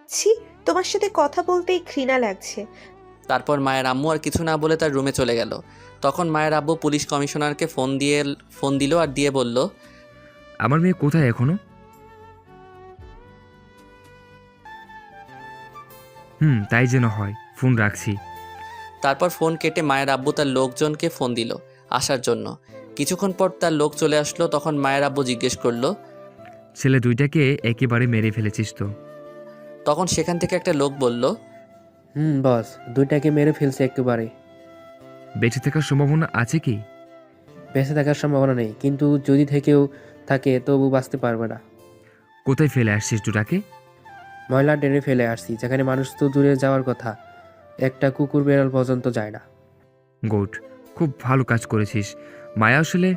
ছি, তোমার সাথে কথা বলতেই ঘৃণা লাগছে। তারপর মায়ের আম্মু আর কিছু না বলে তার রুমে চলে গেল। তখন মায়ের আব্বু পুলিশ কমিশনারকে ফোন দিল আর দিয়ে বলল, আমার মেয়ে কোথায় এখনো? তাই যেন হয়, ফোন রাখছি। তারপর ফোন কেটে মায়ের আব্বু তার লোকজনকে ফোন দিল আসার জন্য। কিছুক্ষণ পর তার লোক চলে আসলো। তখন মায়ের আব্বু জিজ্ঞেস করলো, ছেলে দুইটাকে একেবারে মেরে ফেলেছিস তো? তখন সেখান থেকে একটা লোক বলল, বস, দুইটাকে মেরে ফেলছে একেবারে। বেঁচে থাকার সম্ভাবনা আছে কি? বেঁচে থাকার সম্ভাবনা নেই, কিন্তু যদি থেকেও থাকে তবু বাঁচতে পারবে না। কোথায় ফেলে আসছিস দুটাকে? ময়লা ড্রেনে ফেলে আসছি, যেখানে মানুষ তো দূরে যাওয়ার কথা, একটা কুকুর বেড়াল পর্যন্ত যায় না। গুড, খুব ভালো কাজ করেছিস। মায়া আসলে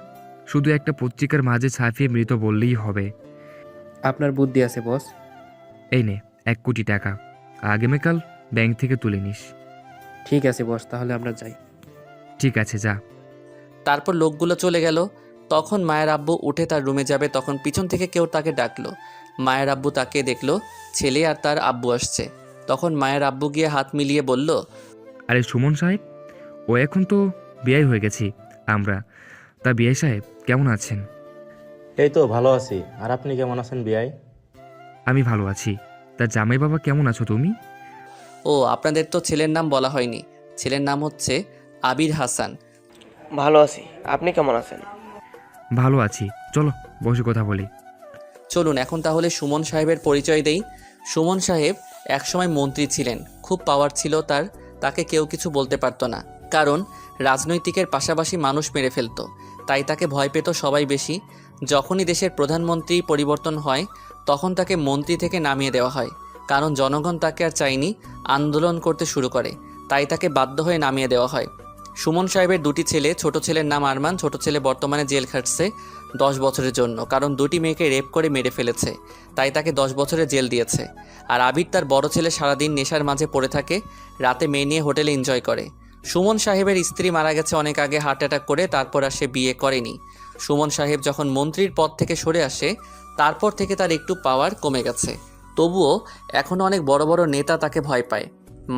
শুধু একটা পত্রিকার মাঝে ছাপিয়ে মৃত বললেই হবে। আপনার বুদ্ধি আছে বস। এই নে 1 কোটি টাকা, আগামীকাল ব্যাংক থেকে তুলে নিস। ঠিক আছে বস, তাহলে আমরা যাই। ঠিক আছে, যা। তারপর লোকগুলো চলে গেল। তখন মায়ের আব্বু উঠে তার রুমে যাবে, তখন পিছন থেকে কেউ তাকে ডাকলো। মায়ের আব্বু তাকে দেখলো, ছেলে আর তার আব্বু আসছে। তখন মায়ের আব্বু গিয়ে হাত মিলিয়ে বলল, আরে সুমন সাহেব, ও এখন তো বিয়ে হয়ে গেছি আমরা। তা বিয়ে সাহেব কেমন আছেন? এই তো ভালো আছি। আর আপনি কেমন আছেন বিআই? আমি ভালো আছি। তা জামাই বাবা কেমন আছো তুমি? ও, আপনাদের তো ছেলের নাম বলা হয়নি। ছেলের নাম হচ্ছে আবির হাসান। ভালো আছি, আপনি কেমন আছেন? ভালো আছি, চলো বসে কথা বলি। চলুন এখন তাহলে সুমন সাহেবের পরিচয় দেই। সুমন সাহেব একসময় মন্ত্রী ছিলেন। খুব পাওয়ার ছিল তার, তাকে কেউ কিছু বলতে পারতো না, কারণ রাজনৈতিকের পাশাপাশি মানুষ মেরে ফেলতো, তাই তাকে ভয় পেত সবাই বেশি। যখনই দেশের প্রধানমন্ত্রী পরিবর্তন হয় তখন তাকে মন্ত্রী থেকে নামিয়ে দেওয়া হয়, কারণ জনগণ তাকে আর চায়নি, আন্দোলন করতে শুরু করে, তাই তাকে বাধ্য হয়ে নামিয়ে দেওয়া হয়। সুমন সাহেবের 2টি ছেলে, ছোট ছেলের নাম আরমান, ছোট ছেলে বর্তমানে জেল খাটছে 10 বছরের জন্য, কারণ 2টি মেয়েকে রেপ করে মেরে ফেলেছে, তাই তাকে 10 বছরের জেল দিয়েছে। আর আবির তার বড় ছেলে সারাদিন নেশার মাঝে পড়ে থাকে, রাতে মেয়ে নিয়ে হোটেলে এনজয় করে। সুমন সাহেবের স্ত্রী মারা গেছে অনেক আগে হার্ট অ্যাটাক করে, তারপর আর সে বিয়ে করেনি। সুমন সাহেব যখন মন্ত্রীর পদ থেকে সরে আসে তারপর থেকে তার একটু পাওয়ার কমে গেছে, তবুও এখনও অনেক বড় বড় নেতা তাকে ভয় পায়।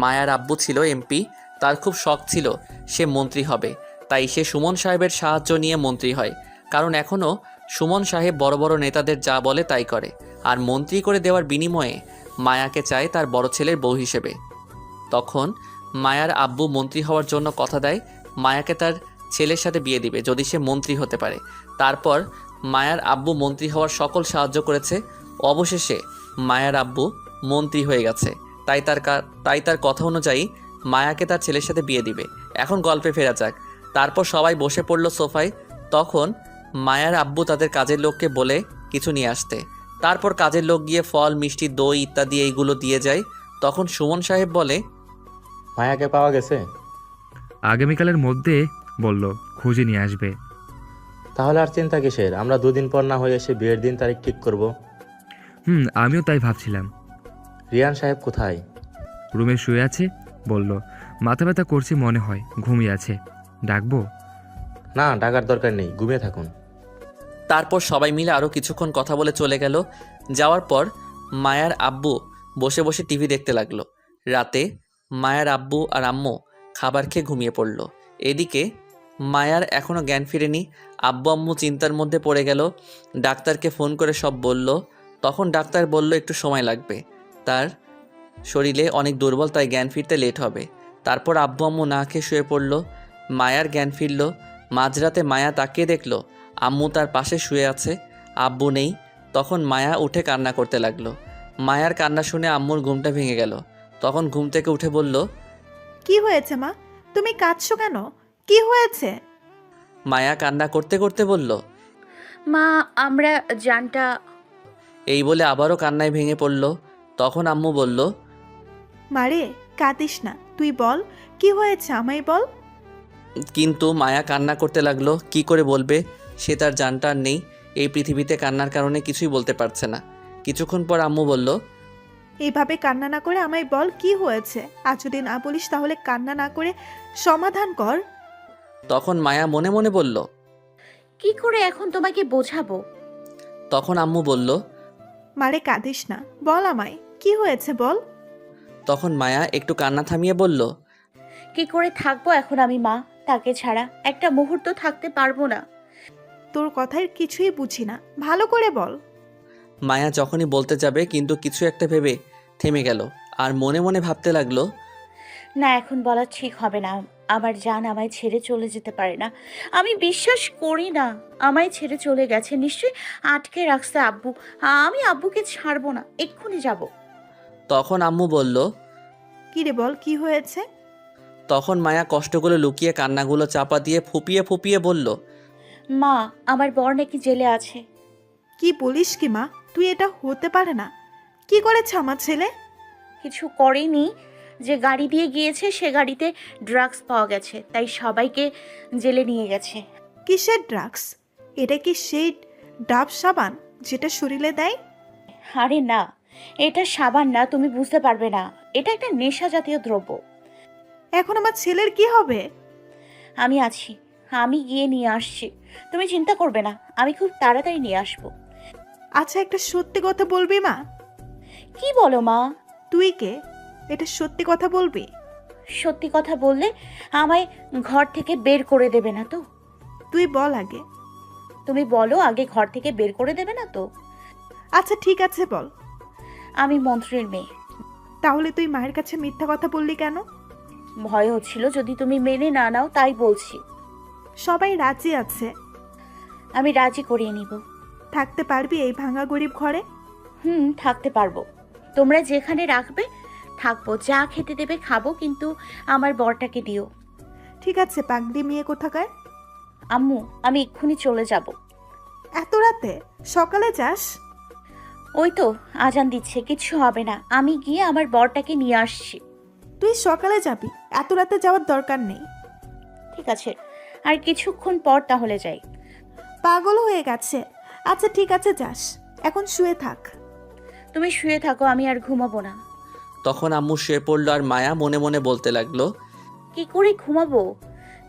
মায়ার আব্বু ছিল এমপি, তার খুব শখ ছিল সে মন্ত্রী হবে, তাই সে সুমন সাহেবের সাহায্য নিয়ে মন্ত্রী হয়, কারণ এখনও সুমন সাহেব বড় বড় নেতাদের যা বলে তাই করে, আর মন্ত্রী করে দেওয়ার বিনিময়ে মায়াকে চায় তার বড় ছেলের বউ হিসেবে। তখন মায়ার আব্বু মন্ত্রী হওয়ার জন্য কথা দেয় মায়াকে তার ছেলের সাথে বিয়ে দিবে যদি সে মন্ত্রী হতে পারে। তারপর মায়ার আব্বু মন্ত্রী হওয়ার সকল সাহায্য করেছে, অবশেষে মায়ার আব্বু মন্ত্রী হয়ে গেছে, তাই তার কথা অনুযায়ী মায়াকে তার ছেলের সাথে বিয়ে দিবে। এখন গল্পে ফেরা যাক। তারপর সবাই বসে পড়ল সোফায়। তখন মায়ার আব্বু তাদের কাজের লোককে বলে কিছু নিয়ে আসতে, তারপর কাজের লোক গিয়ে ফল, মিষ্টি, দই ইত্যাদি এইগুলো দিয়ে যায়। তখন সুমন সাহেব বলে, মায়াকে পাওয়া গেছে? আগামীকালের মধ্যে বলল খুঁজে নিয়ে আসবে। তাহলে আর চিন্তা কিসের? আমরা 2 দিন পর না হয়ে এসে বিয়ের দিন তারিখ ঠিক করব। আমিও তাই ভাবছিলাম। রিয়ান সাহেব কোথায়? রুমে শুয়ে আছে, বলল মাথা ব্যথা করছে মনে হয়, ঘুমিয়ে আছে। ডাকবো? না, ডাকার দরকার নেই, ঘুমিয়ে থাকুন। তারপর সবাই মিলে আরও কিছুক্ষণ কথা বলে চলে গেল। যাওয়ার পর মায়ার আব্বু বসে বসে টিভি দেখতে লাগলো। রাতে মায়ার আব্বু আর আম্মু খাবার খেয়ে ঘুমিয়ে পড়ল। এদিকে মায়ার এখনও জ্ঞান ফিরেনি। আব্বু আম্মু চিন্তার মধ্যে পড়ে গেল, ডাক্তারকে ফোন করে সব বলল। তখন ডাক্তার বলল একটু সময় লাগবে, তার শরীরে অনেক দুর্বল, তাই জ্ঞান ফিরতে লেট হবে। তারপর আব্বু আম্মু না খেয়ে শুয়ে পড়ল। মায়ার জ্ঞান ফিরল। মাঝরাতে মায়া তাকিয়ে দেখল আম্মু তার পাশে শুয়ে আছে, আব্বু নেই। তখন মায়া উঠে কান্না করতে লাগলো। মায়ার কান্না শুনে আম্মুর ঘুমটা ভেঙে গেল। তখন ঘুম থেকে উঠে বলল, কি হয়েছে মা, তুমি কাঁদছো কেন? কি হয়েছে? মায়া কান্না করতে করতে বলল, মা, আমরা জানটা। এই বলে আবারও কান্নায় ভেঙে পড়ল। তখন আম্মু বলল, মারে কাঁদিস না, তুই বল কি হয়েছে, আমায় বল। কিন্তু মায়া কান্না করতে লাগলো। কি করে বলবে? সে তার জানটা আর নেই এই পৃথিবীতে, কান্নার কারণে কিছুই বলতে পারছে না। কিছুক্ষণ পর আম্মু বলল, এইভাবে কান্না না করে আমায় বল কি হয়েছে, আর যদি না বলিস তাহলে কান্না না করে সমাধান কর। তখন মায়া মনে মনে বলল, কি করে এখন তোমাকে বোঝাবো? তখন আম্মু বলল। মারে কাঁদিস না, বল আমায় কি হয়েছে বল। তখন মায়া একটু কান্না থামিয়ে বলল। কি করে থাকবো এখন আমি মা? তাকে ছাড়া একটা মুহূর্ত থাকতে পারবো না। তোর কথার কিছুই বুঝি না, ভালো করে বল। মায়া যখনই বলতে যাবে কিন্তু কিছু একটা ভেবে থেমে গেল আর মনে মনে ভাবতে লাগলো। না, এখন বলা ঠিক হবে না। আমার জান আমায় ছেড়ে চলে যেতে পারে না। আমি বিশ্বাস করি না আমায় ছেড়ে চলে গেছে। নিশ্চয়ই আটকে রাখছে আব্বু। আমি আব্বুকে ছাড়বো না, এক্ষুনি যাব। তখন আম্মু বলল। কি রে বল, কি হয়েছে? তখন মায়া কষ্টগুলো লুকিয়ে কান্নাগুলো চাপা দিয়ে ফুপিয়ে ফুপিয়ে বলল। মা, আমার বর নাকি জেলে আছে। কি বলিস কি মা, তুই এটা হতে পারে না। কি করেছে আমার ছেলে? কিছু করেনি। যে গাড়ি দিয়ে গিয়েছে সে গাড়িতে ড্রাগস পাওয়া গেছে, তাই সবাইকে জেলে নিয়ে গেছে। কিসের ড্রাগস? এটা কি সেই ডাব সাবান যেটা শরীরে দেয়? আরে না, এটা সাবান না, তুমি বুঝতে পারবে না। এটা একটা নেশা জাতীয় দ্রব্য। এখন আমার ছেলের কি হবে? আমি আছি, আমি গিয়ে নিয়ে আসছি। তুমি চিন্তা করবে না, আমি খুব তাড়াতাড়ি নিয়ে আসবো। আচ্ছা, একটা সত্যি কথা বলবি মা? কি বলো মা? তুই কে? এটা সত্যি কথা বলবি? সত্যি কথা বললে আমায় ঘর থেকে বের করে দেবে না তো? তুই বল আগে। তুমি বলো আগে, ঘর থেকে বের করে দেবে না তো? আচ্ছা ঠিক আছে বল। আমি মন্ত্রীর মেয়ে। তাহলে তুই মায়ের কাছে মিথ্যা কথা বললি কেন? ভয় হচ্ছিল যদি তুমি মেনে না নাও, তাই বলছি। সবাই রাজি আছে। আমি রাজি করিয়ে নিব। থাকতে পারবি এই ভাঙা গরিব ঘরে? থাকতে পারবো। তোমরা যেখানে রাখবে থাকবো, যা খেতে দেবে খাবো, কিন্তু আমার বরটাকে দিও। ঠিক আছে, পাগড়ি মেয়ে কোথাকার? আম্মু, আমি এক্ষুনি চলে যাব। এত রাতে? সকালে যাস? ওই তো আজান দিচ্ছে, কিচ্ছু হবে না। আমি গিয়ে আমার বরটাকে নিয়ে আসছি। তুই সকালে যাবি, এত রাতে যাওয়ার দরকার নেই। ঠিক আছে, আর কিছুক্ষণ পর তাহলে যাই। পাগল হয়ে গেছে। আচ্ছা ঠিক আছে, যাস, এখন শুয়ে থাক। তুমি শুয়ে থাকো, আমি আর ঘুমাবো না। তখন আম্মু শুয়ে পড়লো আর মায়া মনে মনে বলতে লাগলো। কি করে ঘুমাবো?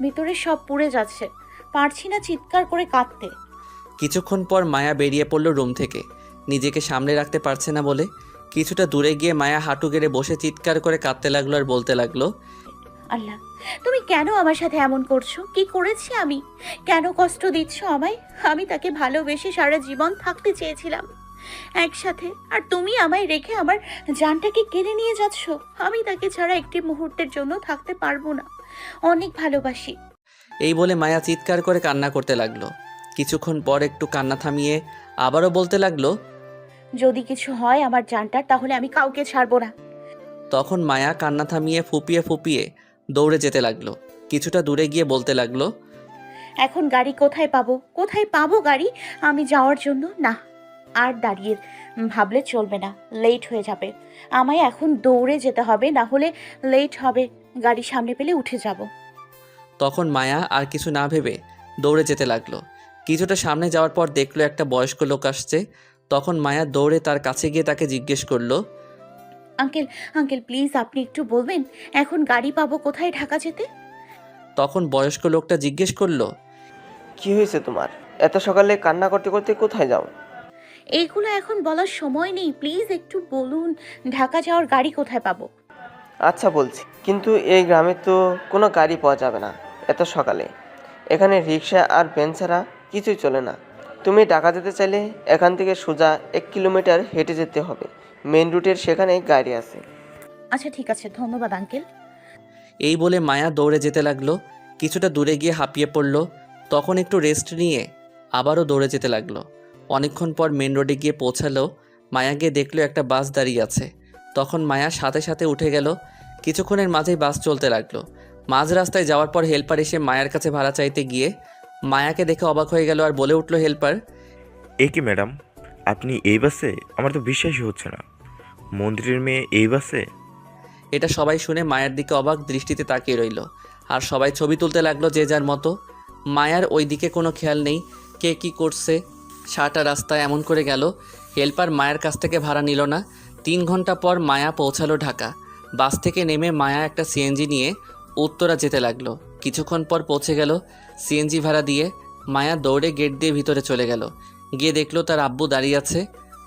ভিতরে সব পুড়ে যাচ্ছে, পারছি না চিৎকার করে কাঁদতে। কিছুক্ষণ পর মায়া বেরিয়ে পড়লো রুম থেকে, নিজেকে সামলে রাখতে পারছে না বলে। কিছুটা দূরে গিয়ে মায়া হাঁটু গেড়ে বসে চিৎকার করে কাঁদতে লাগলো আর বলতে লাগলো। আল্লাহ, তুমি কেন আমার সাথে এমন করছো? কি করেছি আমি? কেন কষ্ট দিচ্ছ আমায়? আমি তাকে ভালোবেসে সারা জীবন থাকতে চেয়েছিলাম একসাথে, আর তুমি আমায় রেখে আমার জানটাকে কেড়ে নিয়ে যাচ্ছ। আমি তাকে ছাড়া একটি মুহূর্তের জন্য থাকতে পারবো না। অনেক ভালোবাসি। এই বলে মায়া চিৎকার করে কান্না করতে লাগলো। কিছুক্ষণ পর একটু কান্না থামিয়ে আবারও বলতে লাগলো। যদি কিছু হয় আমার জানটার, তাহলে আমি কাউকে ছাড়বো না। তখন মায়া কান্না থামিয়ে ফুপিয়ে ফুপিয়ে দৌড়ে যেতে লাগলো। কিছুটা দূরে গিয়ে বলতে লাগলো। এখন গাড়ি কোথায় পাবো? কোথায় পাবো গাড়ি আমি যাওয়ার জন্য? না, আর দাঁড়িয়ে ভাবলে চলবে না, লেট হয়ে যাবে। আমায় এখন দৌড়ে যেতে হবে, না হলে লেট হবে। গাড়ি সামনে পেলে উঠে যাব। তখন মায়া আর কিছু না ভেবে দৌড়ে যেতে লাগলো। কিছুটা সামনে যাওয়ার পর দেখলো একটা বয়স্ক লোক আসছে। তখন মায়া দৌড়ে তার কাছে গিয়ে তাকে জিজ্ঞেস করলো। আঙ্কেল, আঙ্কেল প্লিজ আপনি একটু বলবেন এখন গাড়ি পাবো কোথায় ঢাকা যেতে? তখন বয়স্ক লোকটা জিজ্ঞেস করলো। কি হয়েছে তোমার? এত সকালে কান্না করতে করতে কোথায় যাও? এইগুলো এখন বলার সময় নেই, প্লিজ একটু বলুন ঢাকা যাওয়ার গাড়ি কোথায় পাবো? আচ্ছা বলছি, কিন্তু এই গ্রামে তো কোনো গাড়ি পাওয়া যাবে না এত সকালে। এখানে রিক্সা আর ভ্যান ছাড়া কিছুই চলে না। তুমি ঢাকা যেতে চাইলে এখান থেকে সোজা 1 কিলোমিটার হেঁটে যেতে হবে। মেন রুটের সেখানে গাড়ি আছে। আচ্ছা ঠিক আছে, ধন্যবাদ আঙ্কেল। এই বলে মায়া দৌড়ে যেতে লাগলো। কিছুটা দূরে গিয়ে হাঁপিয়ে পড়লো। তখন একটু রেস্ট নিয়ে আবারও দৌড়ে যেতে লাগলো। অনেকক্ষণ পর মেন রোডে গিয়ে পৌঁছালো। মায়া গিয়ে দেখলো একটা বাস দাঁড়িয়ে আছে। তখন মায়া সাথে সাথে উঠে গেল। কিছুক্ষণের মাঝেই বাস চলতে লাগলো। মাঝ রাস্তায় যাওয়ার পর হেল্পার এসে মায়ার কাছে ভাড়া চাইতে গিয়ে মায়াকে দেখে অবাক হয়ে গেল আর বলে উঠলো হেল্পার। এ কি ম্যাডাম, আপনি এই বাসে? আমার তো বিশ্বাসই হচ্ছে না, মন্ত্রীর মেয়ে এই বাসে? এটা সবাই শুনে মায়ের দিকে অবাক দৃষ্টিতে তাকিয়ে রইল আর সবাই ছবি তুলতে লাগলো যে যার মতো। মায়ার ওই দিকে কোনো খেয়াল নেই কে কি করছে। সারাটা রাস্তায় এমন করে গেল। হেল্পার মায়ের কাছ থেকে ভাড়া নিল না। 3 ঘন্টা পর মায়া পৌঁছালো ঢাকা। বাস থেকে নেমে মায়া একটা সিএনজি নিয়ে উত্তরা যেতে লাগলো। কিছুক্ষণ পর পৌঁছে গেল। সিএনজি ভাড়া দিয়ে মায়া দৌড়ে গেট দিয়ে ভিতরে চলে গেল। গিয়ে দেখলো তার আব্বু দাঁড়িয়ে আছে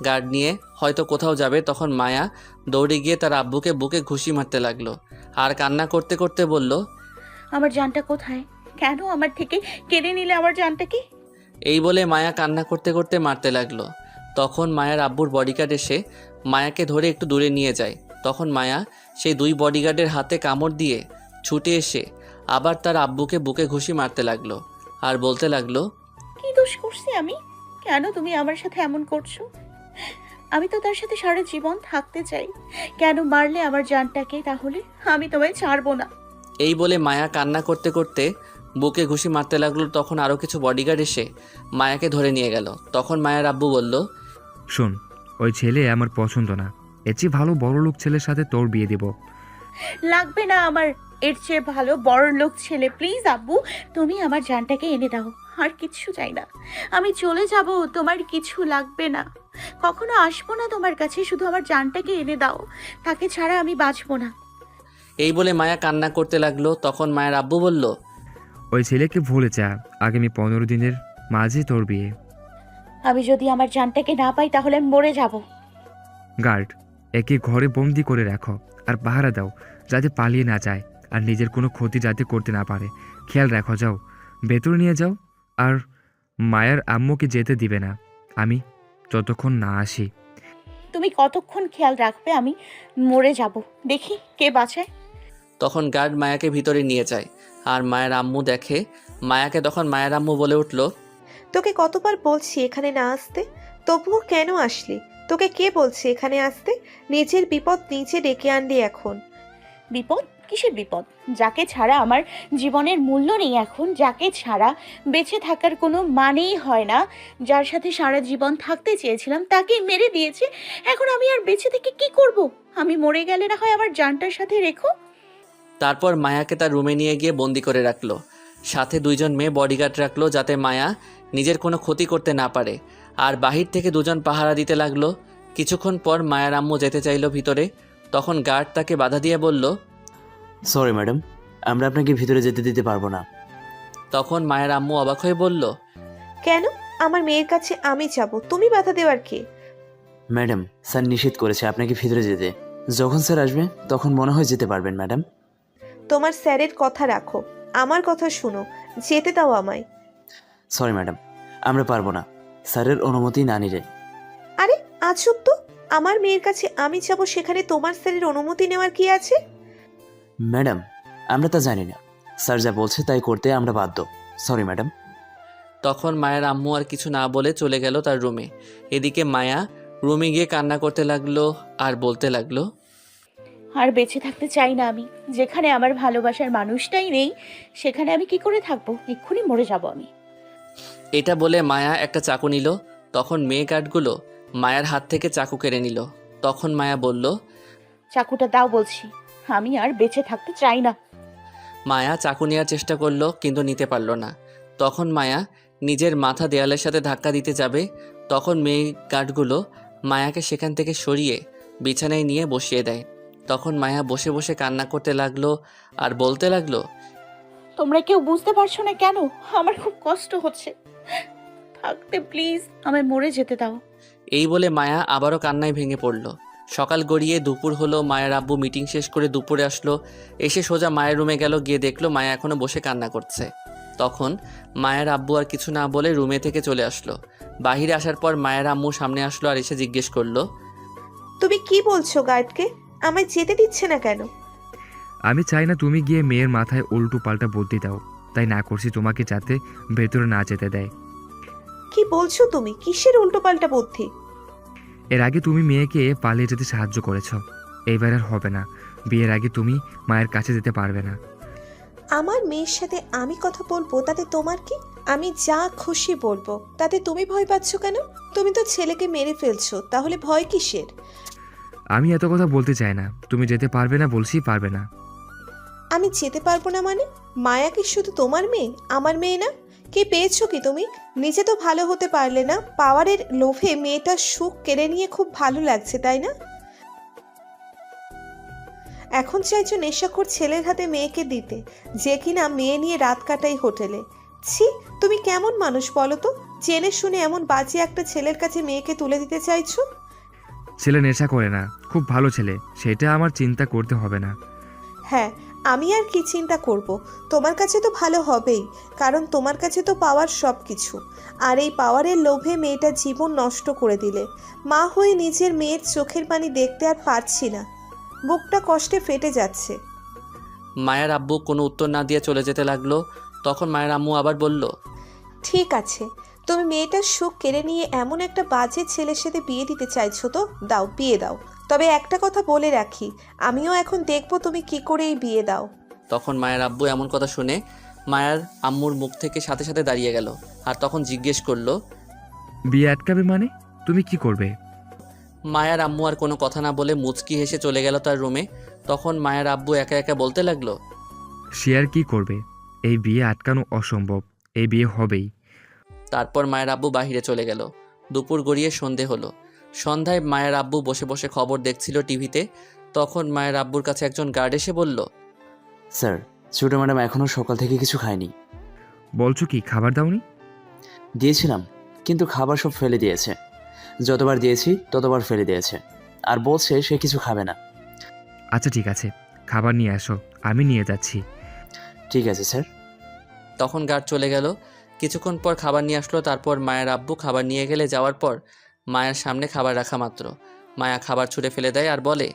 গার্ড নিয়ে, হয়তো কোথাও যাবে। তখন মায়া দৌড়ে গিয়ে তার আব্বুকে বুকে ঘুষি মারতে লাগলো আর কান্না করতে করতে বলল, আমার জানটা কোথায়? কেন আমার থেকে কেড়ে নিলে আমার জানটাকে? এই বলে মায়া কান্না করতে করতে মারতে লাগলো। তখন মায়ার আব্বুর বডিগার্ড এসে মায়াকে ধরে একটু দূরে নিয়ে যায়। তখন মায়া সেই দুই বডিগার্ডের হাতে কামড় দিয়ে ছুটে এসে আবার তার আব্বুকে বুকে ঘুষি মারতে লাগলো আর বলতে লাগলো, কি দোষ করছি আমি? কেন তুমি আমার সাথে এমন করছো? আমি তো তার সাথে সারা জীবন থাকতে চাই। কেন মারলে আমার জানটাকে? তাহলে আমি তোমায় ছাড়বো না। এই বলে মায়া কান্না করতে করতে বুকে ঘুষি মারতে লাগলো। তখন আরও কিছু বডিগার্ড এসে মায়াকে ধরে নিয়ে গেল। তখন মায়ের আব্বু বলল, শোন, ওই ছেলে আমার পছন্দ না। এর চেয়ে ভালো বড়লোক ছেলের সাথে তোর বিয়ে দেব। লাগবে না আমার এর চেয়ে ভালো বড় লোক ছেলে। প্লিজ আব্বু, তুমি আমার জানটাকে এনে দাও। আর কিচ্ছু চাই না, আমি চলে যাব। তোমার কিছু লাগবে না, কখনো আসবো না তোমার কাছে। শুধু আমার জানটাকে এনে দাও, তাকে ছাড়া আমি বাঁচবো না। এই বলে মায়া কান্না করতে লাগলো। তখন মায়ের আব্বু বলল, ওই ছেলেকে ভুলে যা, আগামী 15 দিনের মাঝে তোর বিয়ে। আমি যদি আমার জানটাকে না পাই তাহলে আমি মরে যাব। গার্ড, একে ঘরে বন্দি করে রাখো আর পাহারা দাও যাতে পালিয়ে না যায় আর নিজের কোনো ক্ষতি যাতে করতে না পারে। খেয়াল রাখো, যাও ভেতরে নিয়ে যাও। আর মায়ের আম্মুকে যেতে দিবে না আমি যতক্ষণ না আসি। তুমি কতক্ষণ খেয়াল রাখবে? আমি মরে যাব, দেখি কে বাঁচায়। তখন গার্ড মায়াকে ভিতরে নিয়ে যায় আর মায়ের আম্মু দেখে মায়াকে। তখন মায়ের আম্মু বলে উঠল, তোকে কতবার বলছি এখানে না আসতে, তবুও কেন আসলি? তোকে কে বলছে এখানে আসতে? নিজের বিপদ নিজে ডেকে আনলি এখন। বিপদ? কিসের বিপদ? যাকে ছাড়া আমার জীবনের মূল্য নেই এখন, যাকে ছাড়া বেঁচে থাকার কোনো মানেই হয় না, যার সাথে সারা জীবন থাকতে চেয়েছিলাম তাকে মেরে দিয়েছে। এখন আমি আর বেঁচে থেকে কি করব? আমি মরে গেলে না হয় আমার জানটার সাথে রেখো। তারপর মায়াকে তার রুমে নিয়ে গিয়ে বন্দি করে রাখলো। সাথে 2 জন মেয়ে বডিগার্ড রাখলো যাতে মায়া নিজের কোনো ক্ষতি করতে না পারে। আর বাহির থেকে 2 জন পাহারা দিতে লাগলো। কিছুক্ষণ পর মায়ের আম্মু যেতে চাইলো ভিতরে। তখন গার্ড তাকে বাধা দিয়ে বলল, সরি ম্যাডাম, আমরা আপনাকে ভিতরে যেতে দিতে পারবো না। তখন মায়ের আম্মু অবাক হয়ে বলল, কেন? আমার মেয়ের কাছে আমি যাব, তুমি বাধা দেওয়ার কে? ম্যাডাম, স্যার নিষেধ করেছে আপনাকে ভিতরে যেতে। যখন স্যার আসবে তখন মনে হয় যেতে পারবেন ম্যাডাম। তোমার স্যারের কথা রাখো, আমার কথা শুনো, যেতে দাও আমায়। সরি ম্যাডাম, আমরা পারবো না, স্যারের অনুমতি না নিলে। আরে আজব তো, আমার মেয়ের কাছে আমি যাব, সেখানে তোমার স্যারের অনুমতি নেওয়ার কি আছে? ম্যাডাম, আমরা তা জানি না, স্যার যা বলছে তাই করতে আমরা বাধ্য। Sorry madam. তখন মায়ের আম্মু আর কিছু না বলে চলে গেল তার রুমে। এদিকে মায়া রুমে গিয়ে কান্না করতে লাগলো আর বলতে লাগলো, আর বেঁচে থাকতে চাই না আমি। যেখানে আমার ভালোবাসার মানুষটাই নেই সেখানে আমি কি করে থাকবো? এক্ষুনি মরে যাব আমি। এটা বলে মায়া একটা চাকু নিল। তখন মেয়ে গার্ডগুলো মায়ার হাত থেকে চাকু কেড়ে নিল। তখন মায়া বলল, চাকুটা দাও বলছি, আমি আর বেঁচে থাকতে চাই না। মায়া চাকু নেওয়ার চেষ্টা করলো কিন্তু নিতে পারল না। তখন মায়া নিজের মাথা দেয়ালের সাথে ধাক্কা দিতে যাবে। তখন মেয়ে গার্ডগুলো মায়াকে সেখান থেকে সরিয়ে বিছানায় নিয়ে বসিয়ে দেয়। তখন মায়া বসে বসে কান্না করতে লাগলো আর বলতে লাগলো, তোমরা কেউ বুঝতে পারছো না কেন? আমার খুব কষ্ট হচ্ছে, থাকতে প্লিজ আমায় মরে যেতে দাও। এই বলে মায়া আবারও কান্নায় ভেঙে পড়ল। সকাল গড়িয়ে দুপুর হলো। মায়ের আব্বু মিটিং শেষ করে দুপুরে আসলো। এসে সোজা মায়ের রুমে গেল। গিয়ে দেখলো মায়া এখনও বসে কান্না করছে। তখন মায়ের আব্বু আর কিছু না বলে রুমে থেকে চলে আসলো। বাহিরে আসার পর মায়ের আম্মু সামনে আসলো আর এসে জিজ্ঞেস করলো, তুমি কি বলছো গার্ডকে? আমায় যেতে দিচ্ছে না কেন? আমি চাই না তুমি গিয়ে মেয়ের মাথায় উল্টো পাল্টা বুদ্ধি দাও, তাই না করছি তোমাকে যাতে ভেতরে না যেতে দেয়। কি বলছো তুমি? কিসের উল্টোপাল্টা বুদ্ধি? এর আগে তুমি মেয়েকে পালিয়ে যেতে সাহায্য করেছ, এইবার আর হবে না। বিয়ের আগে তুমি মায়ের কাছে যেতে পারবে না। আমার মেয়ের সাথে আমি কথা বলবো, তাতে তোমার কি? আমি যা খুশি বলবো, তাতে তুমি ভয় পাচ্ছ কেন? তুমি তো ছেলেকে মেরে ফেলছো, তাহলে ভয় কিসের? আমি এত কথা বলতে চাই না। তুমি যেতে পারবে না বলছি, পারবে না। আমি যেতে পারবো না মানে? মায়া কি শুধু তোমার মেয়ে, আমার মেয়ে না? কি পেয়েছো কি তুমি? নিজে তো ভালো হতে পারলে না, পাওয়ারের লোভে মেয়েটার সুখ কেড়ে নিয়ে খুব ভালো লাগছে, তাই না? এখন চাইছো নেশাখোর ছেলের হাতে মেয়েকে দিতে, যে কিনা মেয়ে নিয়ে রাত কাটাই হোটেলে। ছি, তুমি কেমন মানুষ বলো তো? জেনে শুনে এমন বাজে একটা ছেলের কাছে মেয়েকে তুলে দিতে চাইছো? ছেলে নেশা করে না, খুব ভালো ছেলে, সেটা আমার চিন্তা করতে হবে না। হ্যাঁ, আমি আর কি চিন্তা করব? তোমার কাছে তো ভালো হবেই, কারণ তোমার কাছে তো পাওয়ার সব কিছু। আর এই পাওয়ারের লোভে মেয়েটার জীবন নষ্ট করে দিলে। মা হয়ে নিজের মেয়ের চোখের পানি দেখতে আর পারছি না, বুকটা কষ্টে ফেটে যাচ্ছে। মায়ের আব্বু কোনো উত্তর না দিয়ে চলে যেতে লাগলো। তখন মায়ের আম্মু আবার বলল, ঠিক আছে, তুমি মেয়েটার সুখ কেড়ে নিয়ে এমন একটা বাজে ছেলের সাথে বিয়ে দিতে চাইছো তো দাও, বিয়ে দাও। তবে একটা কথা বলে রাখি, আমিও এখন দেখবো তুমি কি করে এই বিয়ে দাও। তখন মায়ের আব্বু এমন কথা শুনে মায়ের আম্মুর মুখ থেকে সাথে সাথে দাঁড়িয়ে গেল। আর তখন জিজ্ঞেস করলো, বিয়ে আটকাবে মানে? তুমি কি করবে? মায়ের আম্মু আর কোনো কথা না বলে মুচকি হেসে চলে গেল তার রুমে। তখন মায়ের আব্বু একা একা বলতে লাগলো, সে আর কি করবে? এই বিয়ে আটকানো অসম্ভব, এই বিয়ে হবেই। তারপর মায়ের আব্বু বাহিরে চলে গেল। দুপুর গড়িয়ে সন্ধে হলো। সন্ধ্যায় মায়ের আব্বু বসে বসে খবর দেখছিল টিভিতে। তখন মায়ের আব্বুর কাছে একজন গার্ড এসে বলল, স্যার, ছোটো ম্যাডাম এখনও সকাল থেকে কিছু খায়নি। বলছো কি, খাবার দাওনি? দিয়েছিলাম, কিন্তু খাবার সব ফেলে দিয়েছে। যতবার দিয়েছি ততবার ফেলে দিয়েছে, আর বলছে সে কিছু খাবে না। আচ্ছা ঠিক আছে, খাবার নিয়ে আসো, আমি নিয়ে যাচ্ছি। ঠিক আছে স্যার। তখন গার্ড চলে গেল। কিছুক্ষণ পর খাবার নিয়ে আসলো। তারপর মায়ের আব্বু খাবার নিয়ে গেলে যাওয়ার পর মায়ের সামনে খাবার রাখা মাত্র মায়া খাবার ছুঁড়ে ফেলে দেয় আর বলে,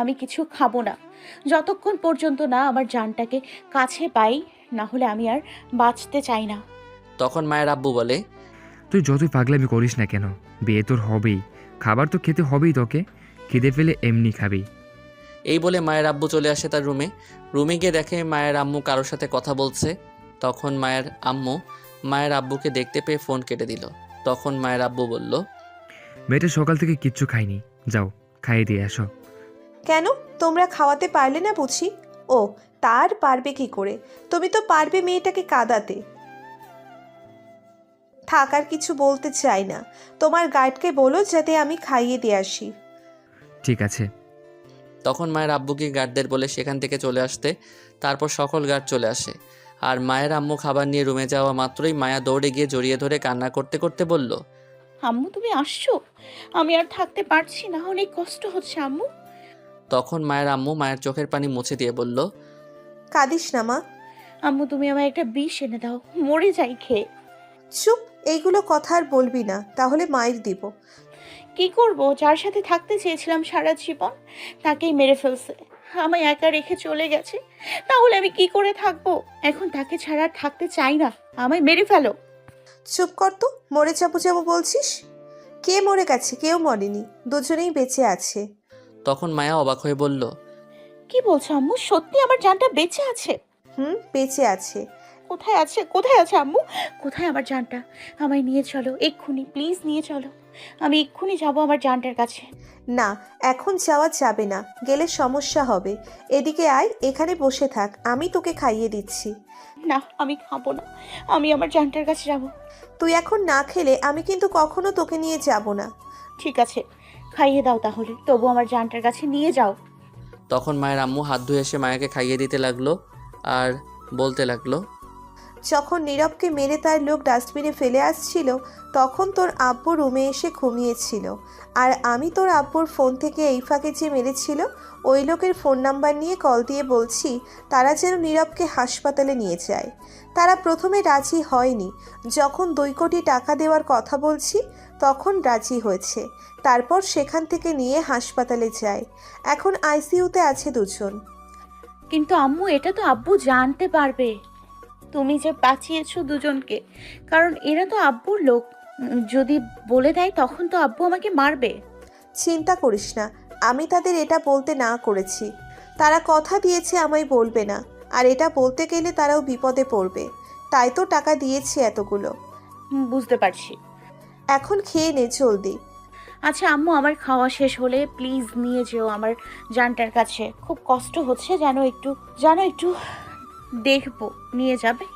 আমি কিছু খাবো না যতক্ষণ পর্যন্ত না আমার জানটাকে কাছে পাই, না হলে আমি আর বাঁচতে চাই না। তখন মায়ের আব্বু বলে, তুই যতই পাগলামি করিস না কেন, বিয়ে তোর হবেই, খাবার তো খেতে হবেই তোকে, খিদে পেলে এমনি খাবি। এই বলে মায়ের আব্বু চলে আসে তার রুমে গিয়ে দেখে মায়ের আম্মু কারোর সাথে কথা বলছে। তখন মায়ের আম্মু মায়ের আব্বুকে দেখতে পেয়ে ফোন কেটে দিল। তখন মায়ের আব্বু বলল, মেয়েটা সকাল থেকে কিচ্ছু খায়নি, যাও খাইয়ে দিয়ে আসো। কেন, তোমরা খাওয়াতে পারলে না বুঝি? ও, তার পারবে কি করে? তুমি তো পারবে মেয়েটাকে কাঁদাতে। থাক, আর কিছু বলতে চাই না। তোমার গার্ডকে বলো যাতে আমি খাইয়ে দিয়ে আসি। ঠিক আছে। তখন মায়ের আব্বুকে গার্ডদের বলে সেখান থেকে চলে আসতে। তারপর সকল গার্ড চলে আসে। আর মায়ের আম্মু খাবার নিয়ে রুমে যাওয়া মাত্রই মায়া দৌড়ে গিয়ে জড়িয়ে ধরে কান্না করতে করতে বলল, আম্মু তুমি আসছো? আমি আর থাকতে পারছি না, অনেক কষ্ট হচ্ছে আম্মু। তখন মায়ের আম্মু মায়ের চোখের পানি মুছে দিয়ে বলল, কাঁদিস না মা। আম্মু তুমি আমার একটা বিষ এনে দাও, মরে যাই খেয়ে। চুপ, এইগুলো কথা আর বলবি না, তাহলে মায়ের দিব। কি করব? যার সাথে থাকতে চেয়েছিলাম সারা জীবন তাকেই মেরে ফেলছে, আমায় একা রেখে চলে গেছে। তাহলে আমি কি করে থাকবো? এখন তাকে ছাড়া আর থাকতে চাই না, আমায় মেরে ফেলো। চুপ কর তো, মরে যাবো যাবো বলছিস? কে মরে গেছে? কেউ মরেনি, দুজনেই বেঁচে আছে। তখন মায়া অবাক হয়ে বলল, কি বলছো আম্মু? সত্যি আমার জানটা বেঁচে আছে? বেঁচে আছে। কোথায় আছে? কোথায় আছে আম্মু? কোথায় আমার জানটা? আমায় নিয়ে চলো এক্ষুনি, প্লিজ নিয়ে চলো। আমি এক্ষুনি যাবো আমার জানটার কাছে। না, এখন যাওয়া যাবে না, গেলে সমস্যা হবে। এদিকে আয়, এখানে বসে থাক, আমি তোকে খাইয়ে দিচ্ছি। না, আমি খাবো না, আমি আমার জানটার কাছে যাব। তুই এখন না খেলে আমি কিন্তু কখনো তোকে নিয়ে যাব না। ঠিক আছে, খাইয়ে দাও তাহলে, তবু আমার জানটার কাছে নিয়ে যাও। তখন মায়ের আম্মু হাত ধুয়ে এসে মায়াকে খাইয়ে দিতে লাগলো আর বলতে লাগলো, যখন নীরবকে মেরে তার লোক ডাস্টবিনে ফেলে আসছিল, তখন তোর আব্বু রুমে এসে ঘুমিয়েছিল। আর আমি তোর আব্বুর ফোন থেকে এই ফাঁকে যে মেরেছিল ওই লোকের ফোন নাম্বার নিয়ে কল দিয়ে বলছি তারা যেন নীরবকে হাসপাতালে নিয়ে যায়। তারা প্রথমে রাজি হয়নি, যখন 2 কোটি টাকা দেওয়ার কথা বলছি তখন রাজি হয়েছে। তারপর সেখান থেকে নিয়ে হাসপাতালে যায়। এখন আইসিইউতে আছে দুজন। কিন্তু আম্মু, এটা তো আব্বু জানতে পারবে তুমি যে বাঁচিয়েছো দুজনকে, কারণ এরা তো আব্বুর লোক। যদি বলে দেয় তখন তো আব্বু আমাকে মারবে। চিন্তা করিস না, আমি তাদের এটা বলতে না করেছি। তারা কথা দিয়েছে আমায় বলবে না, আর এটা বলতে গেলে তারাও বিপদে পড়বে, তাই তো টাকা দিয়েছি এতগুলো। বুঝতে পারছি। এখন খেয়ে নে জলদি। আচ্ছা আম্মু, আমার খাওয়া শেষ হলে প্লিজ নিয়ে যেও আমার জানটার কাছে, খুব কষ্ট হচ্ছে, যেন একটু দেখবো, নিয়ে যাবে?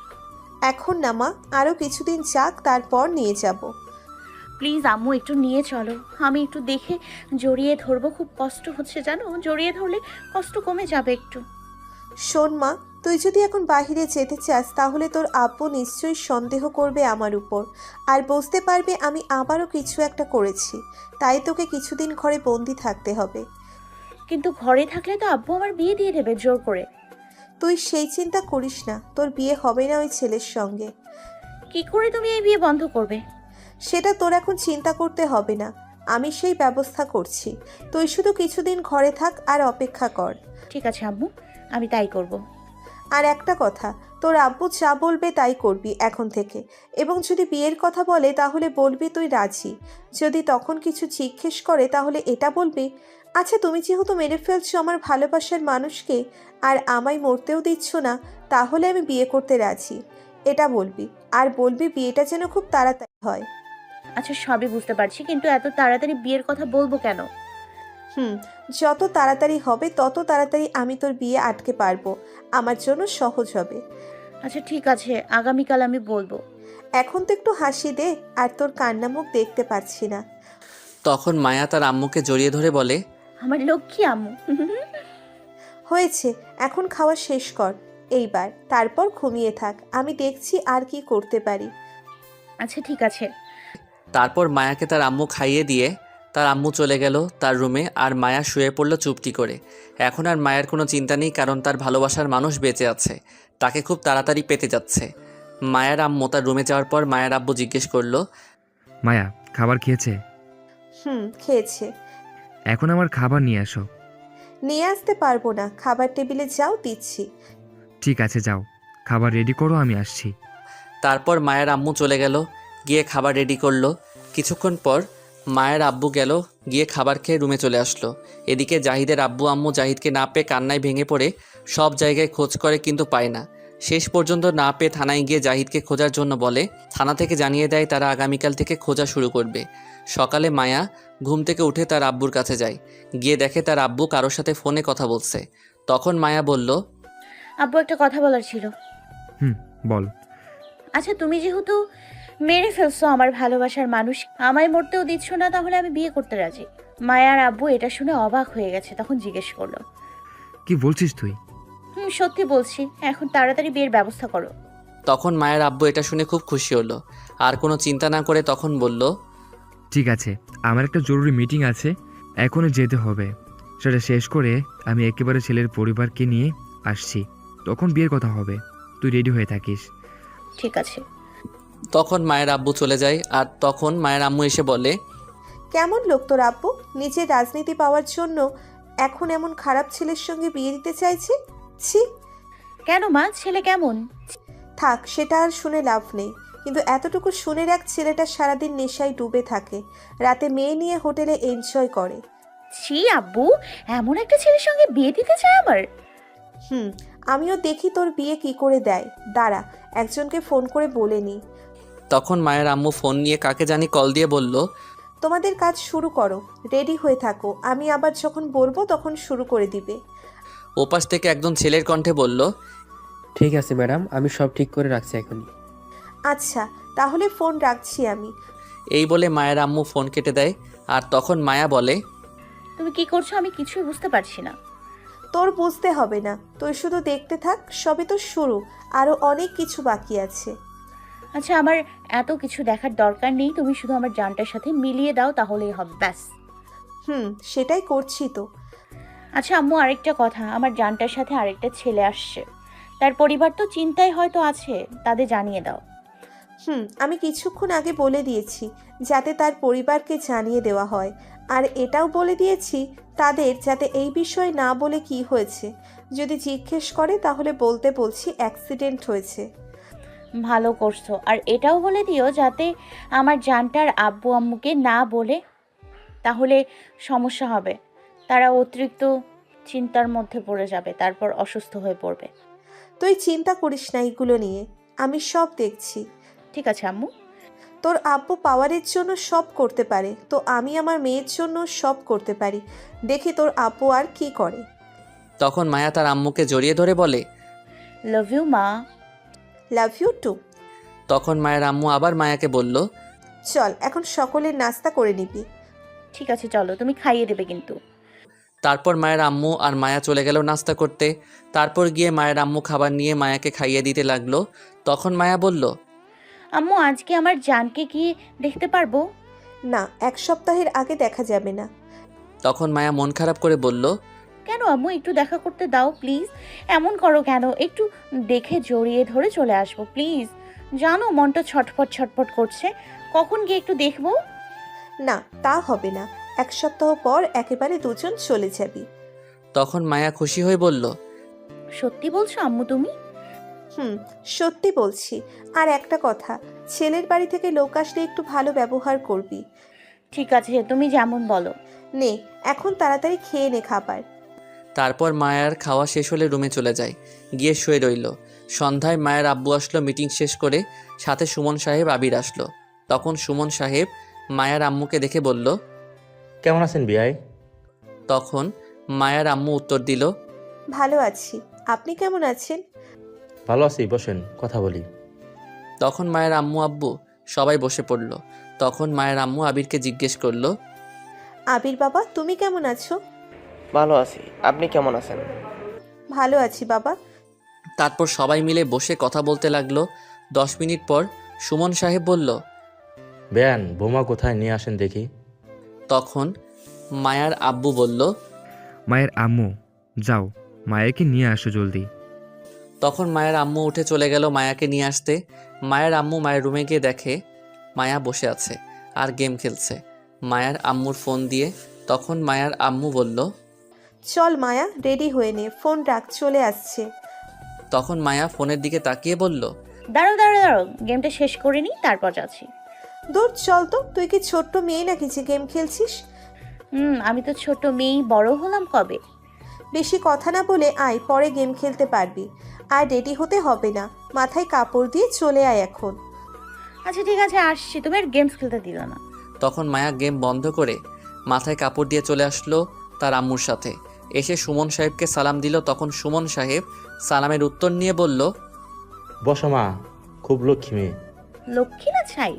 এখন না মা, আরও কিছুদিন যাক, তারপর নিয়ে যাব। প্লিজ আম্মু, একটু নিয়ে চলো, আমি একটু দেখে জড়িয়ে ধরবো, খুব কষ্ট হচ্ছে জানো, জড়িয়ে ধরলে কষ্ট কমে যাবে একটু। শোন মা, তুই যদি এখন বাইরে যেতে চাস তাহলে তোর আব্বু নিশ্চয়ই সন্দেহ করবে আমার উপর, আর বুঝতে পারবে আমি আবারও কিছু একটা করেছি, তাই তোকে কিছুদিন ঘরে বন্দি থাকতে হবে। কিন্তু ঘরে থাকলে তো আব্বু আমার বিয়ে দিয়ে দেবে জোর করে। তুই সেই চিন্তা করিস না, তোর বিয়ে হবে না ওই ছেলের সঙ্গে। কি করে তুমি এই বিয়ে বন্ধ করবে? সেটা তোর এখন চিন্তা করতে হবে না, আমি সেই ব্যবস্থা করছি। তুই শুধু কিছুদিন ঘরে থাক আর অপেক্ষা কর। ঠিক আছে আম্মু, আমি তাই করব। আর একটা কথা, তোর আব্বু যা বলবে তাই করবি এখন থেকে, এবং যদি বিয়ের কথা বলে তাহলে বলবি তুই রাজি। যদি তখন কিছু জিজ্ঞেস করে তাহলে এটা বলবি, আচ্ছা তুমি যেহেতু মেরে ফেলছো আমার ভালোবাসার মানুষকে আর আমায় মরতেও দিচ্ছ না, তাহলে আমি বিয়ে করতে রাজি, এটা বলবি। আর বলবি বিয়েটা যেন খুব তাড়াতাড়ি হয়। আচ্ছা সবই বুঝতে পারছি, কিন্তু এত তাড়াতাড়ি বিয়ের কথা বলবো কেন? যত তাড়াতাড়ি হবে তত তাড়াতাড়ি আমি তোর বিয়ে আটকে পারবো, আমার জন্য সহজ হবে। আচ্ছা ঠিক আছে, আগামীকাল আমি বলবো। এখন তো একটু হাসি দে, আর তোর কান্না মুখ দেখতে পাচ্ছি না। তখন মায়া তার আম্মুকে জড়িয়ে ধরে বলে, আমার লক্ষ্মী আম্মু। হয়েছে, এখন খাওয়া শেষ কর এইবার, তারপর ঘুমিয়ে থাক, আমি দেখছি আর কি করতে পারি। আচ্ছা ঠিক আছে। তারপর মায়াকে তার আম্মু খাইয়ে দিয়ে তার আম্মু চলে গেল তার রুমে, আর মায়া শুয়ে পড়ল চুপটি করে। এখন আর মায়ের কোনো চিন্তা নেই, কারণ তার ভালোবাসার মানুষ বেঁচে আছে, তাকে খুব তাড়াতাড়ি পেতে যাচ্ছে। মায়ের আম্মু তার রুমে যাওয়ার পর মায়ের আব্বু জিজ্ঞেস করলো, মায়া খাবার খেয়েছে? খেয়েছে। এখন আমার খাবার নিয়ে আসো। নিয়ে আসতে পারবো না, খাবার টেবিলে যাও, দিচ্ছি। ঠিক আছে যাও, খাবার রেডি করো, আমি আসছি। তারপর মায়ের আম্মু চলে গেল, গিয়ে খাবার রেডি করলো। কিছুক্ষণ পর মায়ের আব্বু গেল, গিয়ে খাবার খেয়ে রুমে চলে আসলো। এদিকে জাহিদের আব্বু আম্মু জাহিদকে না পেয়ে কান্নায় ভেঙে পড়ে সব জায়গায় খোঁজ করে, কিন্তু পায় না। শেষ পর্যন্ত না পেয়ে থানায় গিয়ে জাহিদকে খোঁজার জন্য বলে। থানা থেকে জানিয়ে দেয় তারা আগামীকাল থেকে খোঁজা শুরু করবে। সকালে মায়া ঘুম থেকে উঠে তার আব্বুর কাছে যায়, গিয়ে দেখে তার আব্বু কারোর সাথে ফোনে কথা বলছে। তখন মায়া বলল, আব্বু একটা কথা বলার ছিল। বল। আচ্ছা তুমি যেহেতু মেরে ফেলছো আমার ভালোবাসার মানুষ, আমায় মরতেও দিচ্ছ না, তাহলে আমি বিয়ে করতে রাজি। মায়ার আব্বু এটা শুনে অবাক হয়ে গেছে, তখন জিজ্ঞেস করলো, কি বলছিস তুই? সত্যি বলছি, এখন তাড়াতাড়ি বিয়ের ব্যবস্থা করো। তখন মায়ের আব্বু এটা শুনে খুব খুশি হলো, আর কোনো চিন্তা না করে তখন বলল, ঠিক আছে, আমার একটা জরুরি মিটিং আছে, এখনই যেতে হবে। সেটা শেষ করে আমি একেবারে ছেলের পরিবারকে নিয়ে আসছি, তখন বিয়ের কথা হবে, তুই রেডি হয়ে থাকিস। ঠিক আছে। তখন মায়ের আব্বু চলে যায়, আর তখন মায়ের আম্মু এসে বলে, কেমন লোক তোর আব্বু, নিজের রাজনীতি পাওয়ার জন্য এখন এমন খারাপ ছেলের সঙ্গে বিয়ে দিতে চাইছে? ছি। কেন মা, ছেলে কেমন? থাক, সেটা আর শুনে লাভ নেই, কিন্তু এতটুকু শুনে রাখ, ছেলেটা সারাদিন নেশায় ডুবে থাকে, রাতে মেয়ে নিয়ে হোটেলে এনজয় করে। ছি আব্বু, এমন একটা ছেলের সঙ্গে বিয়ে দিতে চায় আমার? আমিও দেখি তোর বিয়ে কি করে দেয়, দাঁড়া একজনকে ফোন করে বলে নি। তখন মায়ের আম্মু ফোন নিয়ে কাকে জানি কল দিয়ে বলল, তোমাদের কাজ শুরু করো, রেডি হয়ে থাকো, আমি আবার যখন বলবো তখন শুরু করে দিবে। ওপাশ থেকে একজন ছেলের কণ্ঠে বলল, ঠিক আছে ম্যাডাম, আমি সব ঠিক করে রাখছি এখনই। আচ্ছা তাহলে ফোন রাখছি আমি। এই বলে মায়ের আম্মু ফোন কেটে দেয়। আর তখন মায়া বলে, তুমি কি করছো আমি কিছুই বুঝতে পারছি না। তোর বুঝতে হবে না, তুই শুধু দেখতে থাক, সবে তো শুরু, আরো অনেক কিছু বাকি আছে। আচ্ছা আমার এত কিছু দেখার দরকার নেই, তুমি শুধু আমার জানটার সাথে মিলিয়ে দাও তাহলেই হবে, ব্যাস। সেটাই করছি তো। আচ্ছা আম্মু আরেকটা কথা, আমার জানটার সাথে আরেকটা ছেলে আসছে, তার পরিবার তো চিন্তায় হয়তো আছে, তাদের জানিয়ে দাও। আমি কিছুক্ষণ আগে বলে দিয়েছি যাতে তার পরিবারকে জানিয়ে দেওয়া হয়, আর এটাও বলে দিয়েছি তাদের যাতে এই বিষয়ে না বলে কি হয়েছে, যদি জিজ্ঞেস করে তাহলে বলতে বলছি অ্যাক্সিডেন্ট হয়েছে। ভালো করছো, আর এটাও বলে দিও যাতে আমার জানটার আব্বু আম্মুকে না বলে, তাহলে সমস্যা হবে, তারা অতিরিক্ত চিন্তার মধ্যে পড়ে যাবে, তারপর অসুস্থ হয়ে পড়বে। তুই চিন্তা করিস না এগুলো নিয়ে, আমি সব দেখছি। ঠিক আছে আম্মু। তোর আব্বু পাওয়ারের জন্য সব করতে পারে, তো আমি আমার মেয়ের জন্য সব করতে পারি, দেখি তোর আব্বু আর কি করে। তখন মায়া তার আম্মুকে জড়িয়ে ধরে বলে, লাভ ইউ মা। Love you too. তখন মায়ের আম্মু আবার মায়াকে বলল, চল এখন সকলের নাস্তা করে নিবি। ঠিক আছে চলো, তুমি খাইয়ে দেবে কিন্তু। তারপর মায়ের আম্মু আর মায়া চলে গেল নাস্তা করতে। তারপর গিয়ে মায়ের আম্মু খাবার নিয়ে মায়াকে খাইয়ে দিতে লাগলো। তখন মায়া বলল, আম্মু আজকে আমার জানকে গিয়ে দেখতে পারবো? না, 1 সপ্তাহের আগে দেখা যাবে না। তখন মায়া মন খারাপ করে বলল, কেন আম্মু, একটু দেখা করতে দাও প্লিজ। এমন করো কেন? একটু দেখে জড়িয়ে ধরে চলে আসবো প্লিজ। জানো মনটা ছটফট ছটফট করছে, কখন গিয়ে একটু দেখবো? না, তা হবে না। 1 সপ্তাহ পর একেবারে দুজন চলে যাবি। তখন মায়া খুশি হয়ে বলল, সত্যি বলছো আম্মু তুমি? সত্যি বলছি। আর একটা কথা, ছেলের বাড়ি থেকে লোক আসলে একটু ভালো ব্যবহার করবি। ঠিক আছে, তুমি যেমন বলো। নে, এখন তাড়াতাড়ি খেয়ে নে খাবার। তারপর মায়ার খাওয়া শেষ হলে রুমে চলে যায়, গিয়ে শুয়ে রইল। সন্ধ্যায় মায়ের আব্বু আসলো মিটিং শেষ করে, সাথে সুমন সাহেব আবির আসলো। তখন সুমন সাহেব মায়ার আম্মুকে দেখে বলল, কেমন আছেন বিয়াই? তখন মায়ার আম্মু উত্তর দিল, ভালো আছি। আপনি কেমন আছেন? ভালো আছি, বসেন কথা বলি। তখন মায়ের আম্মু আব্বু সবাই বসে পড়ল। তখন মায়ের আম্মু আবিরকে জিজ্ঞেস করলো, আবির বাবা, তুমি কেমন আছো? ভালো আছি, আপনি কেমন আছেন? ভালো আছি বাবা। তারপর সবাই মিলে বসে কথা বলতে লাগলো। 10 মিনিট পর সুমন সাহেব বলল, বেয়ান, বোমা কোথায় নিয়ে আসেন দেখি। তখন মায়ার আব্বু বলল, মায়ের আম্মু, যাও মায়াকে নিয়ে আসো জলদি। তখন মায়ের আম্মু উঠে চলে গেল মায়াকে নিয়ে আসতে। মায়ের আম্মু মায়ের রুমে গিয়ে দেখে মায়া বসে আছে আর গেম খেলছে মায়ার আম্মুর ফোন দিয়ে। তখন মায়ার আম্মু বলল, চল মায়া, রেডি হয়ে নে, ফোন রাখ, চলে আসছে। তখন মায়া ফোনের দিকে তাকিয়ে বলল, দাঁড়াও দাঁড়াও দাঁড়াও, গেমটা শেষ করে নিই তারপর যাচ্ছি। দূর চল তো, তুই কি ছোট্ট মেয়ে নাকি যে গেম খেলছিস? আমি তো ছোট মেয়েই, বড় হলাম কবে? বেশি কথা না বলে আয়, পরে গেম খেলতে পারবি। আর রেডি হতে হবে না, মাথায় কাপড় দিয়ে চলে আয় এখন। আচ্ছা ঠিক আছে, আসছি। তুমি আর গেমস খেলতে দিল না। তখন মায়া গেম বন্ধ করে মাথায় কাপড় দিয়ে চলে আসলো তার আম্মুর সাথে। এসে সুমন সাহেবকে সালাম দিল। তখন সুমন সাহেব সালামের উত্তর নিয়ে বলল, বসো মা, খুব লক্ষ্মী মেয়ে। লক্ষ্মী না ছাই?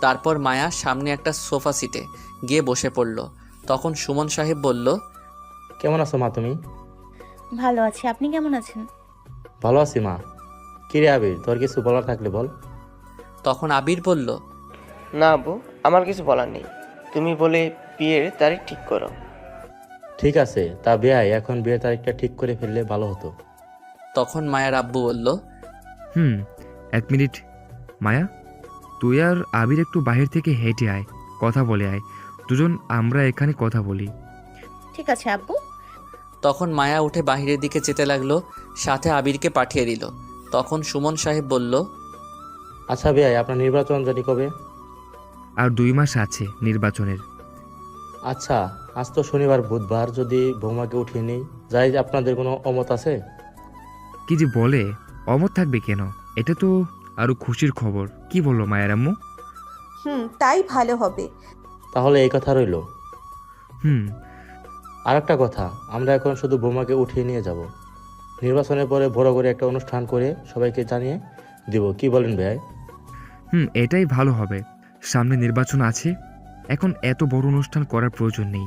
তারপর মায়া সামনে একটা সোফা সিটে গিয়ে বসে পড়ল। তখন সুমন সাহেব বলল, কেমন আছো মা তুমি? ভালো আছি, আপনি কেমন আছেন? ভালো আছি মা। কিরে আবির, তোর কিছু বলার থাকলে বল। তখন আবির বলল, না আব্বু, আমার কিছু বলার নেই। তুমি বলে বিয়ের তারিখ ঠিক করো। ঠিক আছে, তা বেয়াই, এখন বিয়ের তারিখটা ঠিক করে ফেললে ভালো হতো। তখন মায়ের আব্বু বলল, 1 মিনিট মায়া, তুই আর আবির একটু বাহির থেকে হেঁটে আয়, কথা বলে আয়, দুজন আমরা এখানে কথা বলি। ঠিক আছে আব্বু। তখন মায়া উঠে বাহিরের দিকে যেতে লাগলো, সাথে আবিরকে পাঠিয়ে দিল। তখন সুমন সাহেব বলল, আচ্ছা বেয়াই, আপনার নির্বাচন জানি কবে? আর 2 মাস আছে নির্বাচনের। আচ্ছা, আজ তো শনিবার, বুধবার যদি বৌমাকে উঠিয়ে নেই, যাই, আপনাদের কোনো অমত আছে? কি যে বলে, অমত থাকবে কেন? এটা তো আরো খুশির খবর। কি বললো মায়ের আম্মু? তাই ভালো হবে। তাহলে এই কথা রইল। হুম আর একটা কথা, আমরা এখন শুধু বৌমাকে উঠিয়ে নিয়ে যাব। নির্বাচনের পরে বড় করে একটা অনুষ্ঠান করে সবাইকে জানিয়ে দিব। কি বলেন ভাই? এটাই ভালো হবে। সামনে নির্বাচন আছে, এখন এত বড় অনুষ্ঠান করার প্রয়োজন নেই।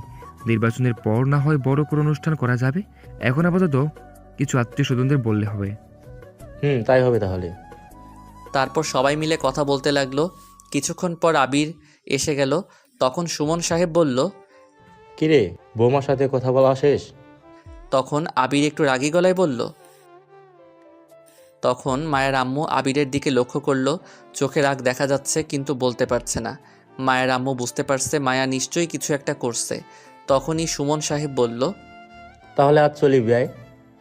নির্বাচনের পর না হয় বড় করে অনুষ্ঠান করা যাবে। এখন আপাতত কিছু আত্মীয় স্বজনদের বললে হবে। তাই হবে তাহলে। তারপর সবাই মিলে কথা বলতে লাগলো। কিছুক্ষণ পর আবির এসে গেল। তখন সুমন সাহেব বলল, কিরে, বৌমার সাথে কথা বলা শেষ? তখন আবির একটু রাগী গলায় বলল। তখন মায়ের আম্মু আবিরের দিকে লক্ষ্য করলো। চোখে রাগ দেখা যাচ্ছে কিন্তু বলতে পারছে না। মায়ের আম্মু বুঝতে পারছে মায়া নিশ্চয়ই কিছু একটা করছে। তখনই সুমন সাহেব বলল, তাহলে আজ চলি ভাই,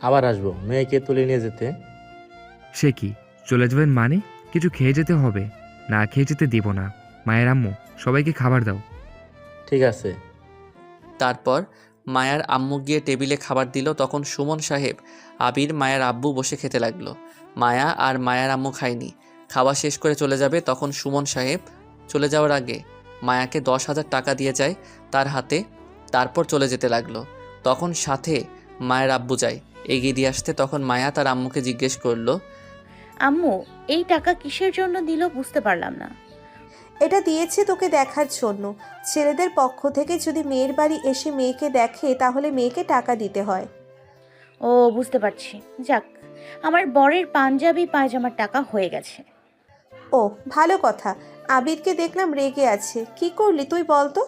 আবার আসবো মেয়েকে তুলে নিয়ে যেতে। সে কি, চলে যাবেন মানে? কিছু খেয়ে যেতে হবে, না খেয়ে যেতে দিব না। মায়ের আম্মু, সবাইকে খাবার দাও। ঠিক আছে। তারপর মায়ার আম্মু গিয়ে টেবিলে খাবার দিল। তখন সুমন সাহেব, আবির, মায়ের আব্বু বসে খেতে লাগলো। মায়া আর মায়ার আম্মু খায়নি, খাওয়া শেষ করে চলে যাবে। তখন সুমন সাহেব চলে যাওয়ার আগে মায়াকে 10,000 টাকা দিয়ে যায় তার হাতে, তারপর চলে যেতে লাগলো। তখন সাথে মায়ের আব্বু যায় এগিয়ে দিয়ে আসতে। তখন মায়া তার আম্মুকে জিজ্ঞেস করলো, আম্মু, এই টাকা কিসের জন্য দিল বুঝতে পারলাম না। এটা দিয়েছে তোকে দেখার জন্য। ছেলেদের পক্ষ থেকে যদি মেয়ের বাড়ি এসে মেয়েকে দেখে তাহলে মেয়েকে টাকা দিতে হয়। ও বুঝতে পারছি। যাক, আমার বরের পাঞ্জাবি পায়জামার টাকা হয়ে গেছে। ও ভালো কথা। আবিরকে দেখলাম রেগে আছে, কি করলি তুই বল তো?